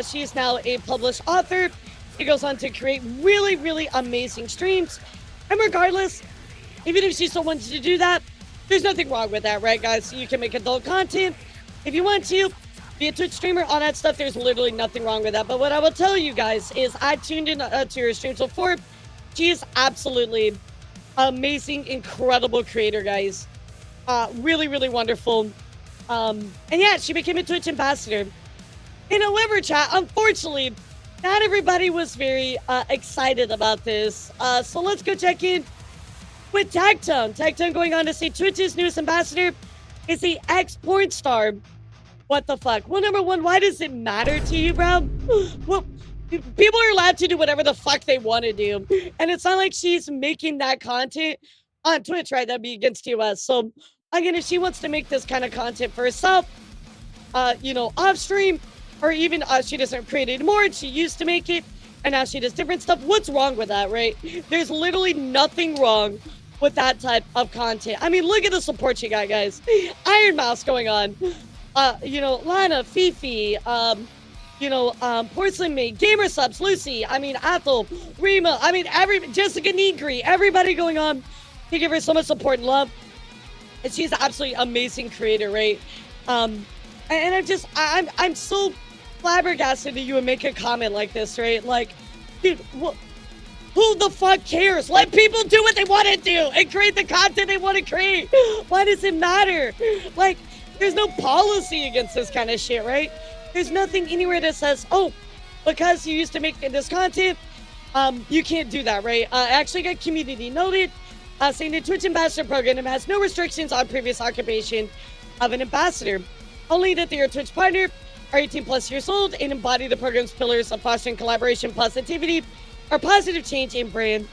She is now a published author. She goes on to create really, really amazing streams. And regardless, even if she still wants to do that, there's nothing wrong with that, right, guys? You can make adult content if you want to. Be a Twitch streamer, all that stuff, there's literally nothing wrong with that. But what I will tell you guys is I tuned in to her streams before. She is absolutely amazing, incredible creator, guys. Really, really wonderful. And yeah, she became a Twitch ambassador. And however, chat, unfortunately, not everybody was very excited about this. So let's go check in with Tagtone. Tagtone going on to say Twitch's newest ambassador is the ex-porn star. What the fuck? Well, number one, why does it matter to you, bro? Well, people are allowed to do whatever the fuck they want to do. And it's not like she's making that content on Twitch, right? That'd be against US. So, again, if she wants to make this kind of content for herself, off stream, or even she doesn't create it anymore, and she used to make it, and now she does different stuff, what's wrong with that, right? There's literally nothing wrong with that type of content. I mean, look at the support she got, guys. Iron Mouse going on. Lana, Fifi, you know, Porcelain Maid, Gamer Subs, Lucy, I mean, Athel, Rima, I mean, Jessica Negri, everybody going on. They give her so much support and love. And she's an absolutely amazing creator, right? And I'm so flabbergasted that you would make a comment like this, right? Like, dude, who the fuck cares? Let people do what they want to do and create the content they want to create. Why does it matter? Like, there's no policy against this kind of shit, right? There's nothing anywhere that says, oh, because you used to make this content, you can't do that, right? I actually got community noted saying the Twitch Ambassador Program has no restrictions on previous occupation of an ambassador. Only that they are a Twitch partner, are 18 plus years old, and embody the program's pillars of fostering collaboration, positivity, or positive change in brand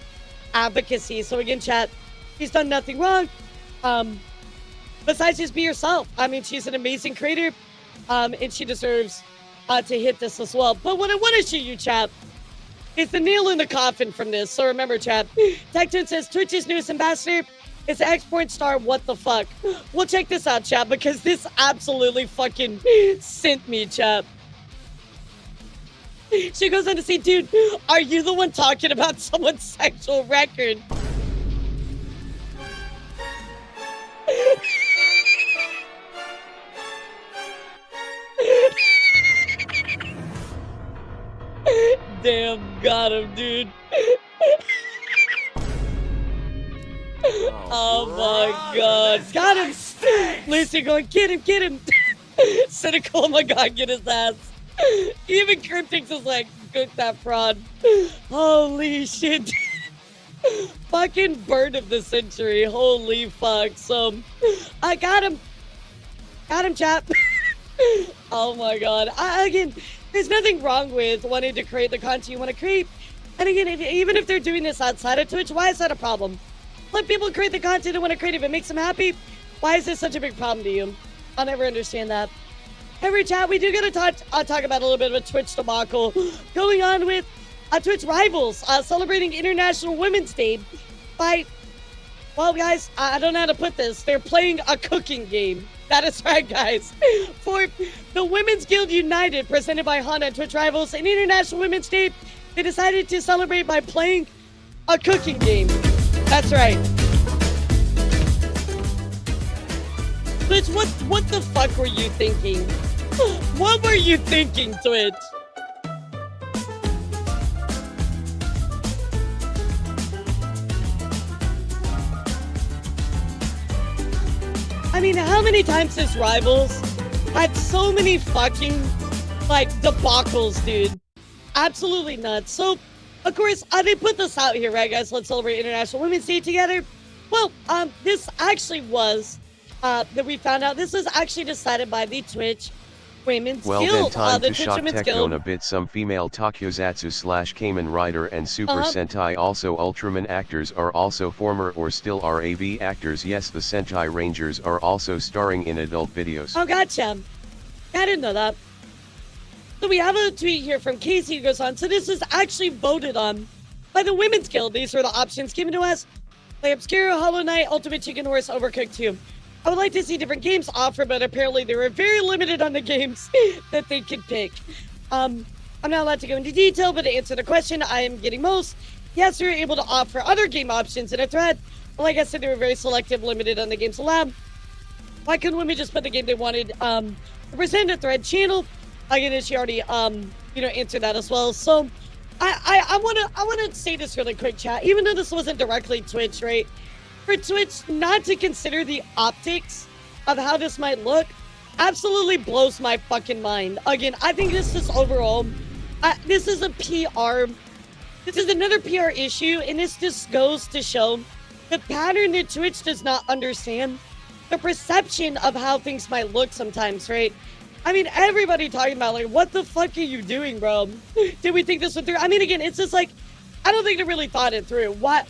advocacy. So again, chat, she's done nothing wrong. Besides just be yourself. I mean, she's an amazing creator, and she deserves to hit this as well. But what I want to show you, chat, is the nail in the coffin from this. So remember, chat, Tecton says Twitch's newest ambassador is export star. What the fuck? Well, check this out, chat, because this absolutely fucking sent me, chat. She goes on to say, dude, are you the one talking about someone's sexual record? Damn, got him, dude. Oh my god. Got him. Lucy going, get him. Cynical, oh my god, get his ass. Even Cryptix is like, cook that fraud. Holy shit. Fucking bird of the century. Holy fuck. So, I got him. Got him, chap. Oh my god. Again, there's nothing wrong with wanting to create the content you want to create. And again, even if they're doing this outside of Twitch, why is that a problem? Let people create the content they want to create. If it makes them happy, why is this such a big problem to you? I'll never understand that. Every chat, we do get to talk about a little bit of a Twitch debacle going on with Twitch rivals celebrating International Women's Day by, well, guys, I don't know how to put this. They're playing a cooking game. That is right, guys. For the Women's Guild United, presented by Honda and Twitch Rivals, and International Women's Day, they decided to celebrate by playing a cooking game. That's right. Twitch, what the fuck were you thinking? What were you thinking, Twitch? I mean, how many times has Rivals had so many fucking, like, debacles, dude? Absolutely nuts. So, of course, they put this out here, right, guys? Let's celebrate International Women's Day together. Well, this actually was, that we found out, this was actually decided by the Twitch Women's Well, Guild. then time The to Twitch shock Women's Tecton Guild. a bit. Some female Takyozatsu / Kamen Rider and Super Sentai also Ultraman actors are also former or still are AV actors. Yes, the Sentai Rangers are also starring in adult videos. Oh, gotcha. I didn't know that. So we have a tweet here from Casey who goes on. So this is actually voted on by the Women's Guild. These are the options given to us. Play Obscura, Hollow Knight, Ultimate Chicken Horse, Overcooked 2. I would like to see different games offered, but apparently they were very limited on the games that they could pick. I'm not allowed to go into detail, but to answer the question, I am getting most. Yes, we were able to offer other game options in a thread. But like I said, they were very selective, limited on the games allowed. Why couldn't women just put the game they wanted to present a thread channel? Again, she already answered that as well. So I wanna say this really quick, chat. Even though this wasn't directly Twitch, right? For Twitch not to consider the optics of how this might look absolutely blows my fucking mind. Again, I think this is overall, this is a PR, this is another PR issue, and this just goes to show the pattern that Twitch does not understand, the perception of how things might look sometimes, right? I mean, everybody talking about, like, what the fuck are you doing, bro? Did we think this would through? I mean, again, it's just like, I don't think they really thought it through. Why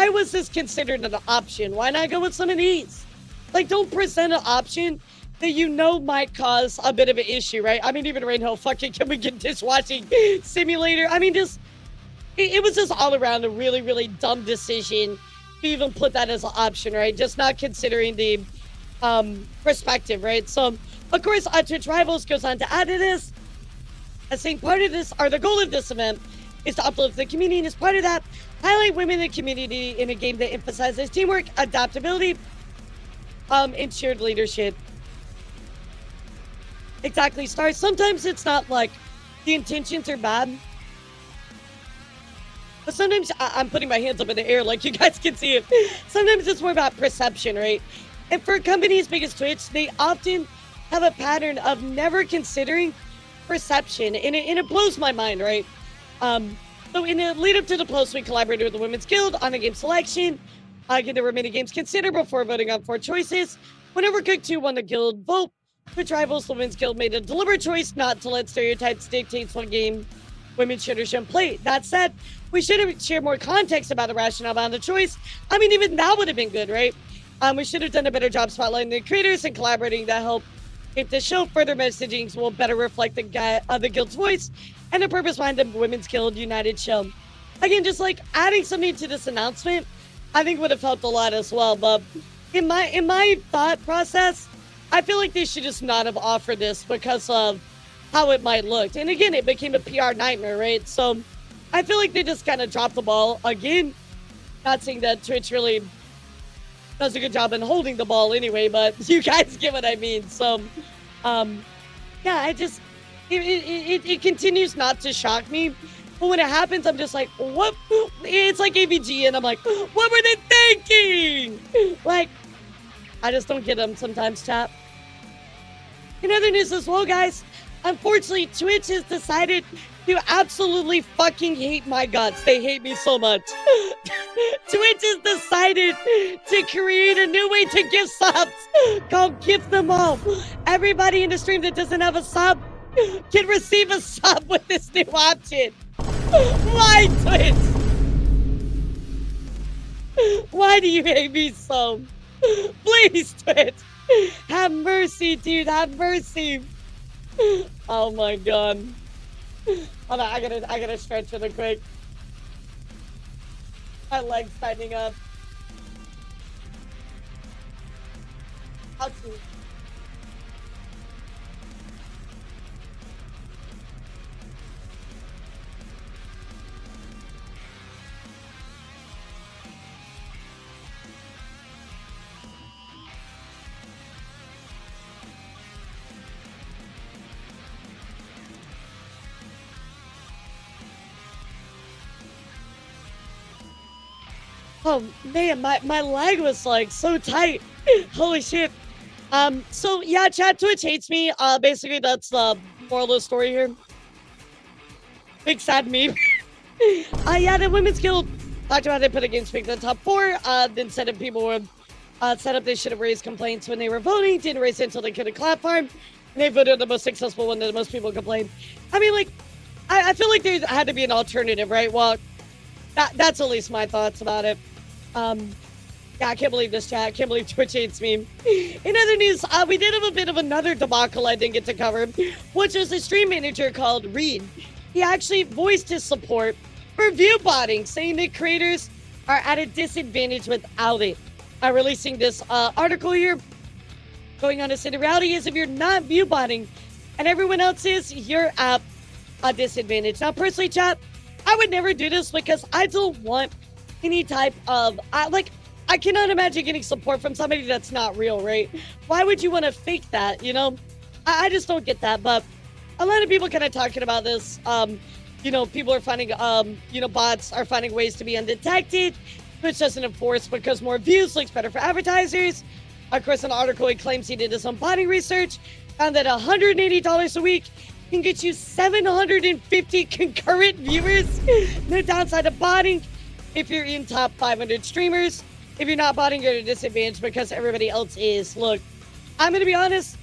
was this considered an option? Why not go with some of these? Like, don't present an option that you know might cause a bit of an issue, right? I mean, even Rainhill, fucking, can we get dishwashing simulator? I mean, just, it was just all around a really, really dumb decision to even put that as an option, right? Just not considering the perspective, right? So, of course, Twitch Rivals goes on to add to this. I think part of this, or the goal of this event, is to uplift the community, and as part of that, highlight women in the community in a game that emphasizes teamwork, adaptability, and shared leadership. Exactly, Stars. Sometimes it's not like the intentions are bad, but sometimes I'm putting my hands up in the air like you guys can see it. Sometimes it's more about perception, right? And for companies big as Twitch, they often have a pattern of never considering perception, and it blows my mind, right? So in the lead up to the post, we collaborated with the Women's Guild on the game selection. Again, there were many games considered before voting on 4 choices. When Overcooked 2 won the guild vote, which rivals the Women's Guild made a deliberate choice not to let stereotypes dictate what game women should or shouldn't play. That said, we should have shared more context about the rationale behind the choice. I mean, even that would have been good, right? We should have done a better job spotlighting the creators and collaborating to help if the show further messaging will better reflect the guild's voice and the purpose behind the Women's Guild United show. Again, just like adding something to this announcement, I think would have helped a lot as well. But in my thought process, I feel like they should just not have offered this because of how it might look. And again, it became a PR nightmare, right? So I feel like they just kind of dropped the ball again. Not saying that Twitch really does a good job in holding the ball anyway, but you guys get what I mean. So, yeah, I just, it continues not to shock me. But when it happens, I'm just like, what? It's like AVG, and I'm like, what were they thinking? Like, I just don't get them sometimes, chat. In other news as well, guys, unfortunately, Twitch has decided to absolutely fucking hate my guts. They hate me so much. Twitch has decided to create a new way to give subs called Gift Them All. Everybody in the stream that doesn't have a sub can receive a sub with this new option. Why, Twitch? Why do you hate me so? Please, Twitch. Have mercy, dude. Have mercy. Oh my god. Hold on, I gotta stretch really quick. My leg's tightening up. I'll see. Oh man, my leg was like so tight. Holy shit. So yeah, chat, Twitch hates me. Basically that's the moral of the story here. Big sad meme. Yeah, the Women's Guild talked about they put a game speak in the top 4. Then said if people were set up, they should have raised complaints when they were voting. Didn't raise it until they could have platform. And they voted the most successful one that the most people complained. I mean, like, I feel like there had to be an alternative, right? Well, that's at least my thoughts about it. Yeah, I can't believe this, chat. I can't believe Twitch hates me. In other news, we did have a bit of another debacle I didn't get to cover, which is a stream manager called Reed. He actually voiced his support for view botting, saying that creators are at a disadvantage without it. Releasing this article here, going on to say the reality is if you're not view botting and everyone else is, you're at a disadvantage. Now, personally, chat, I would never do this because I don't want any type of, I cannot imagine getting support from somebody that's not real, right? Why would you want to fake that, you know? I just don't get that, but a lot of people kind of talking about this. You know, people are finding, you know, bots are finding ways to be undetected, which doesn't enforce because more views looks better for advertisers. Of course, an article he claims he did his own botting research, found that $180 a week can get you 750 concurrent viewers. No downside to botting if you're in top 500 streamers. If you're not botting, you're at a disadvantage because everybody else is. Look, I'm going to be honest.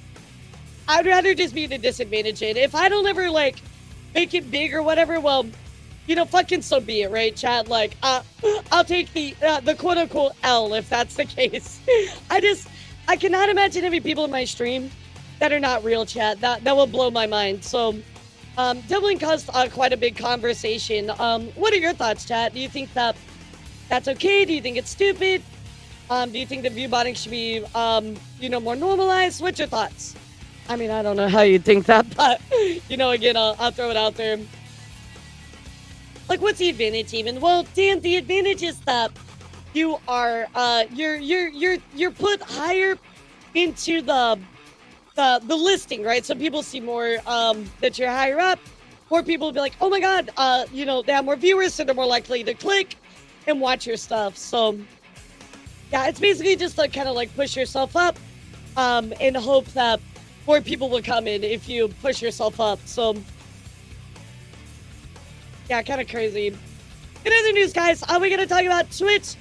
I'd rather just be the disadvantage. If I don't ever, like, make it big or whatever, well, you know, fucking so be it, right, chat? Like, I'll take the quote-unquote L if that's the case. I cannot imagine having people in my stream that are not real, chat. That will blow my mind. So, definitely caused quite a big conversation. What are your thoughts, chat? Do you think that that's okay? Do you think it's stupid? Do you think the view botting should be, you know, more normalized? What's your thoughts? I mean, I don't know how you think that, but, you know, again, I'll throw it out there. Like, what's the advantage even? Well, Dan, the advantage is that you are, you're put higher into the listing, right? So people see more, that you're higher up. More people will be like, oh my God, you know, they have more viewers, so they're more likely to click and watch your stuff. So, yeah, it's basically just to kind of like push yourself up, and hope that more people will come in if you push yourself up. So, yeah, kind of crazy. In other news, guys, we're going to talk about Twitch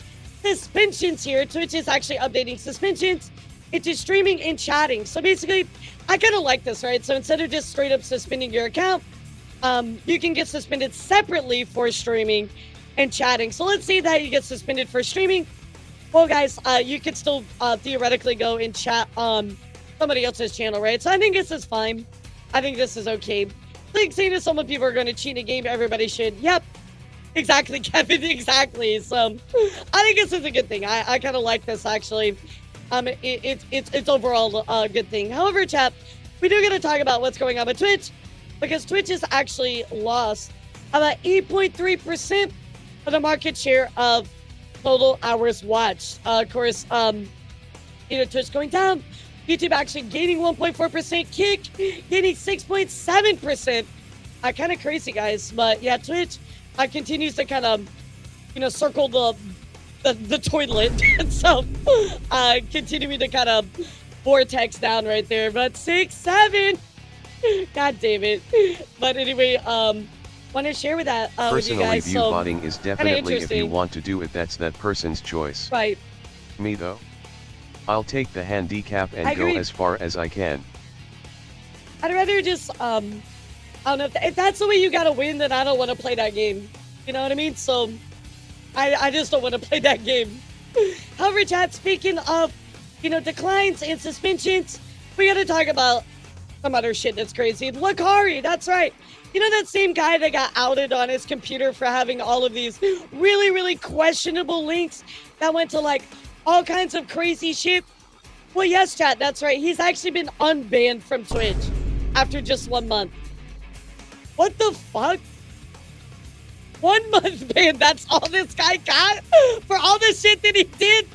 suspensions here. Twitch is actually updating suspensions into streaming and chatting. So basically, I kind of like this, right? So instead of just straight up suspending your account, you can get suspended separately for streaming and chatting. So let's say that you get suspended for streaming. Well, guys, you could still theoretically go and chat on somebody else's channel, right? So I think this is fine. I think this is okay. Like saying to someone people are going to cheat a game, everybody should. Yep. Exactly, Kevin. Exactly. So I think this is a good thing. I kind of like this, actually. It's overall a good thing. However, chat, we do got to talk about what's going on with Twitch, because Twitch has actually lost about 8.3% of the market share of total hours watched. Of course, you know, Twitch going down, YouTube actually gaining 1.4%, Kick gaining 6.7%. Kind of crazy, guys. But yeah, Twitch continues to kind of, you know, circle the toilet. And so continuing to kind of vortex down right there. But 6-7. God damn it. But anyway, want to share with that with you Personally, guys. view So, botting is kinda definitely, if you interesting. want to do it, that's that person's choice. Right. Me though? I'll take the handicap and I go agree. as far as I can. I'd rather just, I don't know, if that's the way you gotta win, then I don't want to play that game. You know what I mean? So, I just don't want to play that game. However, chat, speaking of, you know, declines and suspensions, we gotta talk about some other shit that's crazy. Lakari, that's right. You know that same guy that got outed on his computer for having all of these really, really questionable links that went to, like, all kinds of crazy shit? Well, yes, chat, that's right. He's actually been unbanned from Twitch after just 1 month. What the fuck? 1 month ban, that's all this guy got for all the shit that he did?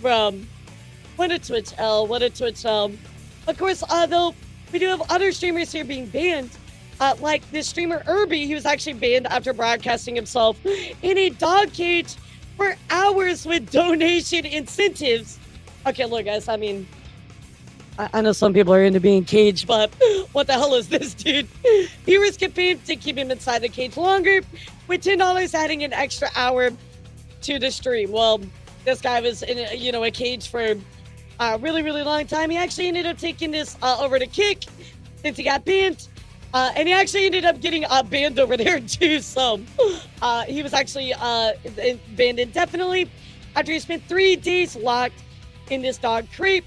Bro, what a Twitch L, what a Twitch L. Of course, though, we do have other streamers here being banned. Like this streamer Irby, he was actually banned after broadcasting himself in a dog cage for hours with donation incentives. Okay, look, guys, I mean, I know some people are into being caged, but what the hell is this, dude? Viewers get paid to keep him inside the cage longer, with $10 adding an extra hour to the stream. Well, this guy was in a, you know, a cage for a really, really long time. He actually ended up taking this over to Kick since he got banned. And he actually ended up getting banned over there too. So he was actually banned indefinitely after he spent 3 days locked in this dog crate.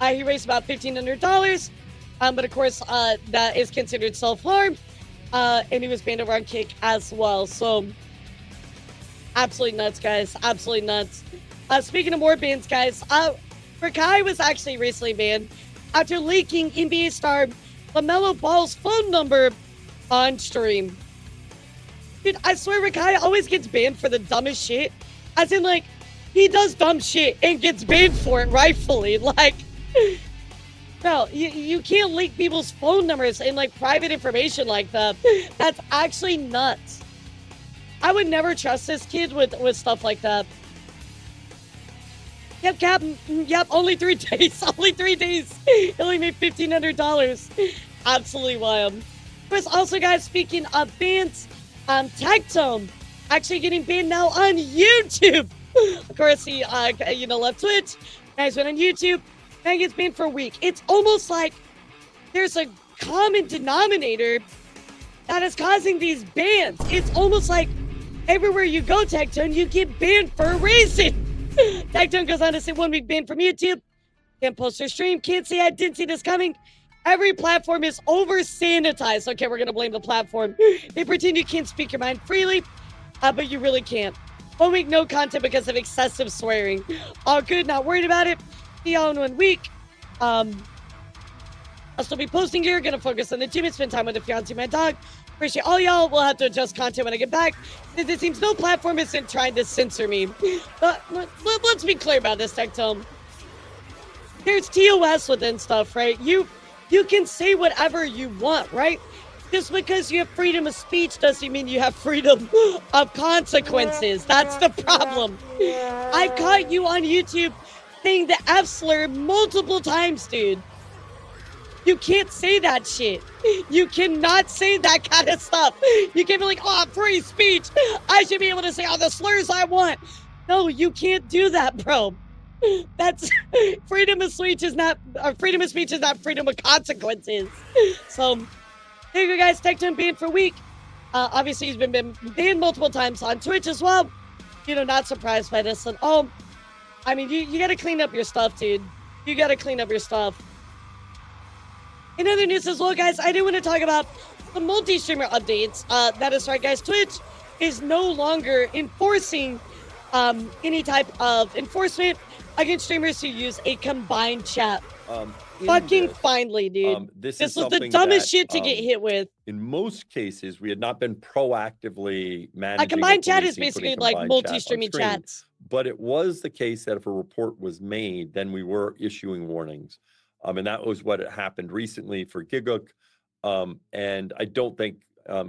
He raised about $1,500. But of course, that is considered self-harm. And he was banned over on Kick as well. So absolutely nuts, guys. Absolutely nuts. Speaking of more bans, guys, Rakai was actually recently banned after leaking NBA star LaMelo Ball's phone number on stream. Dude, I swear Rakai always gets banned for the dumbest shit. As in, like, he does dumb shit and gets banned for it rightfully. Like, no, you can't leak people's phone numbers and, like, private information like that. That's actually nuts. I would never trust this kid with stuff like that. Yep, Cap. Yep, only 3 days. Only 3 days. He only made $1,500. Absolutely wild. Of course, also, guys, speaking of bans, Tectone actually getting banned now on YouTube. Of course, he, you know, left Twitch. Now he's been on YouTube. Now he gets banned for a week. It's almost like there's a common denominator that is causing these bans. It's almost like everywhere you go, Tectone, you get banned for a reason. Tectone goes on to say 1 week ban from YouTube. Can't post or stream. Can't say I didn't see this coming. Every platform is over-sanitized. Okay, we're going to blame the platform. They pretend you can't speak your mind freely, but you really can't. 1 week, no content because of excessive swearing. All good, not worried about it. See y'all in 1 week. I'll still be posting here. Gonna focus on the gym and spend time with the fiance, my dog. Appreciate all y'all. We'll have to adjust content when I get back. It seems no platform isn't trying to censor me. But let's be clear about this, Tectome. There's TOS within stuff, right? You can say whatever you want, right? Just because you have freedom of speech doesn't mean you have freedom of consequences. That's the problem. I've caught you on YouTube saying the F slur multiple times, dude. You can't say that shit. You cannot say that kind of stuff. You can't be like, oh, free speech. I should be able to say all the slurs I want. No, you can't do that, bro. That's freedom of speech is not freedom of consequences. So there you go, guys. Tectome banned for a week. Obviously, he's been banned multiple times on Twitch as well. You know, not surprised by this at all. I mean, you got to clean up your stuff, dude. You got to clean up your stuff. In other news as well, guys, I do want to talk about the multi-streamer updates. That is right, guys. Twitch is no longer enforcing any type of enforcement against streamers who use a combined chat. Fucking finally, dude. This was is the dumbest shit to get hit with. In most cases, we had not been proactively managing. A combined chat is policing basically putting like combined multi-streaming chat on screen. chats. But it was the case that if a report was made, then we were issuing warnings. And that was what happened recently for Gigook. And I don't think,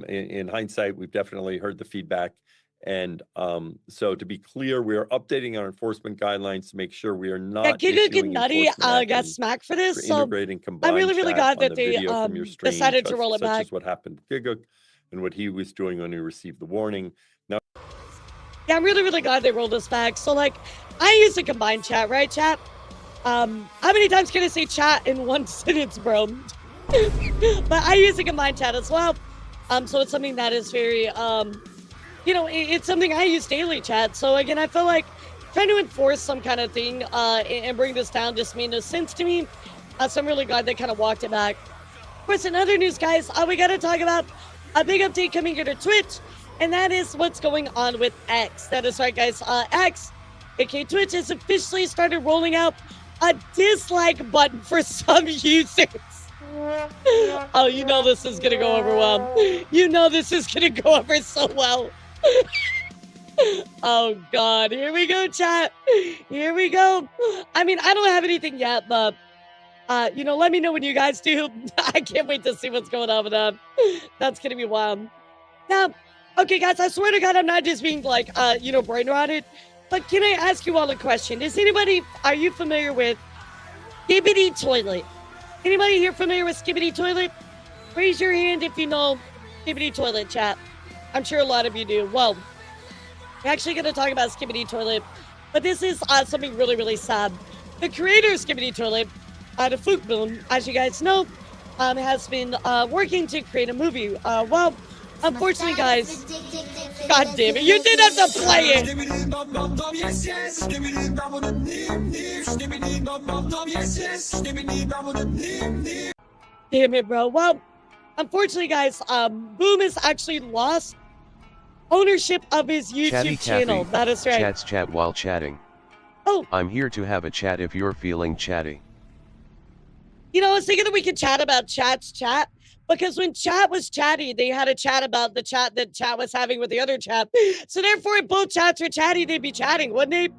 in hindsight, we've definitely heard the feedback. And so to be clear, we are updating our enforcement guidelines to make sure we are not Gigook and Nutty got smacked for this. So integrating combined I'm really chat glad on that the they video from your stream, decided to roll it such back. as what happened to Gigook and what he was doing when he received the warning. Now, yeah, I'm really glad they rolled this back. So like, I use a combined chat, right, chat? How many times can I say chat in one sentence, bro? But I use a combined chat as well. So it's something that is very, you know, it's something I use daily, chat. So again, I feel like trying to enforce some kind of thing and bring this down just made no sense to me. So I'm really glad they kind of walked it back. Of course, in other news, guys, we got to talk about a big update coming here to Twitch, and that is what's going on with X. That is right, guys. X, aka Twitch, has officially started rolling out a dislike button for some users. Oh, you know this is gonna go over well. You know this is gonna go over so well. Oh God, here we go, chat. Here we go. I mean, I don't have anything yet, but you know, let me know when you guys do. I can't wait to see what's going on with that. That's gonna be wild. Now, okay, guys, I swear to God, I'm not just being like, you know, brain rotted. But can I ask you all a question? Are you familiar with Skibbity Toilet? Anybody here familiar with Skibbity Toilet? Raise your hand if you know Skibbity Toilet, chat. I'm sure a lot of you do. Well, we're actually going to talk about Skibbity Toilet, but this is something really sad. The creator of Skibbity Toilet, the Fluke Boom, as you guys know, has been working to create a movie. Well, unfortunately, guys, God damn it, you did have to play it. Damn it, bro. Well, unfortunately, guys, Boom has actually lost ownership of his YouTube Chatty channel. Cathy That is right. chats chat while chatting. Oh. I'm here to have a chat if you're feeling chatty. You know, I was thinking that we could chat about chat's chat. Because when chat was chatty, they had a chat about the chat that chat was having with the other chat. So therefore, if both chats were chatty, they'd be chatting, wouldn't they?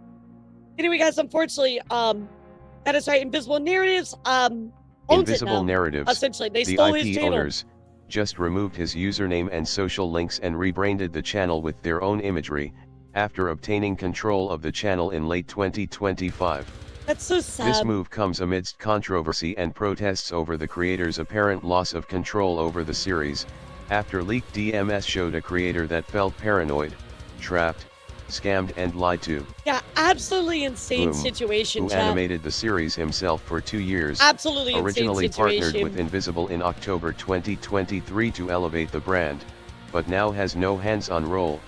Anyway, guys, unfortunately, that is right. Invisible Narratives owns Invisible it now. Narratives, Essentially, they the stole IP his channel. owners, just removed his username and social links and rebranded the channel with their own imagery, after obtaining control of the channel in late 2025. That's so sad. This move comes amidst controversy and protests over the creator's apparent loss of control over the series, after leaked DMS showed a creator that felt paranoid, trapped, scammed and lied to. Yeah, absolutely insane Boom, situation, who chat. animated the series himself for 2 years, Absolutely insane originally partnered situation. with Invisible in October 2023 to elevate the brand, but now has no hands-on role.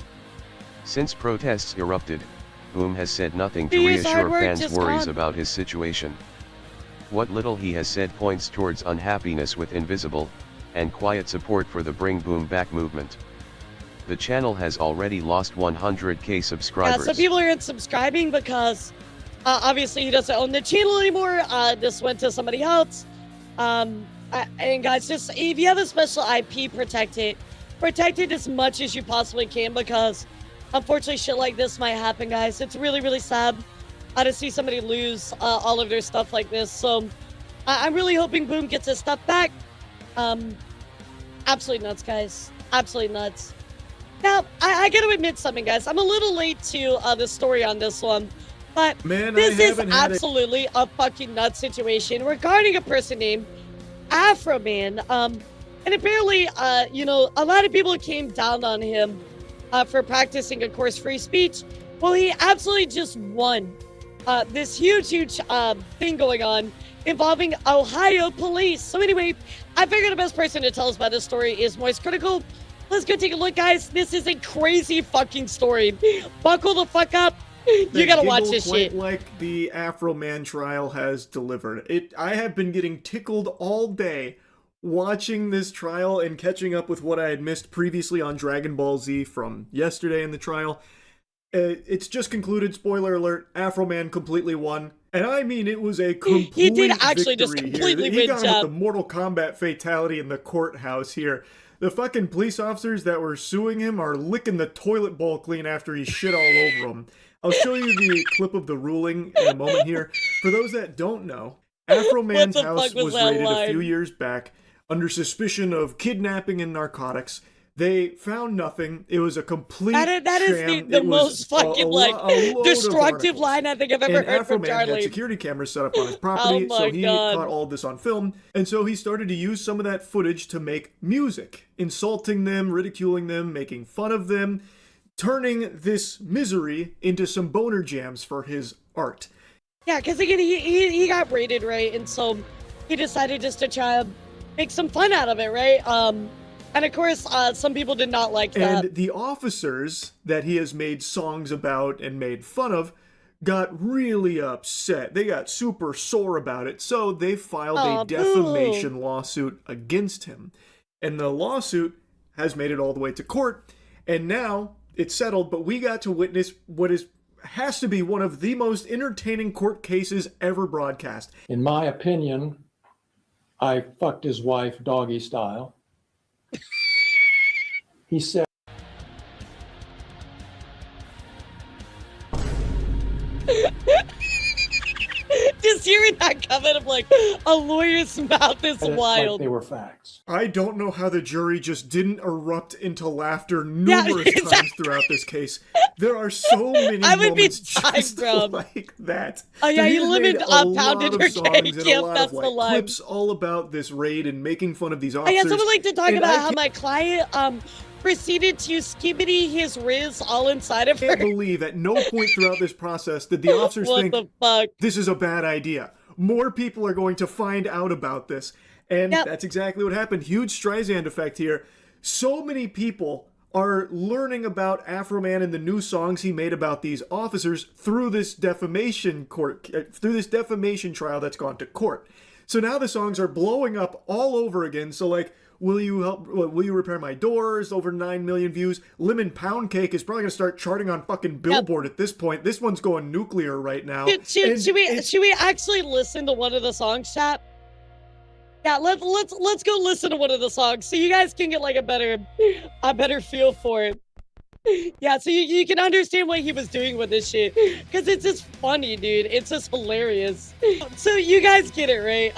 Since protests erupted, Boom has said nothing to reassure fans' worries about his situation. What little he has said points towards unhappiness with Invisible, and quiet support for the Bring Boom Back movement. The channel has already lost 100k subscribers. Yeah, so people are unsubscribing because obviously he doesn't own the channel anymore. This went to somebody else. And guys, just if you have a special IP, protect it as much as you possibly can, because unfortunately shit like this might happen, guys. It's really, really sad to see somebody lose all of their stuff like this. So I'm really hoping Boom gets his stuff back. Absolutely nuts, guys. Absolutely nuts. Now, I gotta admit something, guys. I'm a little late to the story on this one, but this is absolutely a fucking nut situation regarding a person named Afroman. And apparently, you know, a lot of people came down on him for practicing, of course, free speech. Well, he absolutely just won this huge thing going on involving Ohio police. So anyway, I figured the best person to tell us about this story is Moist Critical. Let's go take a look, guys. This is a crazy fucking story. Buckle the fuck up. You gotta watch this shit. Like the Afroman trial has delivered. I have been getting tickled all day watching this trial and catching up with what I had missed previously on Dragon Ball Z from yesterday in the trial. It's just concluded, spoiler alert, Afroman completely won. And I mean, it was a complete He did actually victory just completely here. He win, got him with the Mortal Kombat fatality in the courthouse here. The fucking police officers that were suing him are licking the toilet bowl clean after he shit all over them. I'll show you the clip of the ruling in a moment here. For those that don't know, Afroman's house was raided a few years back under suspicion of kidnapping and narcotics. They found nothing. It was a complete that is the most fucking destructive line I think I've ever heard from Charlie. Had security cameras set up on his property, so he caught all of this on film. And so he started to use some of that footage to make music, insulting them, ridiculing them, making fun of them, turning this misery into some boner jams for his art. Yeah, because again, he got raided, right? And so he decided just to try to make some fun out of it, right? And of course, some people did not like that. And the officers that he has made songs about and made fun of got really upset. They got super sore about it. So they filed a defamation lawsuit against him. And the lawsuit has made it all the way to court. And now it's settled, but we got to witness what has to be one of the most entertaining court cases ever broadcast. In my opinion, I fucked his wife doggy style. He said, just hearing that comment of like a lawyer's mouth is wild. Like they were facts. I don't know how the jury just didn't erupt into laughter numerous times throughout this case. There are so many moments just like that. Oh yeah, he you live in Pounded or songs and a lot of clips all about this raid and making fun of these officers. I guess I would like to talk about how my client proceeded to skibidi his Riz all inside of her. I can't believe at no point throughout this process did the officers think this is a bad idea. More people are going to find out about this. And that's exactly what happened. Huge Streisand effect here. So many people are learning about Afroman and the new songs he made about these officers through this defamation trial that's gone to court. So now the songs are blowing up all over again. So like, will you repair my doors? Over 9 million views. Lemon Pound Cake is probably gonna start charting on fucking Billboard at this point. This one's going nuclear right now. Should we actually listen to one of the songs, chat? Yeah, let's go listen to one of the songs so you guys can get like a better feel for it. Yeah, so you can understand what he was doing with this shit, because it's just funny, dude. It's just hilarious. So you guys get it, right?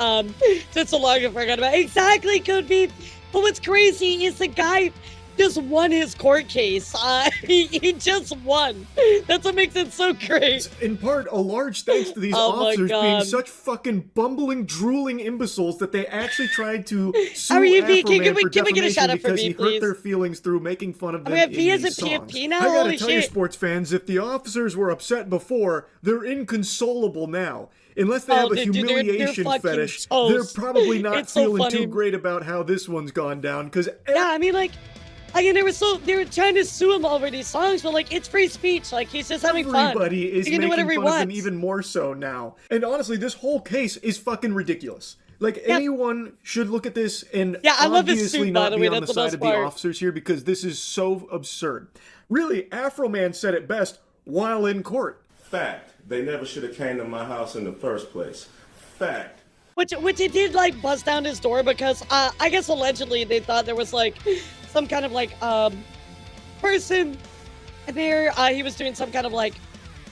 Just so long I forgot about it. Exactly, Code B. But what's crazy is the guy just won his court case. He just won. That's what makes it so great. In part, a large thanks to these officers being such fucking bumbling, drooling imbeciles that they actually tried to sue Afroman for defamation because he hurt their feelings through making fun of them in these songs. PFP now? I gotta tell you, sports fans, if the officers were upset before, they're inconsolable now. Unless they have a humiliation fetish, they're probably not feeling too great about how this one's gone down. Because yeah, I mean, like they were trying to sue him over these songs, but like it's free speech. Like he's just having fun. Everybody is making fun of him even more so now. And honestly, this whole case is fucking ridiculous. Like anyone should look at this and obviously not be on the side of the officers here, because this is so absurd. Really, Afroman said it best while in court. Fact. They never should have came to my house in the first place. Fact. Which it did like bust down his door because I guess allegedly they thought there was like some kind of like person there. He was doing some kind of like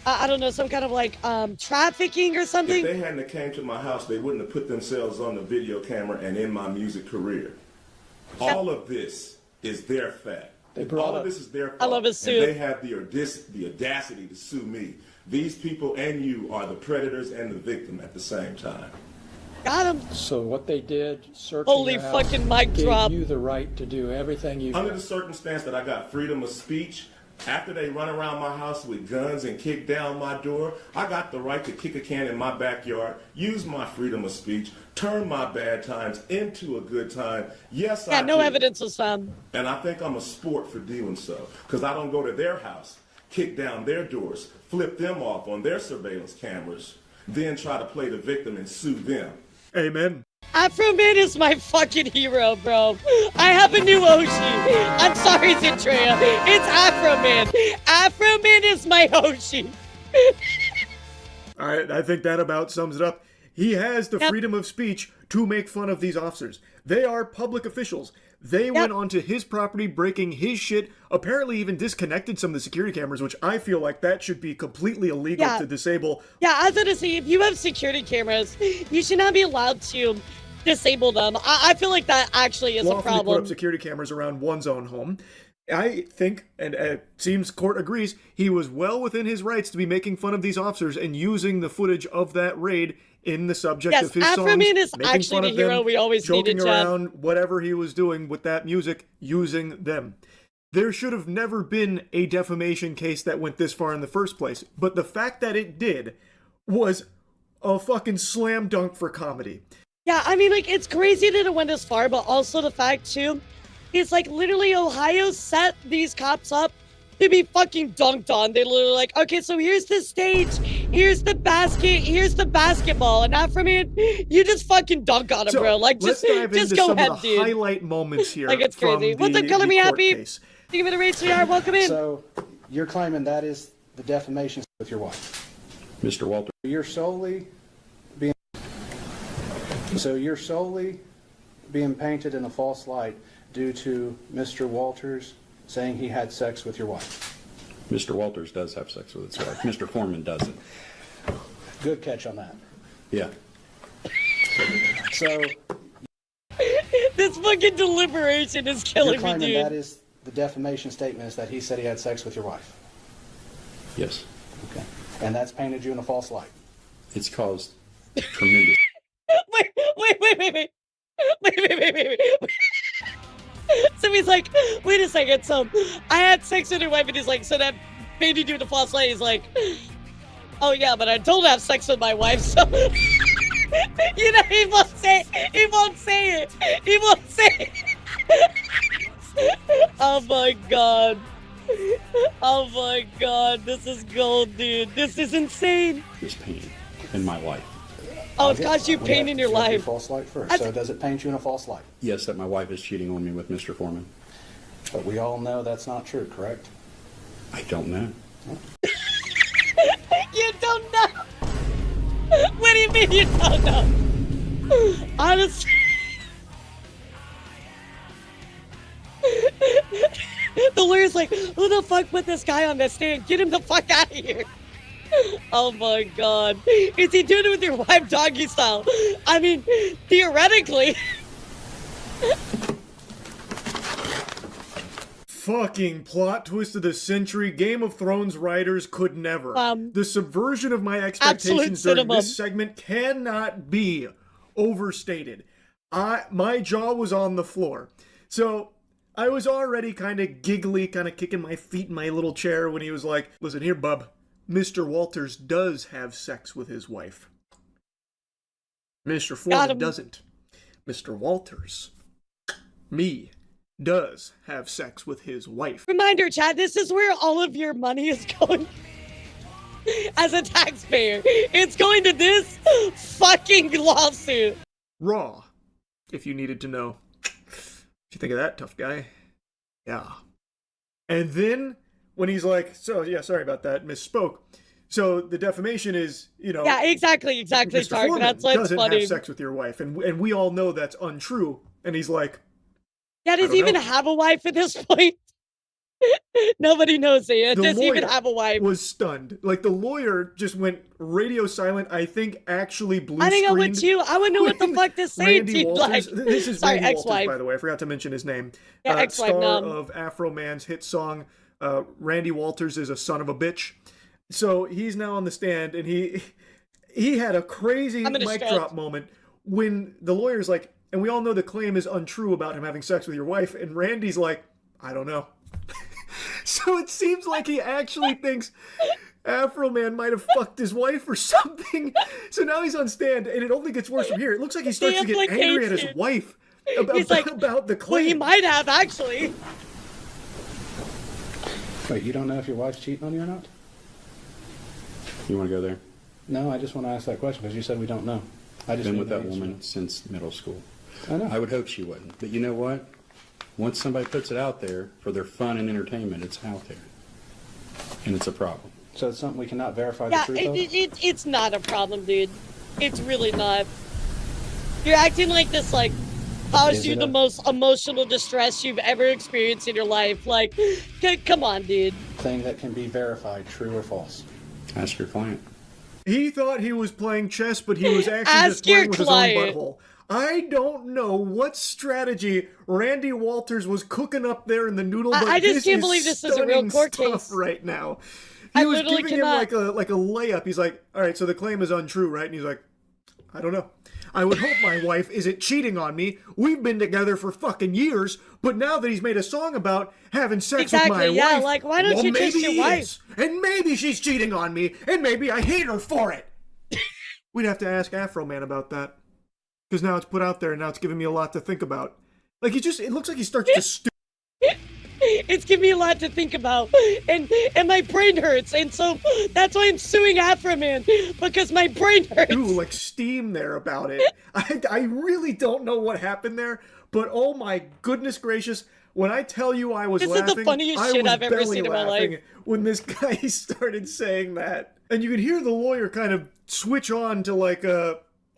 I don't know, some kind of like trafficking or something. If they hadn't came to my house, they wouldn't have put themselves on the video camera and in my music career. All of this is their fact. All of this is their fault. I love his suit. And they have the audacity to sue me. These people and you are the predators and the victim at the same time. Got him. So what they did, searching Holy your house, fucking mic gave drop. you the right to do everything you Under the circumstance that I got freedom of speech, after they run around my house with guns and kick down my door, I got the right to kick a can in my backyard, use my freedom of speech, turn my bad times into a good time. Yes, I no do. evidence was found. And I think I'm a sport for doing so, because I don't go to their house, kick down their doors, flip them off on their surveillance cameras, then try to play the victim and sue them. Amen. Afroman is my fucking hero, bro. I have a new Oshi. I'm sorry, Zitrea. It's Afroman. Afroman is my Oshi. All right, I think that about sums it up. He has the freedom of speech to make fun of these officers. They are public officials. They went onto his property, breaking his shit, apparently even disconnected some of the security cameras, which I feel like that should be completely illegal to disable. Yeah, I was gonna say, if you have security cameras, you should not be allowed to disable them. I feel like that actually is a Lawfully problem. put up security cameras around one's own home. I think, and it seems court agrees, he was well within his rights to be making fun of these officers and using the footage of that raid in the subject of his songs. Afroman is making actually fun the of hero them, we always joking needed, Chad. around, whatever he was doing with that music, using them. There should have never been a defamation case that went this far in the first place, but the fact that it did was a fucking slam dunk for comedy. Yeah, I mean, like, it's crazy that it went this far, but also the fact, too, is, like, literally Ohio set these cops up to be fucking dunked on. They literally like, okay, so here's the stage, here's the basket, here's the basketball, and not from me, you just fucking dunk on him, bro. Like, let's just dive into go some ahead, of the dude. highlight moments here. Like, it's crazy. What's up, Color Me Happy? Thank you for the raid, sweetheart. Welcome in. So, you're claiming that is the defamation with your wife? Mr. Walter. You're solely being painted in a false light due to Mr. Walters saying he had sex with your wife. Mr. Walters does have sex with his wife. Mr. Foreman doesn't. Good catch on that. Yeah. So this fucking deliberation is you're killing me, claiming dude. that is the defamation statement is that he said he had sex with your wife. Yes. Okay. And that's painted you in a false light. It's caused tremendous. Wait. So he's like, wait a second. So I had sex with your wife, and he's like, so that painted you in a false light. He's like, oh yeah, but I don't have sex with my wife, so you know, he won't say it. He won't say it. Oh my god. Oh my god, this is gold, dude. This is insane. This pain in my life. Oh, it's caused you pain in your life. False light first. So does it paint you in a false light? Yes, that my wife is cheating on me with Mr. Foreman. But we all know that's not true, correct? I don't know. You don't know? What do you mean you don't know? Honestly. The lawyer's like, who the fuck put this guy on the stand? Get him the fuck out of here. Oh my god. Is he doing it with your wife doggy style? I mean, theoretically. Fucking plot twist of the century. Game of Thrones writers could never. The subversion of my expectations during this segment cannot be overstated. My jaw was on the floor. So I was already kind of giggly, kind of kicking my feet in my little chair when he was like, listen here, bub. Mr. Walters does have sex with his wife. Mr. Foreman doesn't. Mr. Walters, me, does have sex with his wife. Reminder, Chad, this is where all of your money is going. As a taxpayer, it's going to this fucking lawsuit. Raw, if you needed to know. What you think of that, tough guy? Yeah. And then, when he's like, so, yeah, sorry about that, misspoke. So the defamation is, you know. Yeah, exactly, Mr. Tark. Foreman That's what's doesn't funny. have sex with your wife, and we all know that's untrue. And he's like, yeah, does he even have a wife at this point? Nobody knows it. Does he even have a wife? Was stunned. Like the lawyer just went radio silent. I think actually blue I think screened. I would too. I would know what the fuck to say. Randy Walters. This is sorry, Randy ex-wife. Walters, by the way. I forgot to mention his name. Yeah, ex-wife. Star No. of Afroman's hit song. Randy Walters is a son of a bitch. So he's now on the stand, and he had a crazy mic drop moment when the lawyer's like, and we all know the claim is untrue about him having sex with your wife, and Randy's like, I don't know. So it seems like he actually thinks Afroman might have fucked his wife or something. So now he's on stand, and it only gets worse from here. It looks like he starts to get angry at his wife about the claim. Well, he might have, actually. Wait, you don't know if your wife's cheating on you or not? You want to go there? No, I just want to ask that question because you said we don't know. I just been with that woman since middle school. I know. I would hope she wouldn't. But you know what? Once somebody puts it out there for their fun and entertainment, it's out there. And it's a problem. So it's something we cannot verify the truth of? It's not a problem, dude. It's really not. You're acting like this, like, caused you the most emotional distress you've ever experienced in your life. Like, come on, dude. Thing that can be verified, true or false. Ask your client. He thought he was playing chess, but he was actually just playing with his own butthole. I don't know what strategy Randy Walters was cooking up there in the noodle. But I just can't believe this is a real court case right now. He was giving him like a layup. He's like, all right, so the claim is untrue, right? And he's like, I don't know. I would hope my wife isn't cheating on me. We've been together for fucking years, but now that he's made a song about having sex with my wife, like, why don't you trust your wife? And maybe she's cheating on me, and maybe I hate her for it. We'd have to ask Afroman about that. Because now it's put out there, and now it's giving me a lot to think about. Like, it looks like he starts to stew. It's giving me a lot to think about, and my brain hurts, and so that's why I'm suing Afroman, because my brain hurts. Ooh, like steam there about it. I really don't know what happened there, but oh my goodness gracious, when I tell you I was laughing, is the funniest shit I've ever seen in my life. When this guy started saying that. And you could hear the lawyer kind of switch on to like,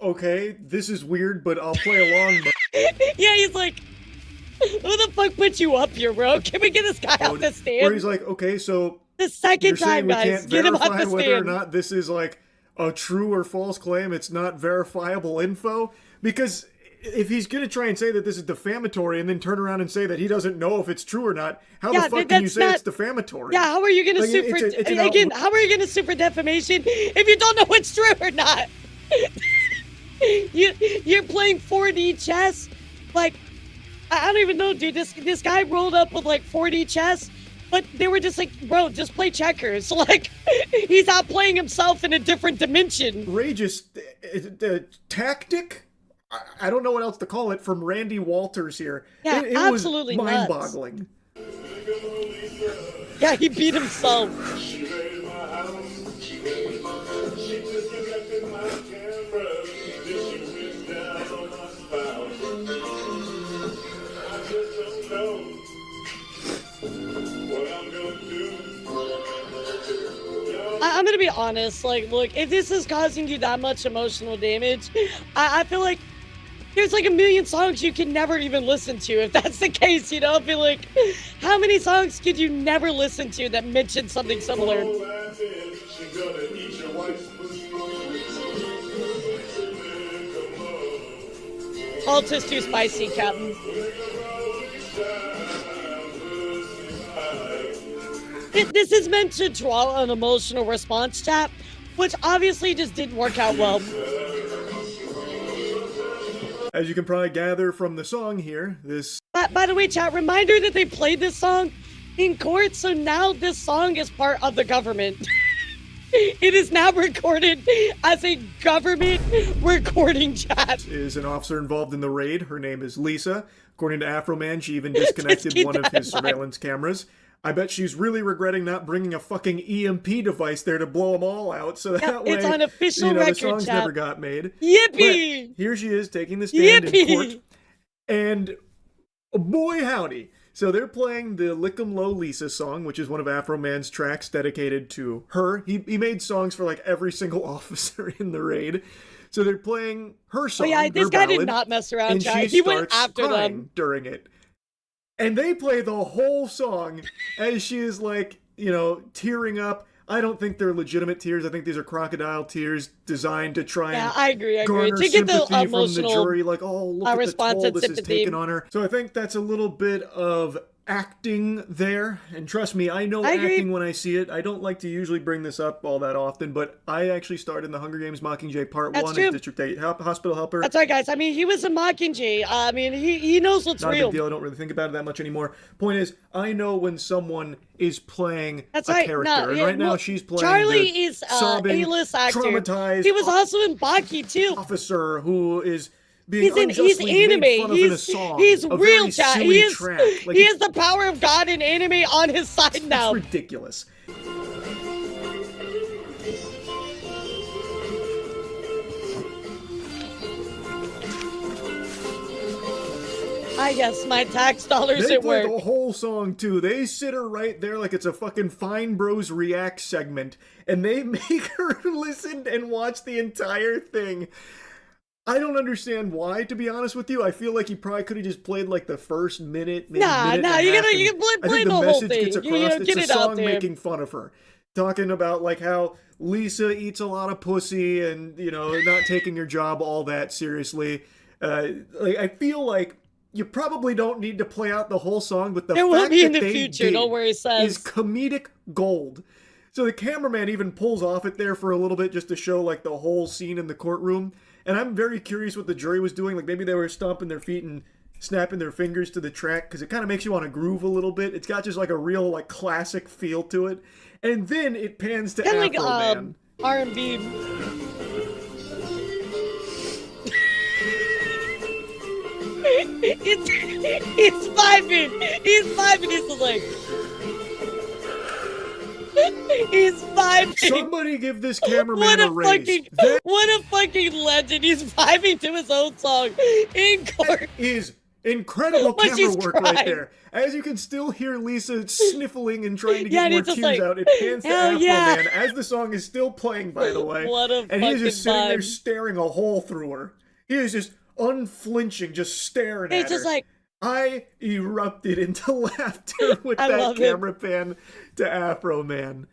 okay, this is weird, but I'll play along. Yeah, he's like, who the fuck put you up here, bro? Can we get this guy off the stand? Where he's like, okay, so the second time, guys, get him off the stand. Whether or not this is like a true or false claim, it's not verifiable info. Because if he's gonna try and say that this is defamatory and then turn around and say that he doesn't know if it's true or not, how the fuck can you say it's defamatory? Yeah, how are you gonna sue for how are you gonna sue for defamation if you don't know what's true or not? You're playing 4D chess, like. I don't even know, dude. This guy rolled up with like 4D chess, but they were just like, bro, just play checkers. Like, he's out playing himself in a different dimension. Outrageous tactic? I don't know what else to call it from Randy Walters here. Yeah, it absolutely was mind-boggling. Yeah, he beat himself. I'm gonna be honest, like, look, if this is causing you that much emotional damage, I feel like there's like a million songs you can never even listen to. If that's the case, you know, I'll be like, how many songs could you never listen to that mention something similar? Alt is too spicy, Captain. This is meant to draw an emotional response, chat, which obviously just didn't work out well. As you can probably gather from the song here, this... By the way, chat, reminder that they played this song in court, so now this song is part of the government. It is now recorded as a government recording, chat. Is an officer involved in the raid. Her name is Lisa. According to Afroman, she even disconnected one of his surveillance cameras. I bet she's really regretting not bringing a fucking EMP device there to blow them all out, so that way, it's on official record, the songs never got made. Yippee! But here she is taking the stand in court, and boy howdy, So they're playing the Lick 'em Low Lisa song, which is one of Afroman's tracks dedicated to her. He made songs for like every single officer in the raid. So they're playing her song. Oh yeah, this guy did not mess around, and Chad. she He went starts after crying them. during it. And they play the whole song as she is like, tearing up. I don't think they're legitimate tears. I think these are crocodile tears designed to try and I agree. garner To get the sympathy emotional from the jury. Like, oh, look at the response toll and this is sympathy. taken on her. So I think that's a little bit of acting there. And trust me, I know I agree. acting when I see it. I don't like to usually bring this up all that often, but I actually starred in the Hunger Games Mockingjay Part That's 1 true. as District 8 hospital helper. That's right, guys. I mean, he was a Mockingjay. I mean, he knows what's Not a real. big deal. I don't really think about it that much anymore. Point is, I know when someone is playing That's a right. character. No, and yeah, right now well, she's playing Charlie the is sobbing, A-list actor. traumatized He was also in Baki too. officer who is being He's unjustly anime. made fun of in a song. He's a real, very chat. silly He is track. Like, he has the power of God in anime on his side now. It's ridiculous. I guess my tax dollars They at play work. the whole song too. They sit her right there like it's a fucking Fine Bros React segment, and they make her listen and watch the entire thing. I don't understand why, to be honest with you. I feel like he probably could have just played like the first minute, maybe minute and a half, you and can I play think the the whole message thing. gets across. Get It's it a out song there. making fun of her, talking about like how Lisa eats a lot of pussy and not taking her job all that seriously. Like I feel like you probably don't need to play out the whole song, but the There fact will be in that the they future. did Don't worry, Saz. is comedic gold. So the cameraman even pulls off it there for a little bit just to show like the whole scene in the courtroom. And I'm very curious what the jury was doing. Like maybe they were stomping their feet and snapping their fingers to the track because it kind of makes you want to groove a little bit. It's got just like a real like classic feel to it. And then it pans to Kind of Afroman. like R&B. He's vibing. He's vibing. He's like. He's vibing. Somebody give this cameraman a raise. What a fucking legend. He's vibing to his own song in court. Is incredible But camera she's work crying. right there. As you can still hear Lisa sniffling and trying to Yeah, get and more it's just tears like, out. It pans to hell Afroman yeah. as the song is still playing, by the way. What a and he is just fucking sitting there vibe. staring a hole through her. He is just unflinching, just staring It's at just her. like- I erupted into laughter with I that love it. camera pan to Afroman.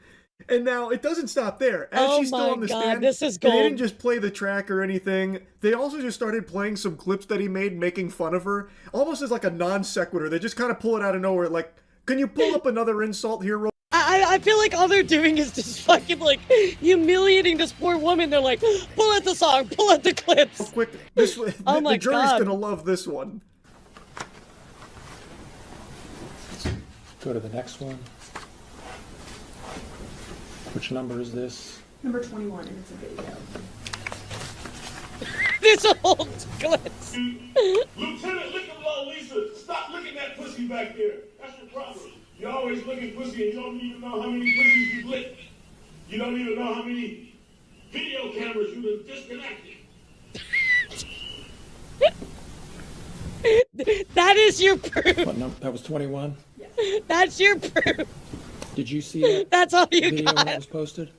And now it doesn't stop there. As Oh she's still my on the God, stand, this is they gold. didn't just play the track or anything. They also just started playing some clips that he made making fun of her, almost as like a non sequitur. They just kind of pull it out of nowhere. Like, can you pull up another insult here, real I feel like all they're doing is just fucking like humiliating this poor woman. They're like, pull out the song, pull out the clips. quick? This Oh my the jury's God. gonna love this one. Go to the next one. Which number is this? Number 21, and it's a video. There's a whole clips. Lieutenant, look at low Lisa. Stop looking at pussy back there. That's your problem. You always look at pussy and you don't even know how many pussies you've licked. You don't even know how many video cameras you've disconnected. That is your proof. What number? That was 21? That's your proof. Did you see that That's all you video when got. that was posted?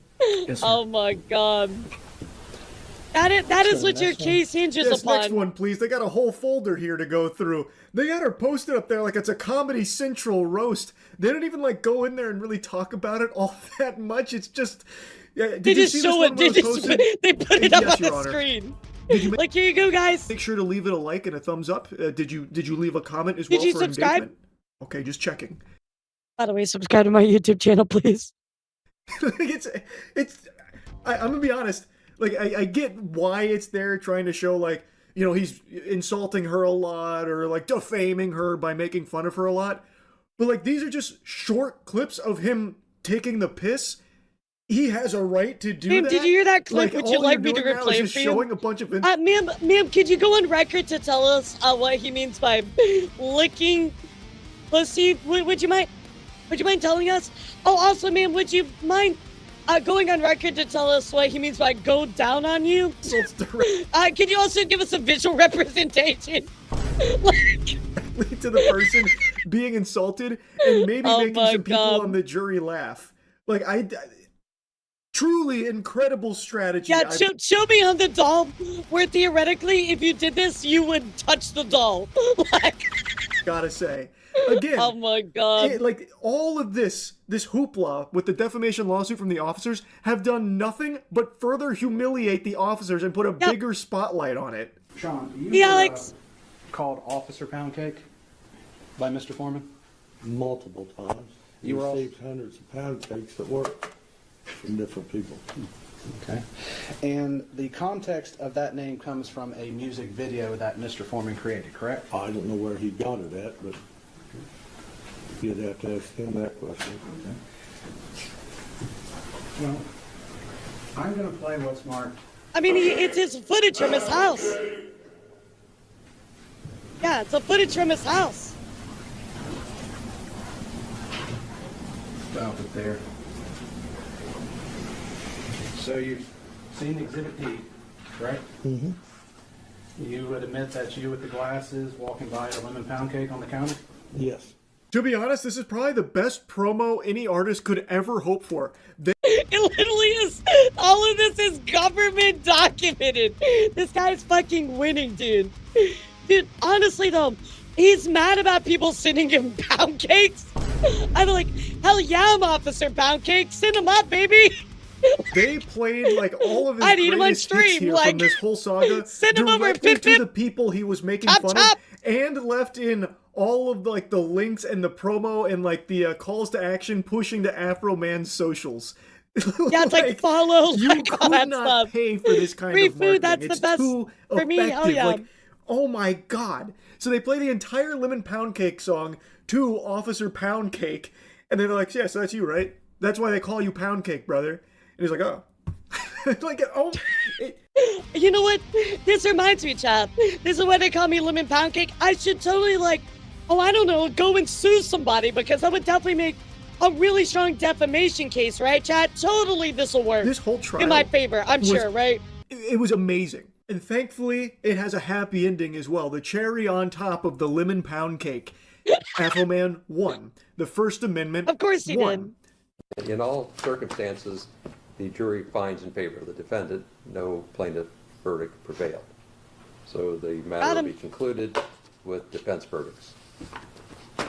Oh my God. That is what your case hinges This upon. next one, please. They got a whole folder here to go through. They got her posted up there like it's a Comedy Central roast. They don't even like go in there and really talk about it all that much. It's just. Yeah, did They you just see show this it. one They where it was just posted? they put it up Yes, on Your the Honor. screen. Did you Like, here you go, guys. make sure to leave it a like and a thumbs up? Did you leave a comment as Did well you for subscribe? engagement? Okay, just checking. By the way, subscribe to my YouTube channel, please. I'm gonna be honest. Like I get why it's there, trying to show like he's insulting her a lot or like defaming her by making fun of her a lot. But like these are just short clips of him taking the piss. He has a right to do Ma'am, that. did you hear that clip? Would you all like you're me to doing now is replay it just for you? showing a bunch of Ma'am, could you go on record to tell us what he means by licking pussy? Would you mind telling us? Oh, also, ma'am, would you mind going on record to tell us what he means by go down on you? Could you also give us a visual representation? to the person being insulted and maybe making some people on the jury laugh. Like, truly incredible strategy. Yeah, show me on the doll where theoretically, if you did this, you would touch the doll. Like, gotta say. Again, oh my god! Like all of this hoopla with the defamation lawsuit from the officers have done nothing but further humiliate the officers and put a bigger spotlight on it. Sean, you were called Officer Pound Cake by Mr. Foreman multiple times. You received hundreds of pound cakes at work from different people. Okay. And the context of that name comes from a music video that Mr. Foreman created, correct? I don't know where he got it at, but you'd have to ask him that question. Okay. Well, I'm going to play what's marked. I mean, it's his footage from his house. Yeah, it's a footage from his house. About it there. So you've seen Exhibit D, right? Mm-hmm. You would admit that's you with the glasses walking by a lemon pound cake on the counter? Yes. To be honest, this is probably the best promo any artist could ever hope for. It literally is. All of this is government documented. This guy's fucking winning, dude. Dude, honestly though, he's mad about people sending him pound cakes. I'm like, hell yeah, I'm Officer Pound Cake. Send him up, baby. They played like all of his I'd eat him on greatest hits stream, here like, from this whole saga send him over, directly pip, to pip. the people he was making Chop, fun chop. of, and left in all of like the links and the promo and like the calls to action pushing to Afroman's socials. Yeah, it's like follow. You like, all could that not stuff. pay for this kind Free of marketing. food, that's it's the best too for me. effective. Oh yeah. Like, oh my god! So they play the entire Lemon Pound Cake song to Officer Pound Cake, and then they're like, "Yeah, so that's you, right? That's why they call you Pound Cake, brother." And he's like, "Oh." Like, oh. You know what? This reminds me, Chad. This is why they call me Lemon Pound Cake. I should totally I don't know, go and sue somebody because that would definitely make a really strong defamation case, right, Chad? Totally, this will work. This whole trial in my favor, I'm sure, right? It was amazing. And thankfully, it has a happy ending as well. The cherry on top of the Lemon Pound Cake. Afroman won. The First Amendment Of course he won. did. In all circumstances, the jury finds in favor of the defendant. No plaintiff verdict prevailed. So the matter will be concluded with defense verdicts.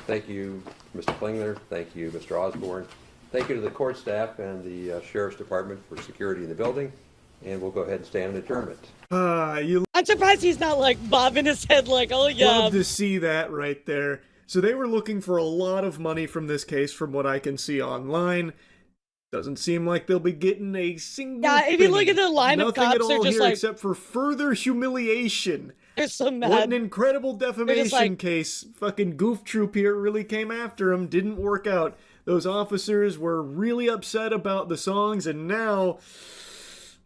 Thank you, Mr. Klingler. Thank you, Mr. Osborne. Thank you to the court staff and the Sheriff's Department for security in the building. And we'll go ahead and stand in adjournment. I'm surprised he's not bobbing his head oh yeah. Love to see that right there. So they were looking for a lot of money from this case from what I can see online. Doesn't seem like they'll be getting a single if you look at the line of Nothing cops, at all they're just here except for further humiliation. They're so mad. What an incredible defamation just case. Fucking goof troop here really came after him. Didn't work out. Those officers were really upset about the songs, and now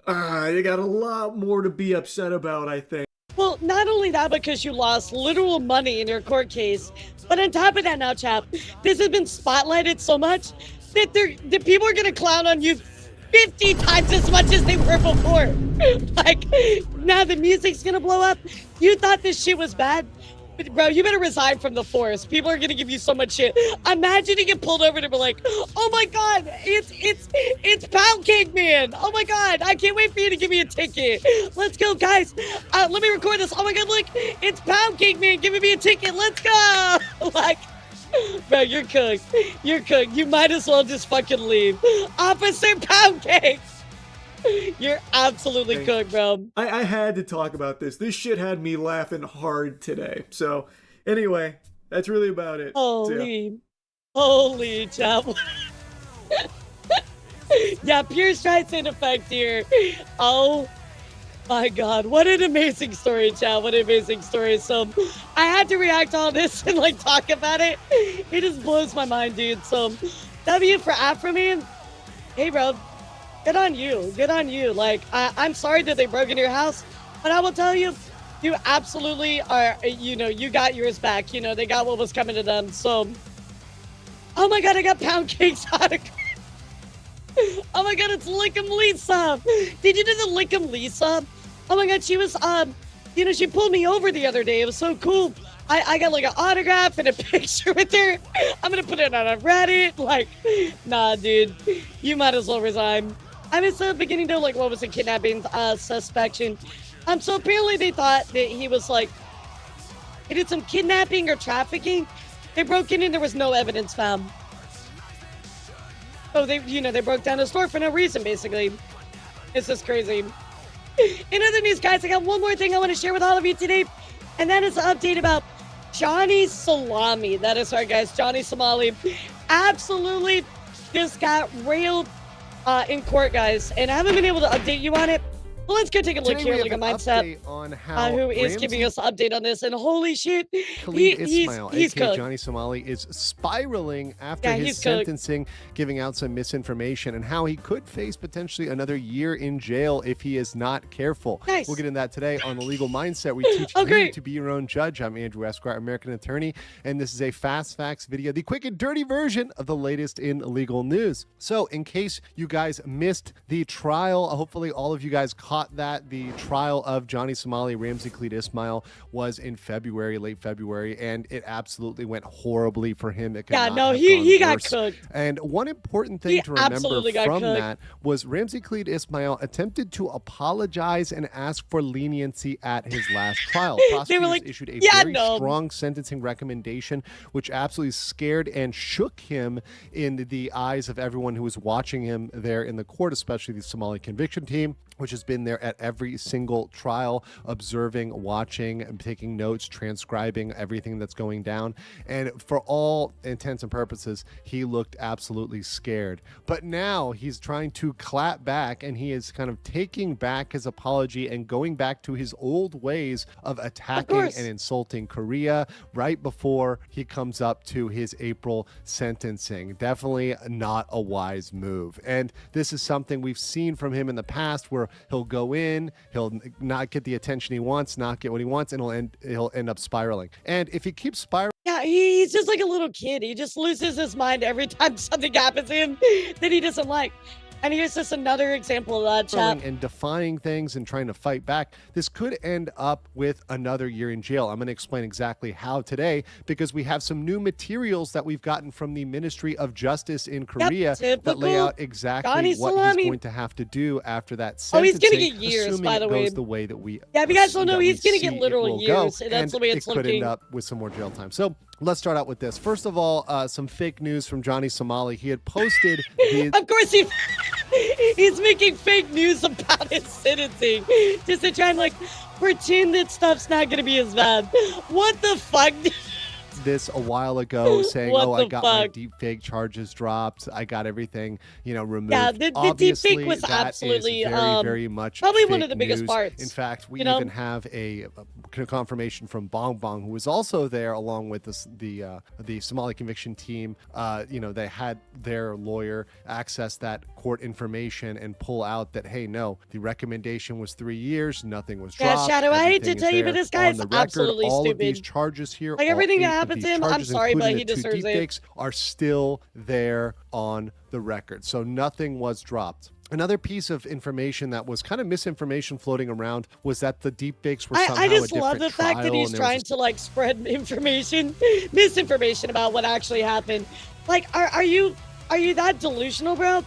they got a lot more to be upset about, I think. Well, not only that, because you lost literal money in your court case, but on top of that now, chap, this has been spotlighted so much that the people are going to clown on you 50 times as much as they were before. Now the music's going to blow up. You thought this shit was bad? But bro, you better resign from the force. People are going to give you so much shit. Imagine you get pulled over to be like, oh my God, it's Pound Cake Man. Oh my God, I can't wait for you to give me a ticket. Let's go, guys. Let me record this. Oh my God, look, it's Pound Cake Man giving me a ticket. Let's go. Bro, you're cooked. You're cooked. You might as well just fucking leave. Officer Pound Cake. You're absolutely cooked, bro. I had to talk about this. This shit had me laughing hard today. So, anyway, that's really about it. Holy chap. Yeah, pure strikes in effect here. Oh my God, what an amazing story, chat. What an amazing story. So I had to react to all this and talk about it. It just blows my mind, dude. So W for Afroman. Hey, bro. Good on you. Good on you. I'm sorry that they broke into your house, but I will tell you, you absolutely are, you got yours back. They got what was coming to them. So, oh my God, I got Pound Cake's autograph. Oh my God, it's Lickum Lisa. Did you do the Lickum Lisa? Oh my God, she was, she pulled me over the other day. It was so cool. I got like an autograph and a picture with her. I'm gonna put it on a Reddit. Like, nah, dude, you might as well resign. I'm still beginning to like, what was the kidnapping suspicion? So apparently they thought that he was like, he did some kidnapping or trafficking. They broke in and there was no evidence found. So they broke down his store for no reason, basically. It's just crazy. In other news, guys, I got one more thing I want to share with all of you today, and that is an update about Johnny Salami. That is right, guys. Johnny Somali absolutely just got railed in court, guys, and I haven't been able to update you on it. Well, let's go take a look here. Like a mindset on how who is giving us an update on this, and holy shit, Khalid Ismail, he's aka cooked. Johnny Somali, is spiraling after his he's cooked. sentencing, giving out some misinformation, and how he could face potentially another year in jail if he is not careful. Nice. We'll get into that today on The Legal Mindset. We teach you to be your own judge. I'm Andrew Esquire, American attorney, and this is a Fast Facts video, the quick and dirty version of the latest in legal news. So in case you guys missed the trial, hopefully all of you guys caught that. The trial of Johnny Somali, Ramsey Khalid Ismail, was in February, late February, and it absolutely went horribly for him. It could not have he gone got worse. cooked. And one important thing to remember absolutely got from cooked. that was Ramsey Khalid Ismail attempted to apologize and ask for leniency at his last trial. Prosecutors issued a very strong sentencing recommendation, which absolutely scared and shook him in the eyes of everyone who was watching him there in the court, especially the Somali conviction team, which has been there at every single trial, observing, watching, and taking notes, transcribing everything that's going down. And for all intents and purposes, he looked absolutely scared. But now he's trying to clap back, and he is kind of taking back his apology and going back to his old ways of attacking and insulting Korea right before he comes up to his April sentencing. Definitely not a wise move. And this is something we've seen from him in the past, where he'll go in, he'll not get the attention he wants, not get what he wants, and he'll end up spiraling. And if he keeps spiraling, yeah, he's just like a little kid. He just loses his mind every time something happens to him that he doesn't like. And here's just another example of that, chap. and defying things and trying to fight back, this could end up with another year in jail. I'm going to explain exactly how today, because we have some new materials that we've gotten from the Ministry of Justice in Korea that lay out exactly what he's going to have to do after that sentencing. Oh, he's going to get years, by the way. Goes the way that we if you guys don't know, he's going to get literal years. And that's the way it's looking. It could end up with some more jail time. So let's start out with this. First of all, some fake news from Johnny Somali. He had posted of course he's making fake news about his sentencing just to try and like pretend that stuff's not going to be as bad. What the fuck? This a while ago saying, I got my deep fake charges dropped. I got everything, removed. Yeah, the deep fake was absolutely very much probably fake one of the biggest news. parts. In fact, we even have a confirmation from Bong Bong, who was also there along with the Somali conviction team. They had their lawyer access that court information and pull out that, hey, no, the recommendation was 3 years, nothing was dropped. Yeah, Shadow, I hate to tell you, but this guy's absolutely all stupid. Of these charges here, like everything that happened to him, I'm sorry, but he deserves it. Are still there on the record, so nothing was dropped. Another piece of information that was kind of misinformation floating around was that the deepfakes were somehow I just a different love the fact that he's trying to like spread misinformation about what actually happened. Like, are you that delusional, bro?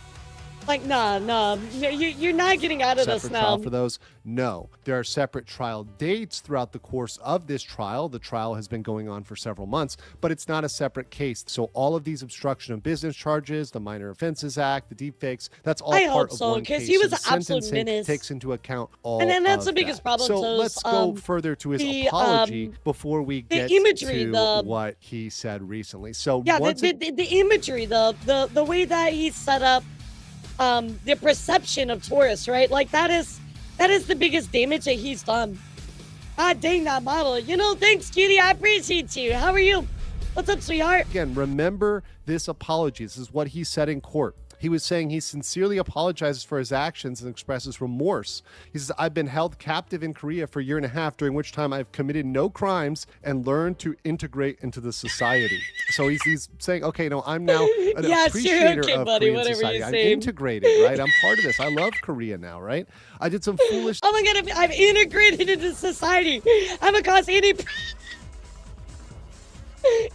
Like, nah, you're not getting out of this now. Trial for those? No. There are separate trial dates throughout the course of this trial. The trial has been going on for several months, but it's not a separate case. So all of these obstruction of business charges, the Minor Offenses Act, the deepfakes, that's all part of one case. Because he was the an absolute menace. Takes into account all and then that's of the biggest that. problem. So let's go further to his apology before we get to what he said recently. So yeah, the imagery, the way that he set up the perception of tourists, right? Like that is the biggest damage that he's done. God dang that model. Thanks, cutie. I appreciate you. How are you? What's up, sweetheart? Again, remember this apology. This is what he said in court. He was saying he sincerely apologizes for his actions and expresses remorse. He says, I've been held captive in Korea for a year and a half, during which time I've committed no crimes and learned to integrate into the society. So he's saying, okay, no, I'm now an appreciator of Korean society. I'm integrated, right? I'm part of this. I love Korea now, right? I did some foolish... Oh my God, I'm integrated into society. I'm gonna cause any...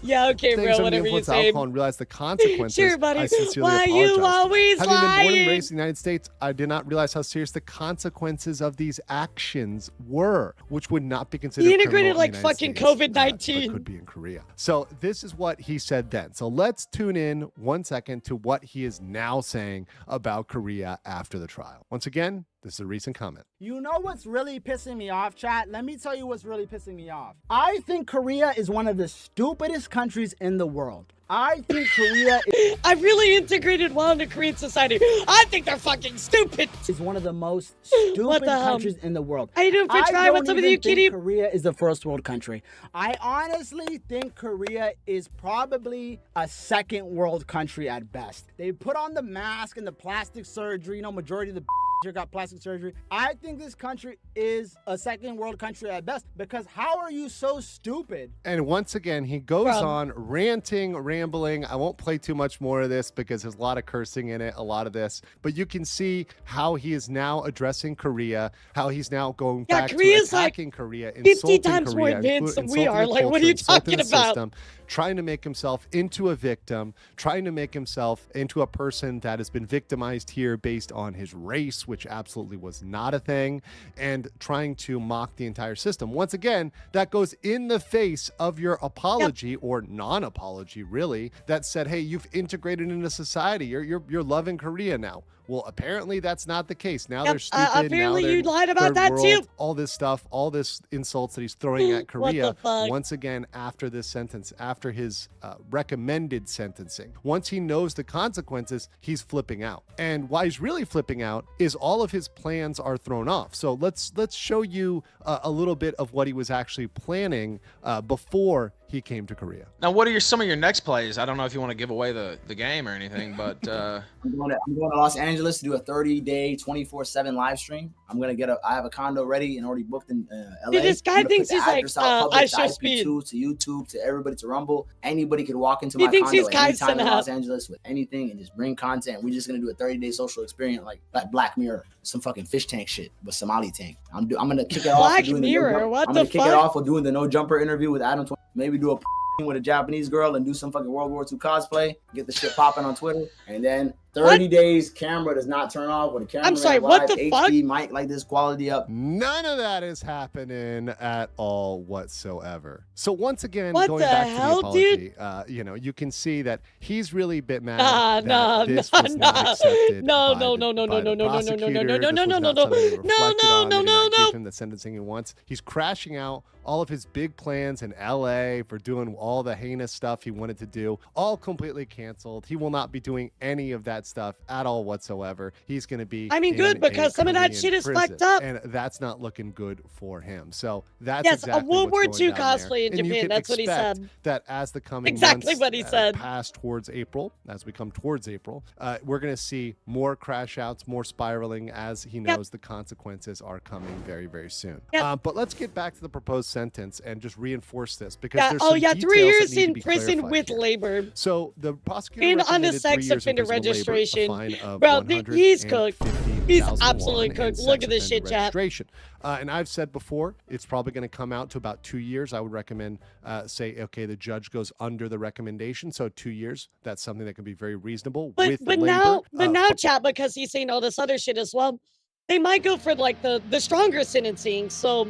Yeah, okay, bro, whatever you say. Alcohol and realize the consequences. Sure, buddy. I sincerely Why apologize. you always Having been born and lying? raised in the United States, I did not realize how serious the consequences of these actions were, which would not be considered He integrated criminal in like the fucking United States, COVID-19. but could be in Korea. So this is what he said then. So let's tune in 1 second to what he is now saying about Korea after the trial. Once again, this is a recent comment. You know what's really pissing me off, chat? Let me tell you what's really pissing me off. I think Korea is one of the stupidest countries in the world. I think Korea is... I've really integrated well into Korean society. I think they're fucking stupid. Is one of the most stupid countries in the world. How you doing, French fry? What's up with you, kitty? Korea is a first world country. I honestly think Korea is probably a second world country at best. They put on the mask and the plastic surgery. You know, majority of the here got plastic surgery. I think this country is a second world country at best, because how are you so stupid? And once again, he goes on ranting, rambling. I won't play too much more of this because there's a lot of cursing in it, a lot of this. But you can see how he is now addressing Korea, how he's now going back to attacking Korea, 50 times more advanced than we are. Like, what are you talking about? System, trying to make himself into a victim, trying to make himself into a person that has been victimized here based on his race, which absolutely was not a thing, and trying to mock the entire system. Once again, that goes in the face of your apology or non-apology, really, that said, hey, you've integrated into society. You're loving Korea now. Well, apparently that's not the case. Now they're stupid. Apparently now they're you lied about third that world, too. All this stuff, all this insults that he's throwing at Korea. What the fuck? Once again, after this sentence, after his recommended sentencing, once he knows the consequences, he's flipping out. And why he's really flipping out is all of his plans are thrown off. So let's show you a little bit of what he was actually planning before he came to Korea. Now, what are some of your next plays? I don't know if you want to give away the game or anything, but I'm going to Los Angeles to do a 30-day, 24/7 live stream. I have a condo ready and already booked in LA. Dude, this guy thinks he's like ISO Speed. To YouTube, to everybody, to Rumble. Anybody could walk into He my thinks condo he's anytime in Kai Los Angeles with anything and just bring content. We're just gonna do a 30-day social experience like Black Mirror, some fucking fish tank shit with Somali tank. I'm gonna kick it off. Black Mirror, what the fuck? Kick it off with doing the no jumper interview with Adam. Maybe do a with a Japanese girl and do some fucking World War II cosplay, get the shit popping on Twitter, and then 30 days camera does not turn off with a camera. I'm sorry, what the fuck? HD mic like this, quality up. None of that is happening at all whatsoever. So once again, What going the back hell, to the apology, you can see that he's really a bit mad Nah, that this was not accepted no, by no, the- no, no, by no, the no, no, no, no, no, prosecutor. no, no, This no, was no, not no, something they no, reflected on. no, They did not no. give him the sentencing he wants. He's crashing out all of his big plans in LA for doing all the heinous stuff he wanted to do, all completely canceled. He will not be doing any of that stuff at all whatsoever. He's going to be good, because some of that shit is fucked up. And that's not looking good for him. So that's Yes, exactly a World War what's II going down there. cosplay in And you Japan. can That's what he expect said. that as the coming Exactly months what he said. pass towards April, as we come towards April, we're going to see more crash outs, more spiraling, as he knows the consequences are coming very, very soon. But let's get back to the proposed sentence and just reinforce this, because there's some 3 details years that need to in be prison clarified with here. labor. So the prosecutor And on the recommended 3 sex years in offender prison with labor, a registration. fine of Bro, he's cooked. He's 150,000 absolutely won, cooked. and Look sex at this offender shit, chat. registration. And I've said before, it's probably going to come out to about 2 years. I would recommend, say, okay, the judge goes under the recommendation, so 2 years. That's something that can be very reasonable with But labor. now, chat, because he's saying all this other shit as well, they might go for like the stronger sentencing. So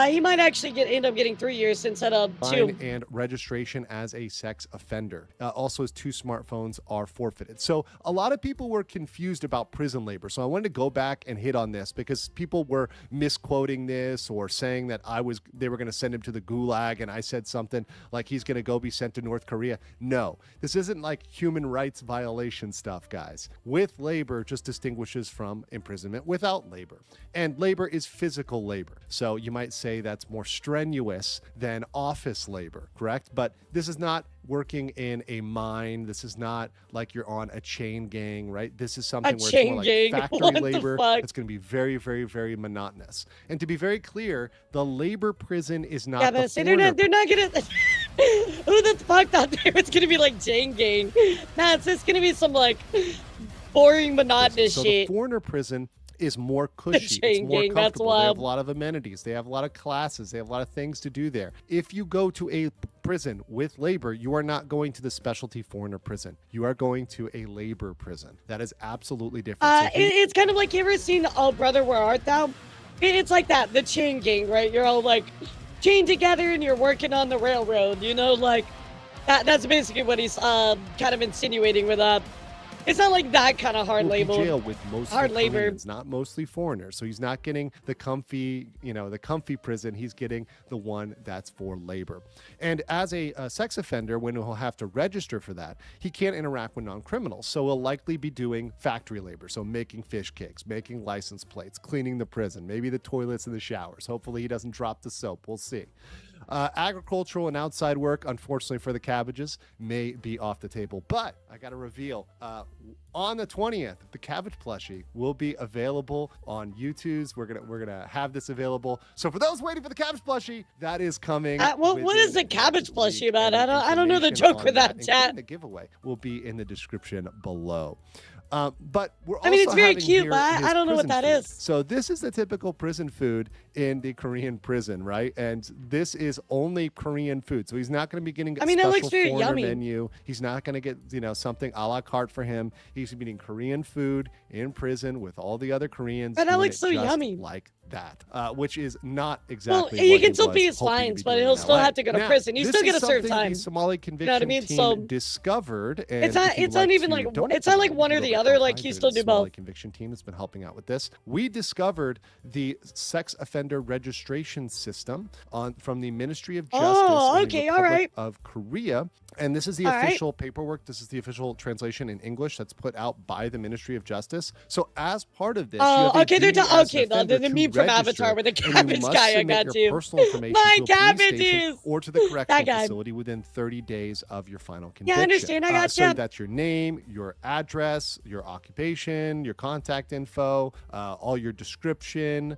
he might actually end up getting 3 years instead of 2. Fine and registration as a sex offender. Also, his 2 smartphones are forfeited. So a lot of people were confused about prison labor. So I wanted to go back and hit on this because people were misquoting this or saying that they were going to send him to the gulag, and I said something like he's going to go be sent to North Korea. No, this isn't like human rights violation stuff, guys. With labor just distinguishes from imprisonment without labor. And labor is physical labor. So you might say that's more strenuous than office labor, correct? But this is not working in a mine. This is not like you're on a chain gang, right? This is something where it's more like factory labor. It's going to be very, very, very monotonous. And to be very clear, the labor prison is not the they're not gonna who the fuck thought it was gonna be like chain gang? Nah, it's just gonna be some like boring monotonous so shit. The foreigner prison is more cushy. It's more comfortable. They have a lot of amenities. They have a lot of classes. They have a lot of things to do there. If you go to a prison with labor, you are not going to the specialty foreigner prison. You are going to a labor prison. That is absolutely different. It's kind of like, you ever seen Oh Brother, Where Art Thou? It's like that, the chain gang, right? You're all like chained together and you're working on the railroad, you know, like that's basically what he's kind of insinuating with it's not like that kind of hard labor. Jail with mostly Koreans, not mostly foreigners. So he's not getting the comfy, the comfy prison. He's getting the one that's for labor. And as a sex offender, when he'll have to register for that, he can't interact with non-criminals. So he'll likely be doing factory labor. So making fish cakes, making license plates, cleaning the prison, maybe the toilets and the showers. Hopefully he doesn't drop the soap. We'll see. Agricultural and outside work, unfortunately for the cabbages, may be off the table. But I got to reveal, on the 20th, the cabbage plushie will be available on YouTube's. We're gonna have this available. So for those waiting for the cabbage plushie, that is coming. What is the cabbage plushie about? I don't know the joke with that, chat. The giveaway will be in the description below. But we're also it's very cute, but I don't know what that is. So this is the typical prison food in the Korean prison, right? And this is only Korean food. So he's not going to be getting a special foreigner menu. He's not going to get, something a la carte for him. He's eating Korean food in prison with all the other Koreans. But that looks so yummy. Like that, which is not exactly. Well, you can still pay his fines, but he'll still have to go to prison. You still get to serve time. The Somali conviction team discovered, and it's not even like it's not like one or the other. Like you still do both. Somali conviction team has been helping out with this. We discovered the sex offender registration system from the Ministry of Justice in the Republic of Korea, and this is the official paperwork. This is the official translation in English that's put out by the Ministry of Justice. So as part of this, the meme from Avatar with the cabbage guy. I got you. Personal information My to a police station cabbages or to the correctional facility within 30 days of your final conviction. Yeah, I understand. I got you. So that's your name, your address, your occupation, your contact info, all your description,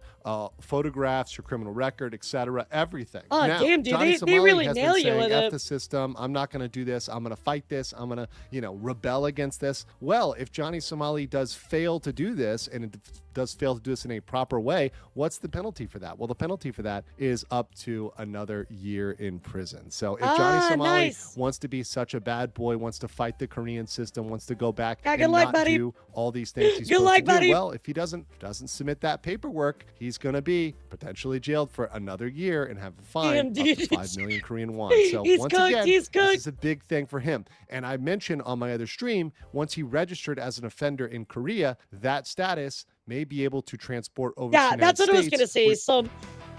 photographs, your criminal record, etc. Everything. Oh, now, damn, dude, Johnny they Somali really has nail been you saying, with F it. the system. I'm not going to do this. I'm going to fight this. I'm going to, rebel against this. Well, if Johnny Somali does fail to do this, and it does fail to do this in a proper way, what's the penalty for that? Well, the penalty for that is up to another year in prison. So if Johnny Somali wants to be such a bad boy, wants to fight the Korean system, wants to go back and not do all these things he's supposed to do, well, if he doesn't submit that paperwork, he's going to be potentially jailed for another year and have a fine up to 5 million Korean won. So once again, this is a big thing for him. And I mentioned on my other stream, once he registered as an offender in Korea, that status may be able to transport over to the United that's what States. I was going to say. So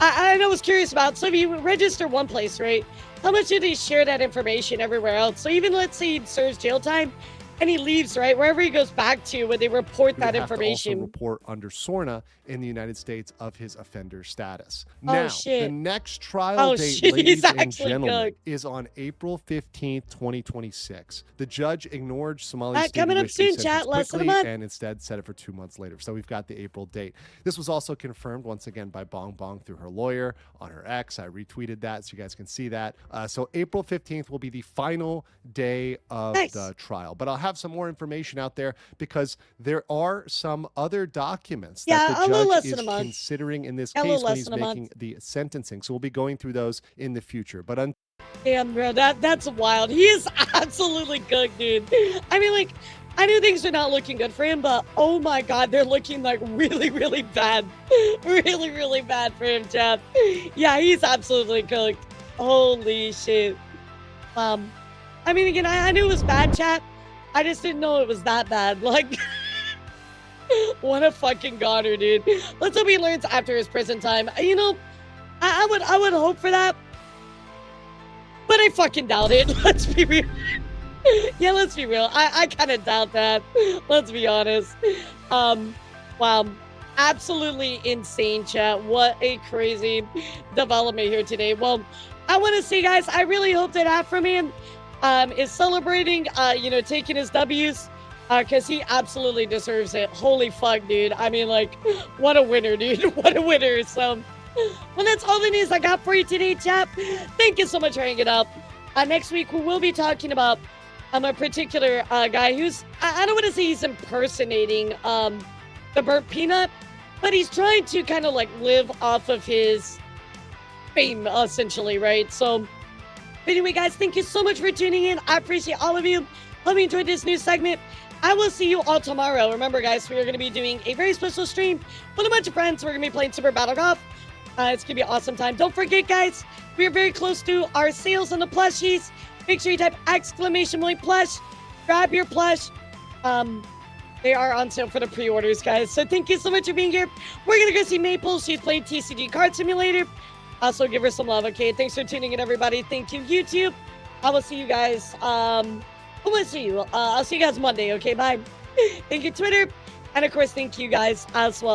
I was curious about, so if you register one place, right, how much do they share that information everywhere else? So even let's say he serves jail time and he leaves, right, wherever he goes back to, when they report that information. To also report under SORNA in the United States of his offender status. Now, the next trial date, ladies and gentlemen, is on April 15th, 2026. The judge ignored Somali's coming up soon, chat, less than a month, and instead set it for 2 months later. So we've got the April date. This was also confirmed once again by Bong Bong through her lawyer on her X. I retweeted that so you guys can see that. So April 15th will be the final day of the trial. But I'll have some more information out there because there are some other documents that the judge is considering in this case when he's making the sentencing. So we'll be going through those in the future. But damn, bro, that's wild. He is absolutely cooked, dude. I mean, like, I knew things were not looking good for him, but oh my God, they're looking like really, really bad. Really, really bad for him, Jeff. Yeah, he's absolutely cooked. Holy shit. I mean, again, I knew it was bad, chat. I just didn't know it was that bad. Like, what a fucking goner, dude. Let's hope he learns after his prison time. You know, I would hope for that, but I fucking doubt it. Let's be real. Yeah, let's be real. I kind of doubt that. Let's be honest. Wow. Absolutely insane, chat. What a crazy development here today. Well, I want to say, guys, I really hope that Afroman is celebrating, taking his W's, because he absolutely deserves it. Holy fuck, dude. I mean, like, what a winner, dude. What a winner. So, well, that's all the news I got for you today, chap. Thank you so much for hanging up. Next week, we will be talking about a particular guy who's, I don't want to say he's impersonating the burnt peanut, but he's trying to kind of like live off of his fame, essentially, right? So, anyway, guys, thank you so much for tuning in. I appreciate all of you. Hope you enjoyed this new segment. I will see you all tomorrow. Remember, guys, we are going to be doing a very special stream with a bunch of friends. We're going to be playing Super Battle Golf. It's going to be an awesome time. Don't forget, guys, we are very close to our sales on the plushies. Make sure you type !plush. Grab your plush. They are on sale for the pre-orders, guys. So thank you so much for being here. We're going to go see Maple. She's playing TCG Card Simulator. Also, give her some love, okay? Thanks for tuning in, everybody. Thank you, YouTube. I will see you guys. I'll see you guys Monday, okay? Bye. Thank you, Twitter. And, of course, thank you guys as well.